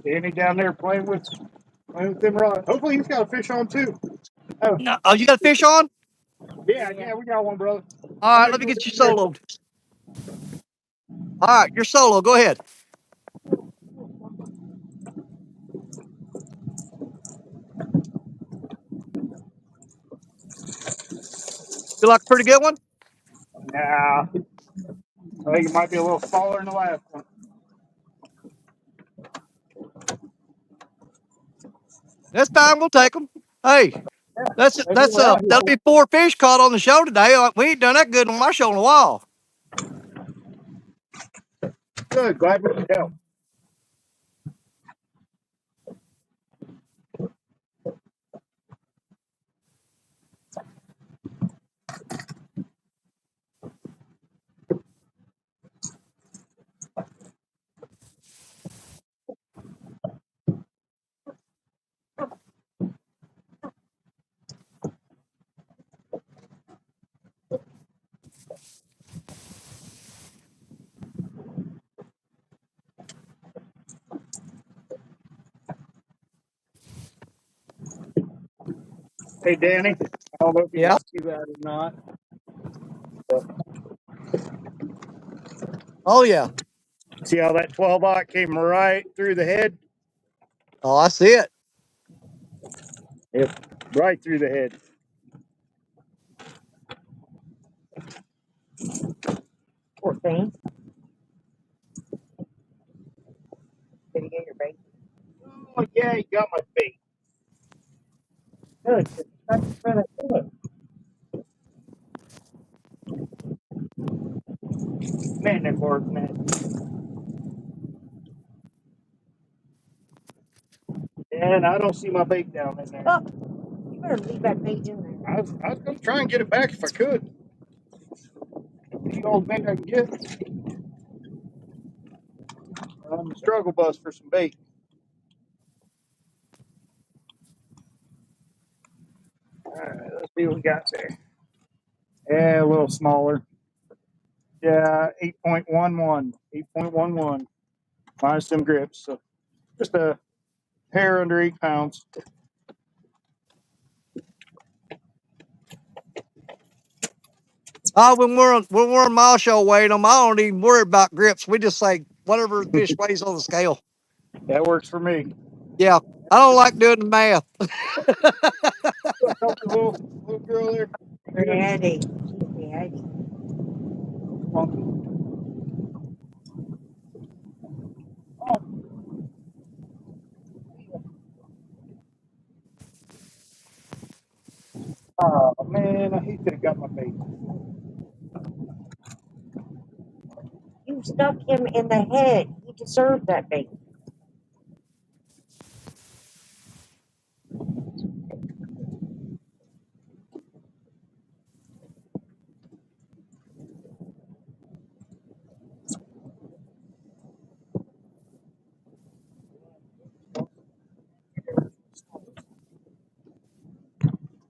Danny down there playing with them rods. Hopefully he's got a fish on too. Oh, No, oh, you got a fish on? yeah, we got one, brother. All I right, know let you me were get you down there. soloed. All right, you're solo. Go ahead. Feel like a pretty good one? Nah, I think it might be a little smaller than the last one. This time we'll take them. Hey, that's Maybe that's we're out here. that'll be 4 fish caught on the show today. We ain't done that good on my show in a while. Good, glad we could help. Hey, Danny. I don't know if you can Yeah. see that or not. Oh yeah. See how that 12-aught came right through the head? Oh, I see it. Yep, right through the head. Poor thing. Did he get your bait? Oh, yeah, he got my bait. Good. That's really good. Man, that worked, man. And I don't see my bait down in there. Oh, you better leave that bait in there. I was going to try and get it back if I could. Any old bait I can get. I'm a struggle bus for some bait. All right, let's see what we got there. Yeah, a little smaller. Yeah, 8.11. 8.11. Minus some grips. So just a hair under 8 pounds. When we're on my show weighing them, I don't even worry about grips. We just say whatever the fish weighs on the scale. That works for me. Yeah. I don't like doing the math. Help the little girl there. Ready. She's ready. Oh man, he could have got my bait. You stuck him in the head. He deserved that bait.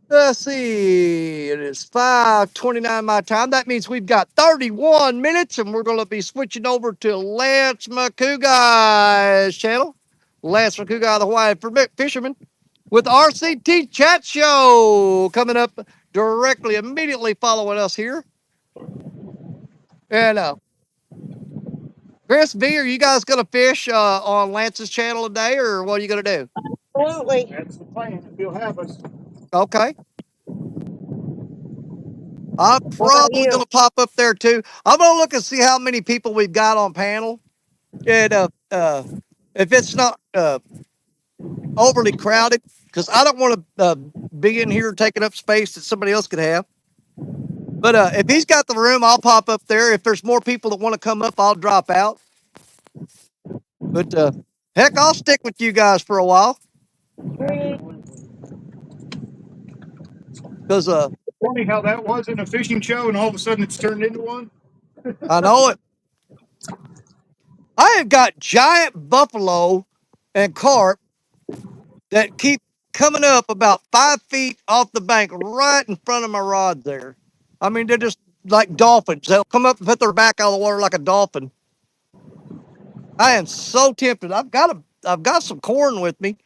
Let's see. It is 5:29 my time. That means we've got 31 minutes, and we're going to be switching over to Lance McCougai's channel. Lance McCougai, the Hawaii Fisherman, with RCT Chat Show coming up directly, immediately following us here. And Chris V, are you guys going to fish on Lance's channel today, or what are you going to do? Absolutely. That's the plan. If he'll have us. Okay. I'm What about probably going you? to pop up there too. I'm going to look and see how many people we've got on panel. And if it's not overly crowded, because I don't want to be in here taking up space that somebody else could have. But if he's got the room, I'll pop up there. If there's more people that want to come up, I'll drop out. But heck, I'll stick with you guys for a while because Funny how that was in a fishing show and all of a sudden it's turned into one. I know it. I have got giant buffalo and carp that keep coming up about 5 feet off the bank right in front of my rod there. I mean, they're just like dolphins. They'll come up and put their back out of the water like a dolphin. I am so tempted. I've got I've got some corn with me.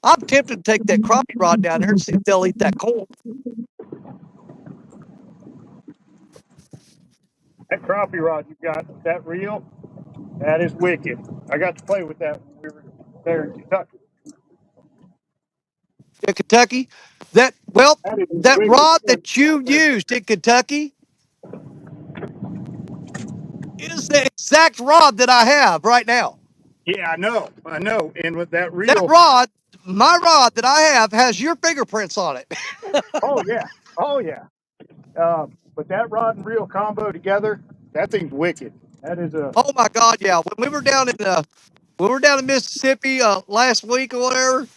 I'm tempted to take that crappie rod down there and see if they'll eat that corn. That crappie rod you got, that reel, that is wicked. I got to play with that when we were there in Kentucky. In Kentucky, that well, That is that wicked. rod that you used in Kentucky is the exact rod that I have right now. Yeah, I know. And with that That reel, rod, my rod that I have, has your fingerprints on it. oh yeah, oh yeah. But that rod and reel combo together, that thing's wicked. That is a Oh my God, yeah. When we were down in Mississippi last week or whatever,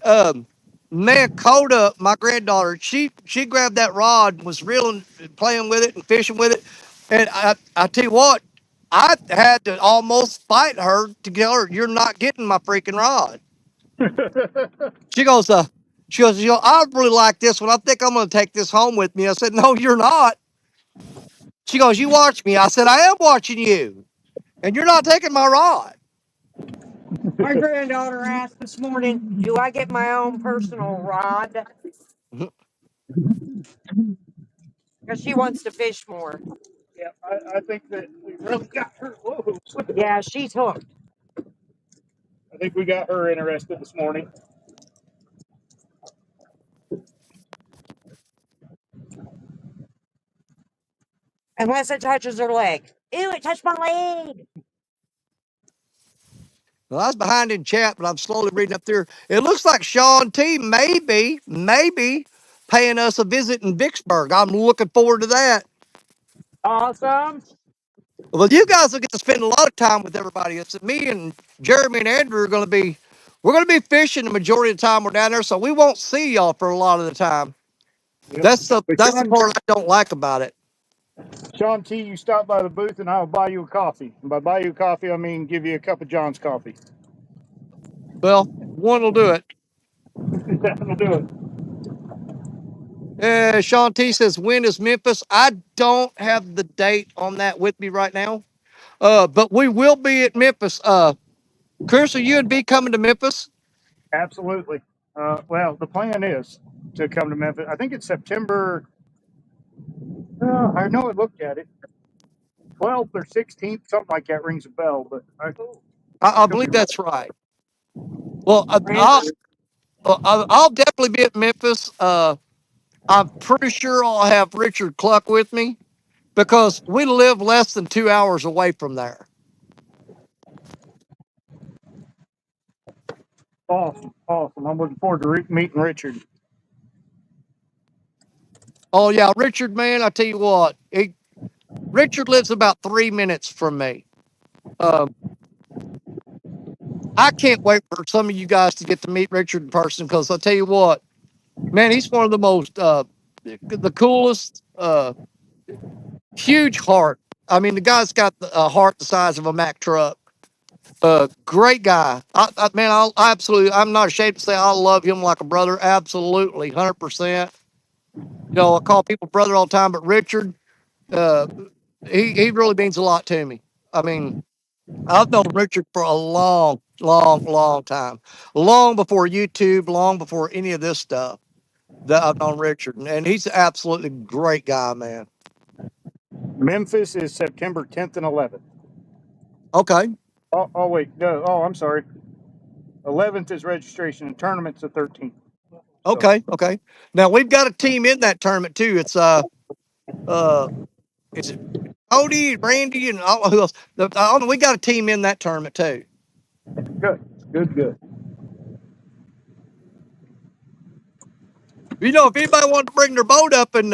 um, man, Coda, my granddaughter, she grabbed that rod and was reeling, playing with it and fishing with it. And I tell you what, I had to almost fight her to tell her, "You're not getting my freaking rod." She goes, you know, I really like this one. I think I'm going to take this home with me. I said, "No, you're not." She goes, "You watch me." I said, "I am watching you, and you're not taking my rod." My granddaughter asked this morning, do I get my own personal rod? Because she wants to fish more. yeah, I think that we really got her. Whoa, Yeah, she's hooked. I think we got her interested this morning. Unless it touches her leg. Ew, it touched my leg. Well, I was behind in chat, but I'm slowly reading up there. It looks like Sean T maybe paying us a visit in Vicksburg. I'm looking forward to that. Awesome. Well, you guys will get to spend a lot of time with everybody. It's me and Jeremy and Andrew are going to be. We're going to be fishing the majority of the time we're down there, so we won't see y'all for a lot of the time. Yep. But That's the part I don't like about it. Sean T, you stop by the booth and I'll buy you a coffee. And by buy you a coffee, I mean give you a cup of John's coffee. Well, one will do it. That'll do it. Sean T says, when is Memphis? I don't have the date on that with me right now. But we will be at Memphis. Chris, are you and B coming to Memphis? Absolutely. Well, the plan is to come to Memphis. I think it's September. I know I looked at it. 12th or 16th, something like that rings a bell, but I I could be believe wrong. that's right. Well, Grant, I'll definitely be at Memphis. I'm pretty sure I'll have Richard Cluck with me because we live less than 2 hours away from there. Awesome, awesome. I'm looking forward to meeting Richard. Oh yeah, Richard, man, I tell you what, Richard lives about 3 minutes from me. Um, I can't wait for some of you guys to get to meet Richard in person because I'll tell you what, man, he's one of the most the coolest, huge heart. I mean, the guy's got a heart the size of a Mack truck. Great guy. Man, I absolutely. I'm not ashamed to say I love him like a brother. Absolutely, 100%. You know, I call people brother all the time, but Richard, uh, he really means a lot to me. I mean, I've known Richard for a long time, long before YouTube, long before any of this stuff. That I've known Richard, and he's an absolutely great guy, man. Memphis is September 10th and 11th. Okay, Oh wait, no. Oh, I'm sorry. 11th is registration and tournament's the 13th. So okay. Now we've got a team in that tournament too. Uh, it's Cody, Randy, and who else? We got a team in that tournament too. good, good. You know, if anybody wanted to bring their boat up, and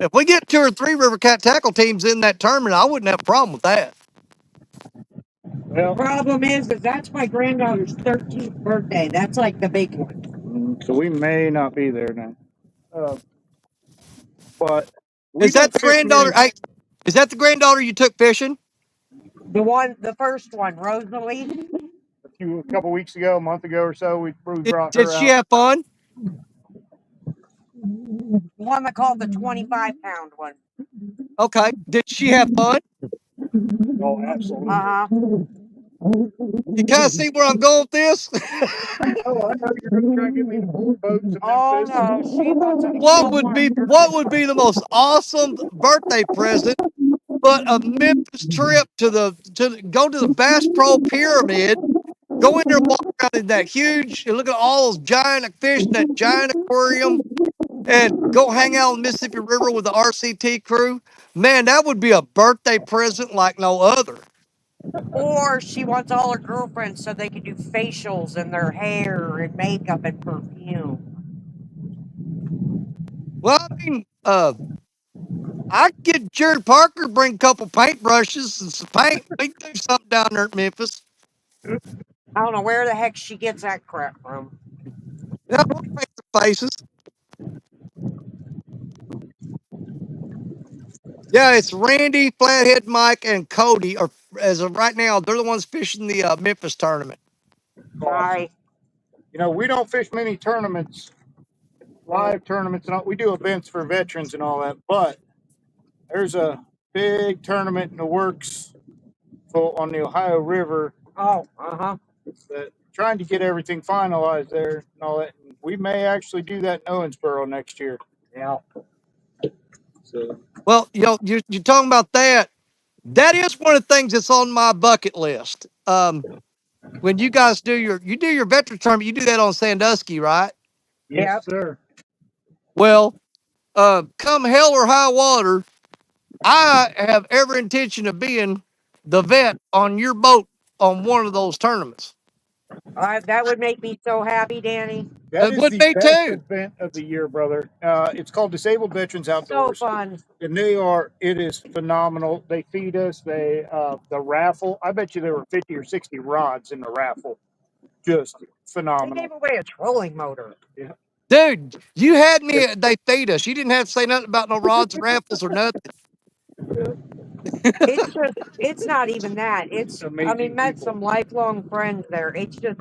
if we get 2 or 3 River Cat tackle teams in that tournament, I wouldn't have a problem with that. the Well, problem is that's my granddaughter's 13th birthday. That's like the big one. so we may not be there now. Uh, but we Is that don't the fish granddaughter? many. Hey, is that the granddaughter you took fishing? The first one, Rosalie. A couple weeks ago, a month ago or so, we brought Did her she out. have fun? The one that called the 25-pound one. Okay. Did she have fun? Oh, absolutely. Uh huh. You kind of see where I'm going with this? Oh, I know you're going to try and get me to pull boats in Oh Memphis. no, she wants a what she would wants be what would be the most awesome birthday present but a Memphis trip go to the Bass Pro Pyramid, go in there and walk around in that huge and look at all those giant fish in that giant aquarium, and go hang out on the Mississippi River with the RCT crew. Man, that would be a birthday present like no other. or she wants all her girlfriends so they can do facials and their hair and makeup and perfume. Well, I mean, I could get Jared Parker to bring a couple paintbrushes and some paint. We can do something down there at Memphis. I don't know where the heck she gets that crap from. Yeah, we'll paint some faces. Yeah, it's Randy, Flathead Mike, and Cody. Or as of right now, they're the ones fishing the Memphis tournament. Awesome. I You know, we don't fish many tournaments, live tournaments, and all. We do events for veterans and all that. But there's a big tournament in the works on the Ohio River oh that trying to get everything finalized there and all that. And we may actually do that in Owensboro next year. yeah. So Well, you're talking about that. That is one of the things that's on my bucket list. When you guys do your veteran tournament, you do that on Sandusky, right? yes, Yep. sir. Well, come hell or high water, I have every intention of being the vet on your boat on one of those tournaments. That would make me so happy, Danny. That It is would the be best too. event of the year, brother. It's called Disabled Veterans So Outdoors, fun. and it is phenomenal. They feed us. The raffle. I bet you there were 50 or 60 rods in the raffle. Just They gave phenomenal. away a trolling motor. Yeah. Dude, you had me, they feed us. You didn't have to say nothing about no rods and raffles or nothing. It's just it's not even that. I mean, Amazing met people. some lifelong friends there. It's just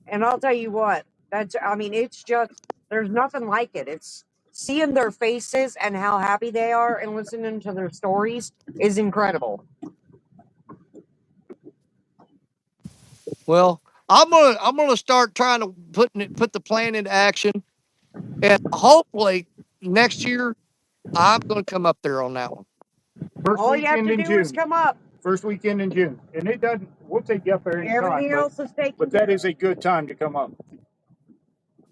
and I'll tell you what, it's just there's nothing like it. It's seeing their faces and how happy they are and listening to their stories is incredible. Well, I'm gonna start trying to put the plan into action, and hopefully next year I'm gonna come up there on that one. First All you have weekend to in do is June. come up. First weekend in June, and it doesn't. We'll take you up there anytime, Everything else is taken but that care is a good time to come up.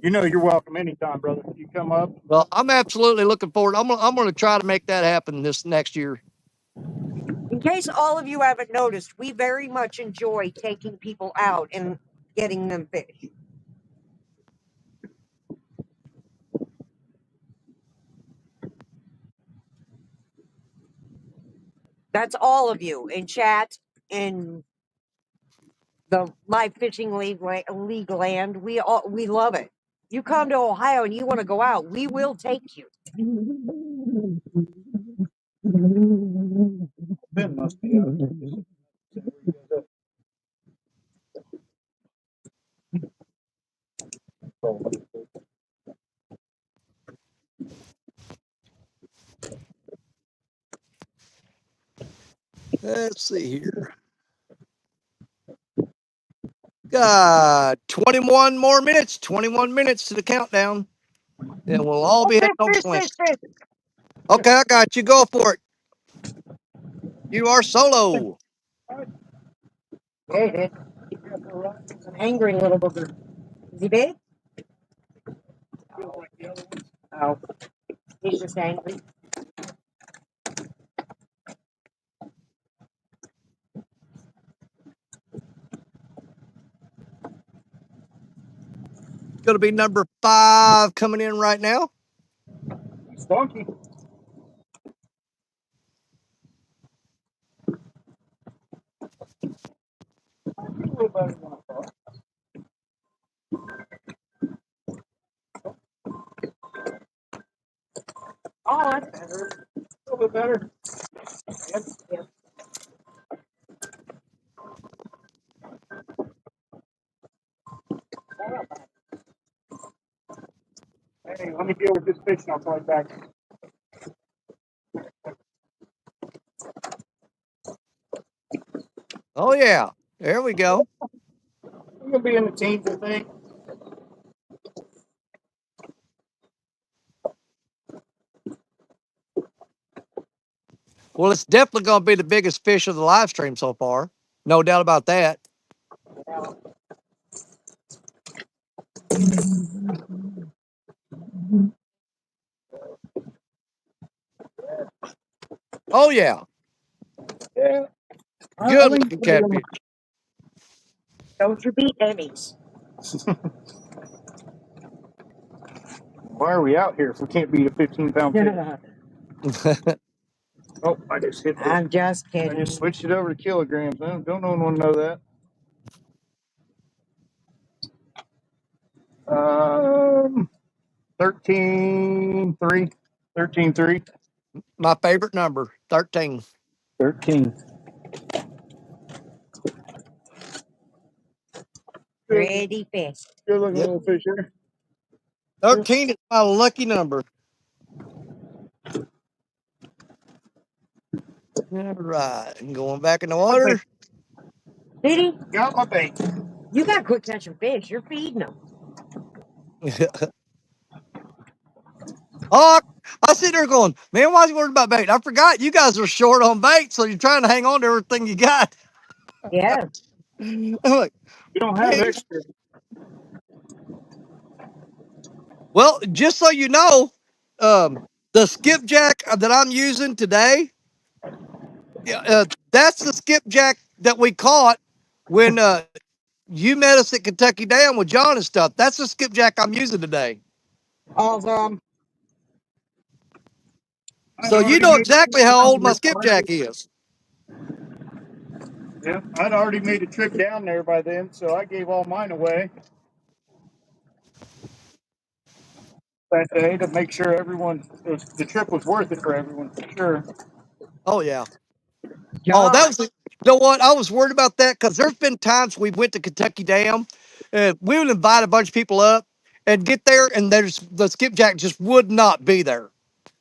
You know, you're welcome anytime, brother. You come up. Well, I'm absolutely looking forward. I'm gonna try to make that happen this next year. of. In case all of you haven't noticed, we very much enjoy taking people out and getting them fish. That's all of you in chat in the live fishing league land. We love it. You come to Ohio and you want to go out, we will take you. Ben must be out. Let's see here. God, 21 more minutes. 21 minutes to the countdown, and we'll all Oh, be heading fish, over fish, to fish, Winston. fish. Okay, I got you. Go for it. You are solo. Hey, it's an angry little booger. Is he big? Oh, he's just angry. Going to be number 5 coming in right now. Spunky. Oh, that's better. A little bit better. Yep, yep. Hey, let me deal with this fish and I'll call you back. Oh yeah. There we go. I'm gonna be in the teens, I think. Well, it's definitely going to be the biggest fish of the live stream so far. No doubt about that. Oh, yeah. Yeah, I Good think looking catfish. Don't you be Emmys. why are we out here if we can't beat a 15-pound fish? Oh, I just hit the. I'm just I kidding. just switched it over to kilograms. Don't no one want to know that. 13.3. 13.3. My favorite number, 13. 13. Pretty fish. Good looking Yep. little fish here. 13 is my lucky number. All right. And going back in the My bait. water. Diddy, Got my bait. you got to quit catching fish. You're feeding them. Oh, I sit there going, man, why is he worried about bait? I forgot you guys are short on bait, so you're trying to hang on to everything you got. Yeah. I'm like, We don't have man. extra. Well, just so you know, the skipjack that I'm using today, yeah, that's the skipjack that we caught when you met us at Kentucky Dam with John and stuff. That's the skipjack I'm using today. Awesome. I'd So you already know made a exactly trip how down old my there. skipjack is. Yeah, I'd already made a trip down there by then, so I gave all mine away that day to make sure the trip was worth it for everyone for sure. Oh yeah. Oh, that John. was. You know what? I was worried about that because there's been times we went to Kentucky Dam, and we would invite a bunch of people up and get there, and there's the skipjack just would not be there.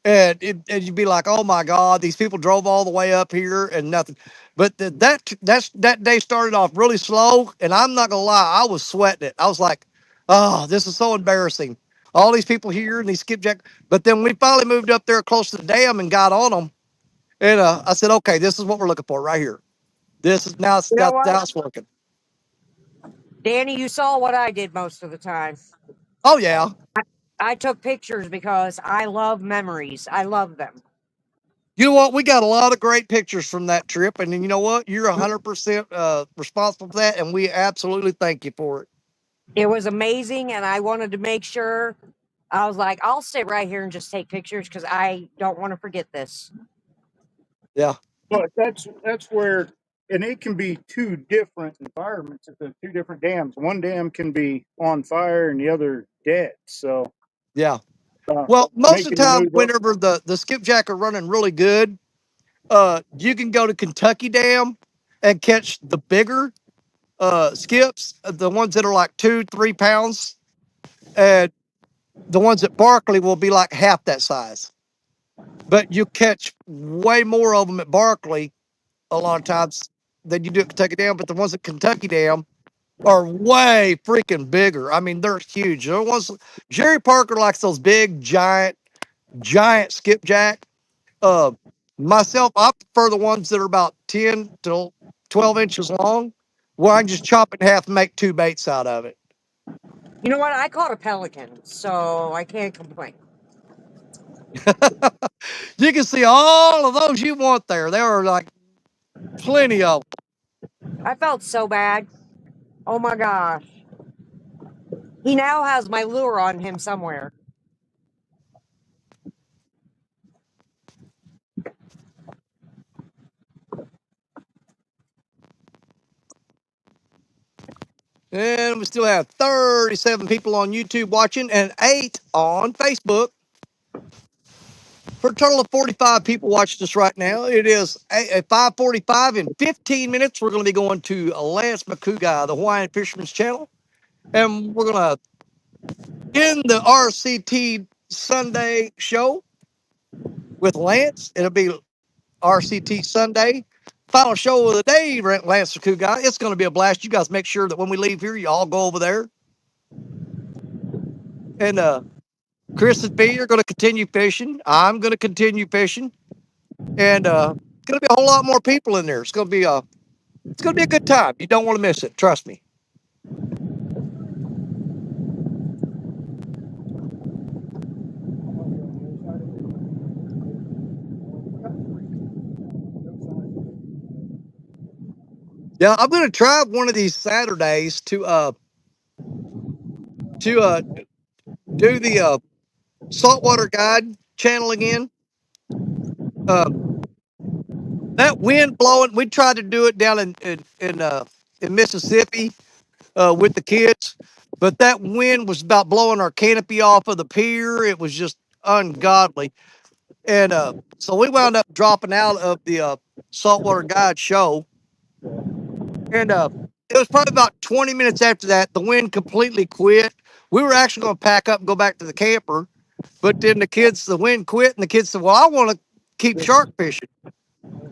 And you'd be like, oh my God, these people drove all the way up here and nothing. But that day started off really slow, and I'm not gonna lie, I was sweating it. I was like, oh, this is so embarrassing. All these people here and these skipjack. But then we finally moved up there close to the dam and got on them. And I said, okay, this is what we're looking for right here. This is now You know what? now it's working. Danny, you saw what I did most of the time. Oh yeah. I took pictures because I love memories. I love them. You know what? We got a lot of great pictures from that trip, and then you know what? You're 100% responsible for that, and we absolutely thank you for it. It was amazing, and I wanted to make sure. I was like, I'll sit right here and just take pictures because I don't want to forget this. Yeah, But that's where, and it can be two different environments at the two different dams. One dam can be on fire and the other dead. So yeah. uh, Well, most of the making the time, move up. whenever the skipjack are running really good, you can go to Kentucky Dam and catch the bigger skips, the ones that are like 2, 3 pounds, and the ones at Barkley will be like half that size. But you catch way more of them at Barkley a lot of times than you do at Kentucky Dam. But the ones at Kentucky Dam are way freaking bigger. I mean, they're huge. They're ones Jerry Parker likes those big, giant skipjack. Uh, myself, I prefer the ones that are about 10 to 12 inches long, where I can just chop it in half and make two baits out of it. You know what? I caught a pelican, so I can't complain. You can see all of those you want there. There are like plenty of them. I felt so bad. Oh my gosh. He now has my lure on him somewhere. And we still have 37 people on YouTube watching and 8 on Facebook. For a total of 45 people watching us right now. It is 5:45 in 15 minutes. We're going to be going to Lance McCouga, the Hawaiian Fisherman's Channel. And we're going to end the RCT Sunday show with Lance. It'll be RCT Sunday. Final show of the day, Lance the Coup Guy. It's going to be a blast. You guys make sure that when we leave here, you all go over there. And Chris and B are going to continue fishing. I'm going to continue fishing. And it's going to be a whole lot more people in there. It's going to be a good time. You don't want to miss it. Trust me. Yeah, I'm going to try one of these Saturdays to do the saltwater guide channel again. Uh, that wind blowing, we tried to do it down in Mississippi with the kids, but that wind was about blowing our canopy off of the pier. It was just ungodly, and so we wound up dropping out of the saltwater guide show. And it was probably about 20 minutes after that, the wind completely quit. We were actually going to pack up and go back to the camper, but then the wind quit, and the kids said, "Well, I want to keep shark fishing."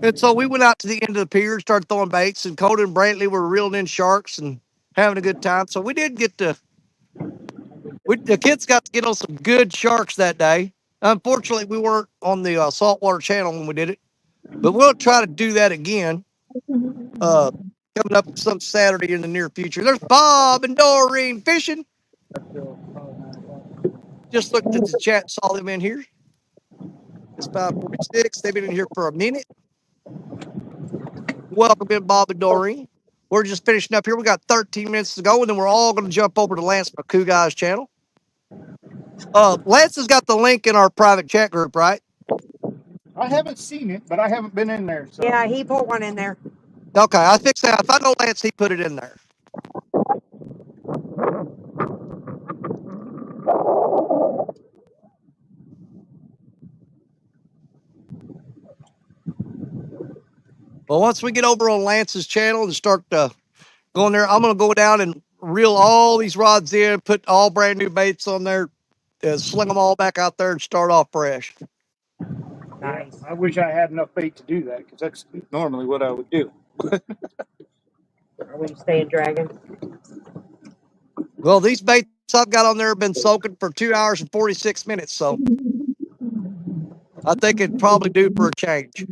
And so we went out to the end of the pier and started throwing baits, and Coda and Brantley were reeling in sharks and having a good time. So we did get to, the kids got to get on some good sharks that day. Unfortunately, we weren't on the saltwater channel when we did it, but we'll try to do that again uh, coming up some Saturday in the near future. There's Bob and Doreen fishing. Just looked at the chat, saw them in here. It's 5:46. They've been in here for a minute. Welcome in, Bob and Doreen. We're just finishing up here. We got 13 minutes to go, and then we're all going to jump over to Lance McCoo Guy's channel. Lance has got the link in our private chat group, right? I haven't seen it, but I haven't been in there. So. Yeah, he put one in there. Okay, I fixed that. If I know Lance, he put it in there. Well, once we get over on Lance's channel and start going there, I'm going to go down and reel all these rods in, put all brand new baits on there, sling them all back out there and start off fresh. Nice. Yeah, I wish I had enough bait to do that because that's normally what I would do. Are we staying dragon? Well, these baits I've got on there have been soaking for 2 hours and 46 minutes, so I think it'd probably do for a change.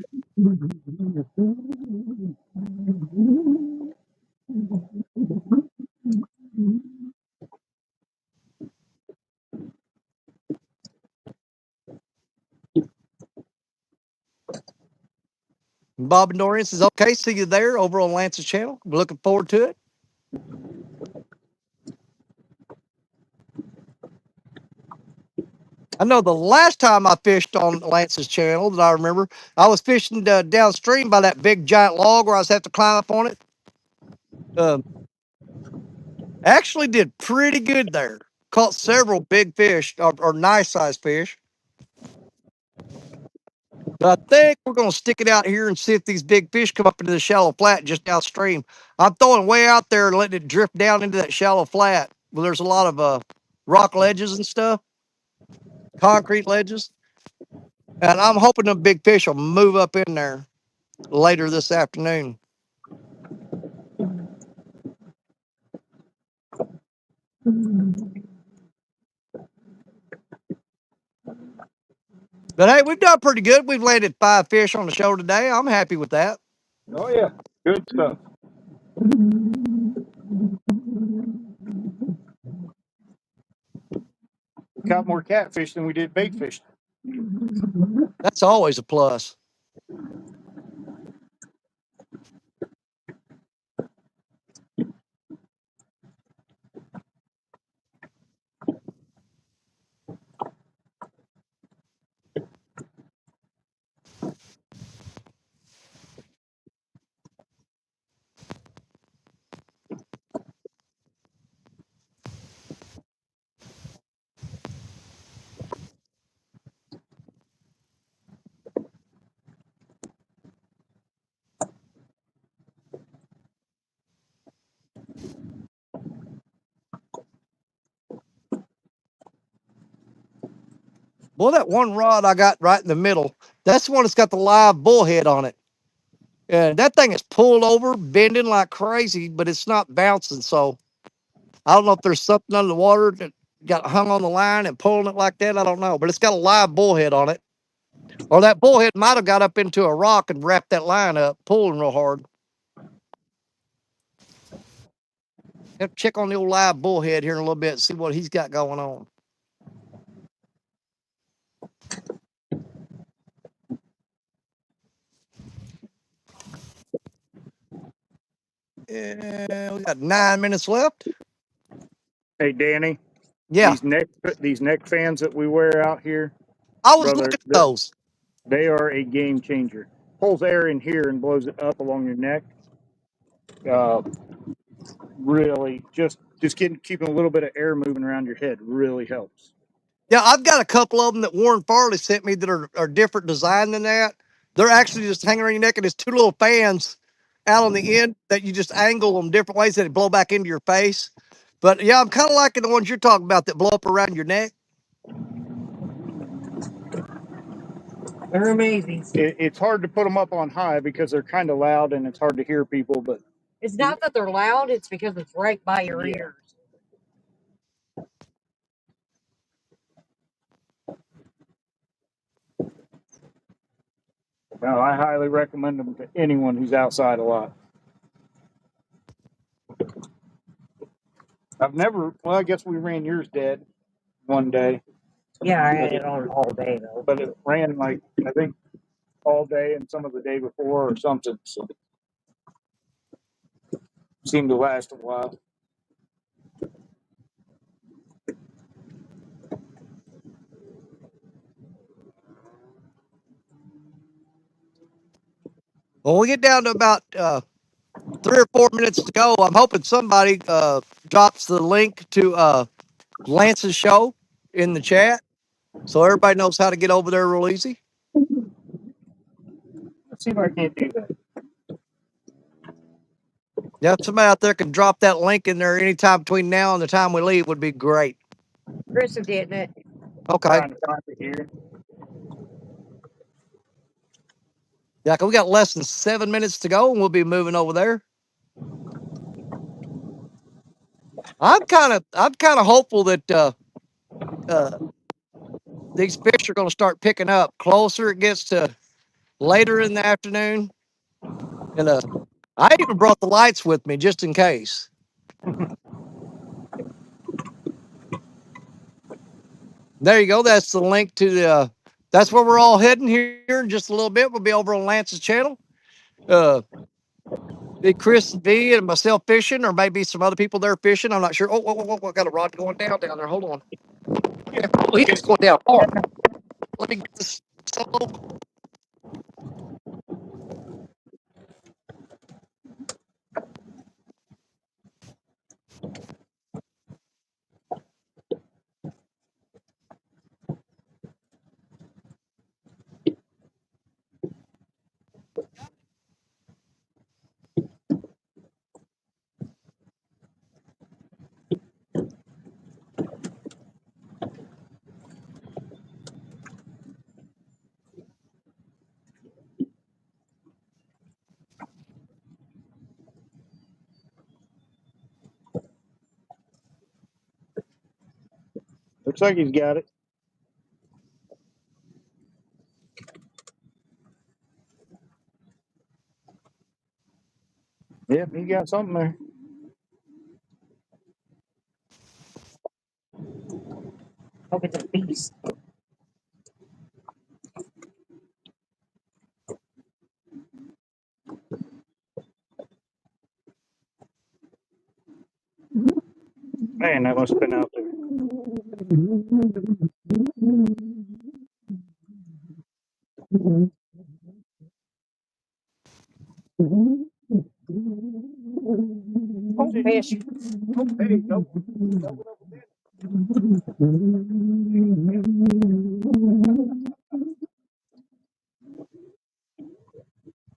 Bob and Dorian says, "Okay, see you there over on Lance's channel. We're looking forward to it." I know the last time I fished on Lance's channel that I remember, I was fishing downstream by that big giant log where I was have to climb up on it. Um, actually did pretty good there. Caught several big fish or nice sized fish. But I think we're going to stick it out here and see if these big fish come up into the shallow flat just downstream. I'm throwing way out there and letting it drift down into that shallow flat where there's a lot of rock ledges and stuff, concrete ledges. And I'm hoping the big fish will move up in there later this afternoon. But hey, we've done pretty good. We've landed 5 fish on the show today. I'm happy with that. Oh yeah, good stuff. We caught more catfish than we did bait fish. That's always a plus. Boy, that one rod I got right in the middle, that's the one that's got the live bullhead on it. And that thing is pulled over, bending like crazy, but it's not bouncing. So I don't know if there's something under the water that got hung on the line and pulling it like that. I don't know, but it's got a live bullhead on it. Or that bullhead might have got up into a rock and wrapped that line up, pulling real hard. Have to check on the old live bullhead here in a little bit, see what he's got going on. Yeah, we got 9 minutes left. Hey, Danny, Yeah, these neck fans that we wear out here, I was brother, looking at those. they are a game changer. Pulls air in here and blows it up along your neck. Uh, really, just keeping a little bit of air moving around your head really helps. Yeah, I've got a couple of them that Warren Farley sent me that are different design than that. They're actually just hanging around your neck, and there's two little fans out on the end that you just angle them different ways that it blow back into your face. But yeah, I'm kind of liking the ones you're talking about that blow up around your neck. They're amazing. It's hard to put them up on high because they're kind of loud and it's hard to hear people. But It's not that they're loud, it's because it's right by your yeah, ears. no, I highly recommend them to anyone who's outside a lot. I've never. Well, I guess we ran yours dead one day, Yeah, I but had it on all day though. it ran like I think all day and some of the day before or something. So it seemed to last a while. When we get down to about 3 or 4 minutes to go, I'm hoping somebody drops the link to Lance's show in the chat so everybody knows how to get over there real easy. Let's see if I can't do that. Yeah, if somebody out there can drop that link in there anytime between now and the time we leave would be great. Chris is getting it. Okay. Trying to find it here. Yeah, 'cause we got less than 7 minutes to go and we'll be moving over there. I'm kind of hopeful that uh, these fish are going to start picking up closer it gets to later in the afternoon. And I even brought the lights with me just in case. There you go. That's the link to the. That's where we're all heading here in just a little bit. We'll be over on Lance's channel. Uh, be Chris V and myself fishing, or maybe some other people there fishing. I'm not sure. Oh, got a rod going down there. Hold on. Oh, he is going down hard. Let me get this solo. Looks like he's got it. Yep, he got something there. Hope it's a beast. Man, that must have been out there. Oh, fish. Oh, there you go.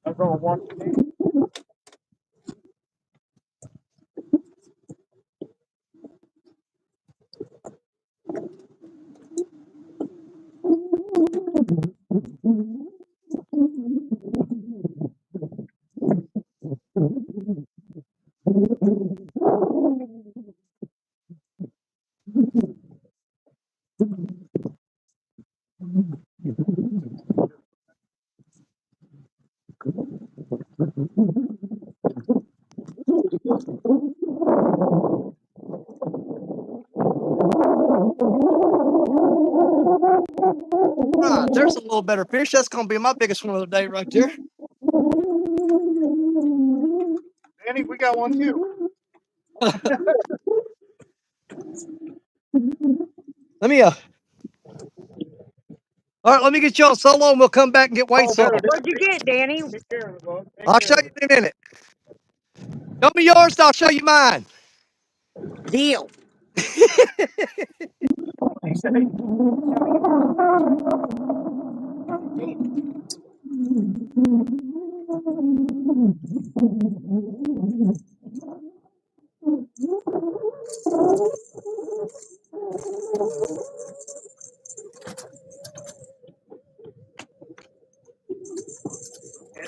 I'm going to watch it. All right, there's a little better fish. That's gonna be my biggest one of the day right there. Danny, we got one too. Let me all right, let me get y'all solo and we'll come back and get Oh weights no, on. What'd you get, Danny? take care of it, bud. Take I'll care show of you it. in a minute. Show me yours, and I'll show you mine. Deal. He said, "Hey,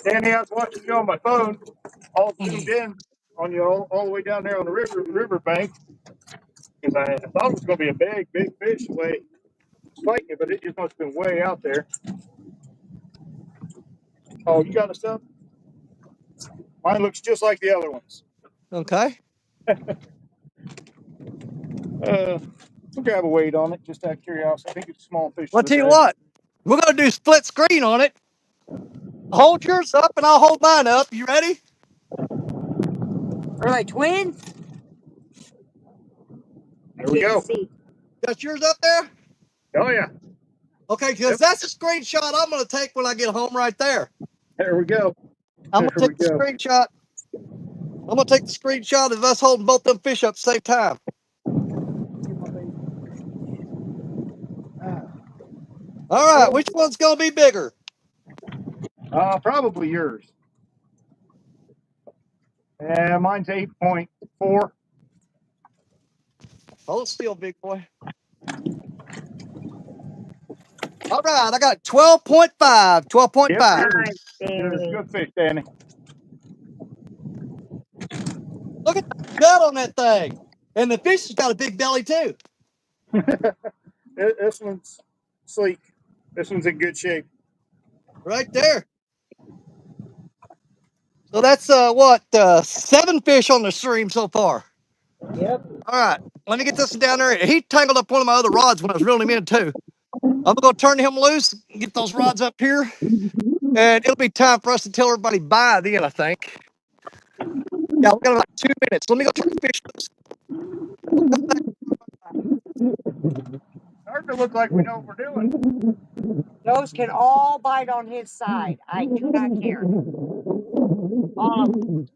Danny, I was watching you on my phone, all zoomed in on you all the way down there on the river bank, because I thought it was going to be a big fish the way it's fighting it, but it just must have been way out there. Oh, you got a sub? Mine looks just like the other ones. Okay. We'll grab a weight on it just out of curiosity. I think it's a small fish Well, of I'll the tell you day. what, we're gonna do split screen on it. Hold yours up and I'll hold mine up. You ready? Are they twins? I There we can't go. see. Got yours up there? Oh yeah. Okay, because Yep. that's a screenshot I'm gonna take when I get home right there. There we go. I'm There gonna we take the go. screenshot. I'm gonna take the screenshot of us holding both them fish up at the same time. All right, which one's gonna be bigger? Probably yours. Yeah, mine's 8.4. Hold still, big boy. All right, I got 12.5. Yep, 12.5. yours. Nice, Yours. Danny. Good fish, Danny. Look at the gut on that thing. And the fish has got a big belly too. This one's sleek. This one's in good shape. Right there. So that's what 7 fish on the stream so far. Yep. All right, let me get this one down there. He tangled up one of my other rods when I was reeling him in too. I'm gonna turn him loose, get those rods up here, and it'll be time for us to tell everybody bye then, I think. Yeah, we got about 2 minutes. Let me go turn the fish loose. We'll come back. Starting to look like we know what we're doing. Those can all bite on his side. I do not care. All of them.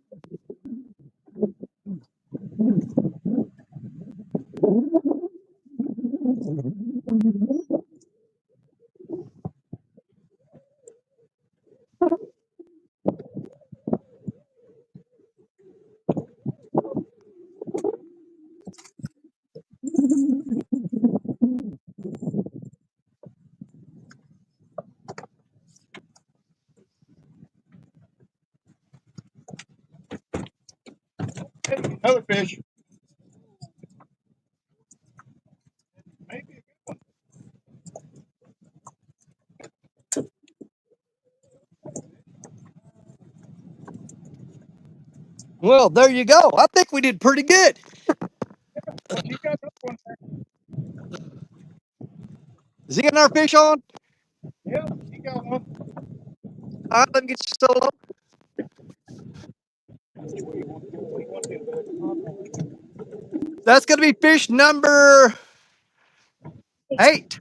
Hey, another fish. Maybe. Well, there you go. I think we did pretty good. Well, you got another one there. Is he getting our fish on? Yeah, you got one. All right, let me get you solo. That's gonna be fish number 8.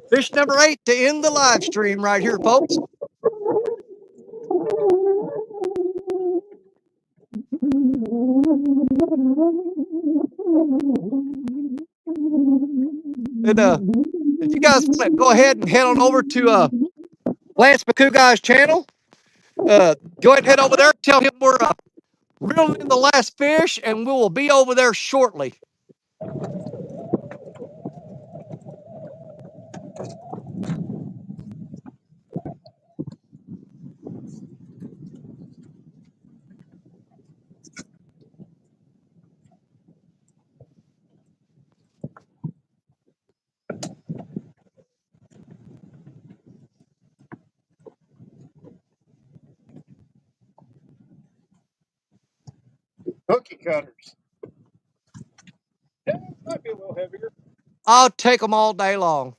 Fish number 8 to end the live stream right here, folks. And if you guys want to go ahead and head on over to Lance McCoo guy's channel, go ahead and head over there. Tell him we're reeling in the last fish, and we will be over there shortly. cookie cutters. Yeah, might be a little heavier. I'll take them all day long.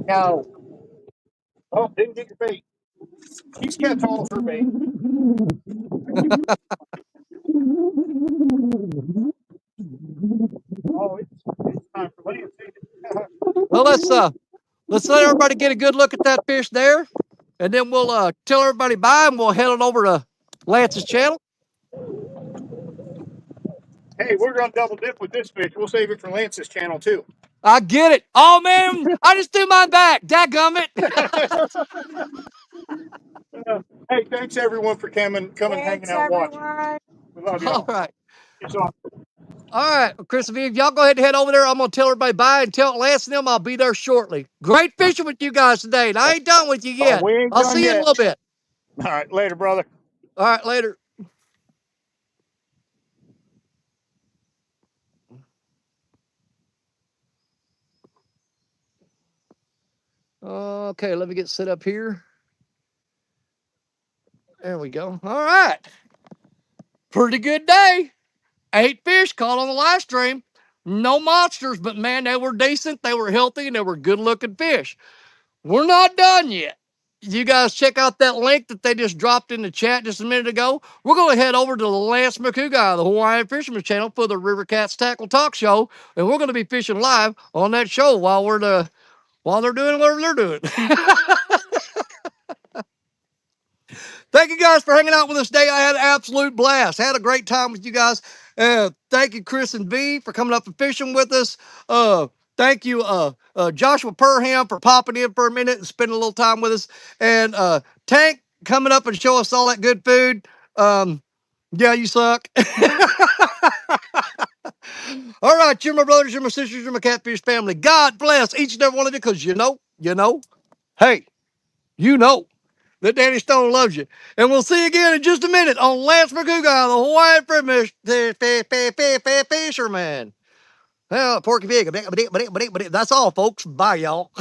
No. Oh, didn't get your bait. She's kept all of her bait. Oh, it's time for Lance. Well, let's let everybody get a good look at that fish there, and then we'll tell everybody bye, and we'll head on over to Lance's channel. Hey, we're gonna double dip with this fish. We'll save it for Lance's channel too. I get it. Oh man, I just threw mine back. Dadgummit. Hey, thanks everyone for coming, Thanks, hanging out, watching. everyone. We love All y'all. right. It's on. All right, Chris and Viv, y'all go ahead and head over there. I'm gonna tell everybody bye and tell Lance and them I'll be there shortly. Great fishing with you guys today, and I ain't done with you Oh, yet. we ain't I'll done see you in a yet. little bit. All right, later, brother. All right, later. Okay, let me get set up here. There we go. All right. Pretty good day. 8 fish caught on the live stream. No monsters, but man, they were decent. They were healthy, and they were good looking fish. We're not done yet. You guys check out that link that they just dropped in the chat just a minute ago. We're going to head over to the Lance McCougar of the Hawaiian Fisherman's Channel for the River Cats Tackle Talk Show, and we're going to be fishing live on that show while they're doing whatever they're doing. Thank you guys for hanging out with us today. I had an absolute blast. Had a great time with you guys. Thank you, Chris and V, for coming up and fishing with us. Thank you, Joshua Perham, for popping in for a minute and spending a little time with us. And Tank coming up and show us all that good food. Yeah, you suck. All right, you're my brothers, you're my sisters, you're my catfish family. God bless each and every one of you, because hey, you know that Danny Stone loves you. And we'll see you again in just a minute on Lance McCougar, the Hawaiian fisherman. Well, Porky Pig. That's all, folks. Bye, y'all.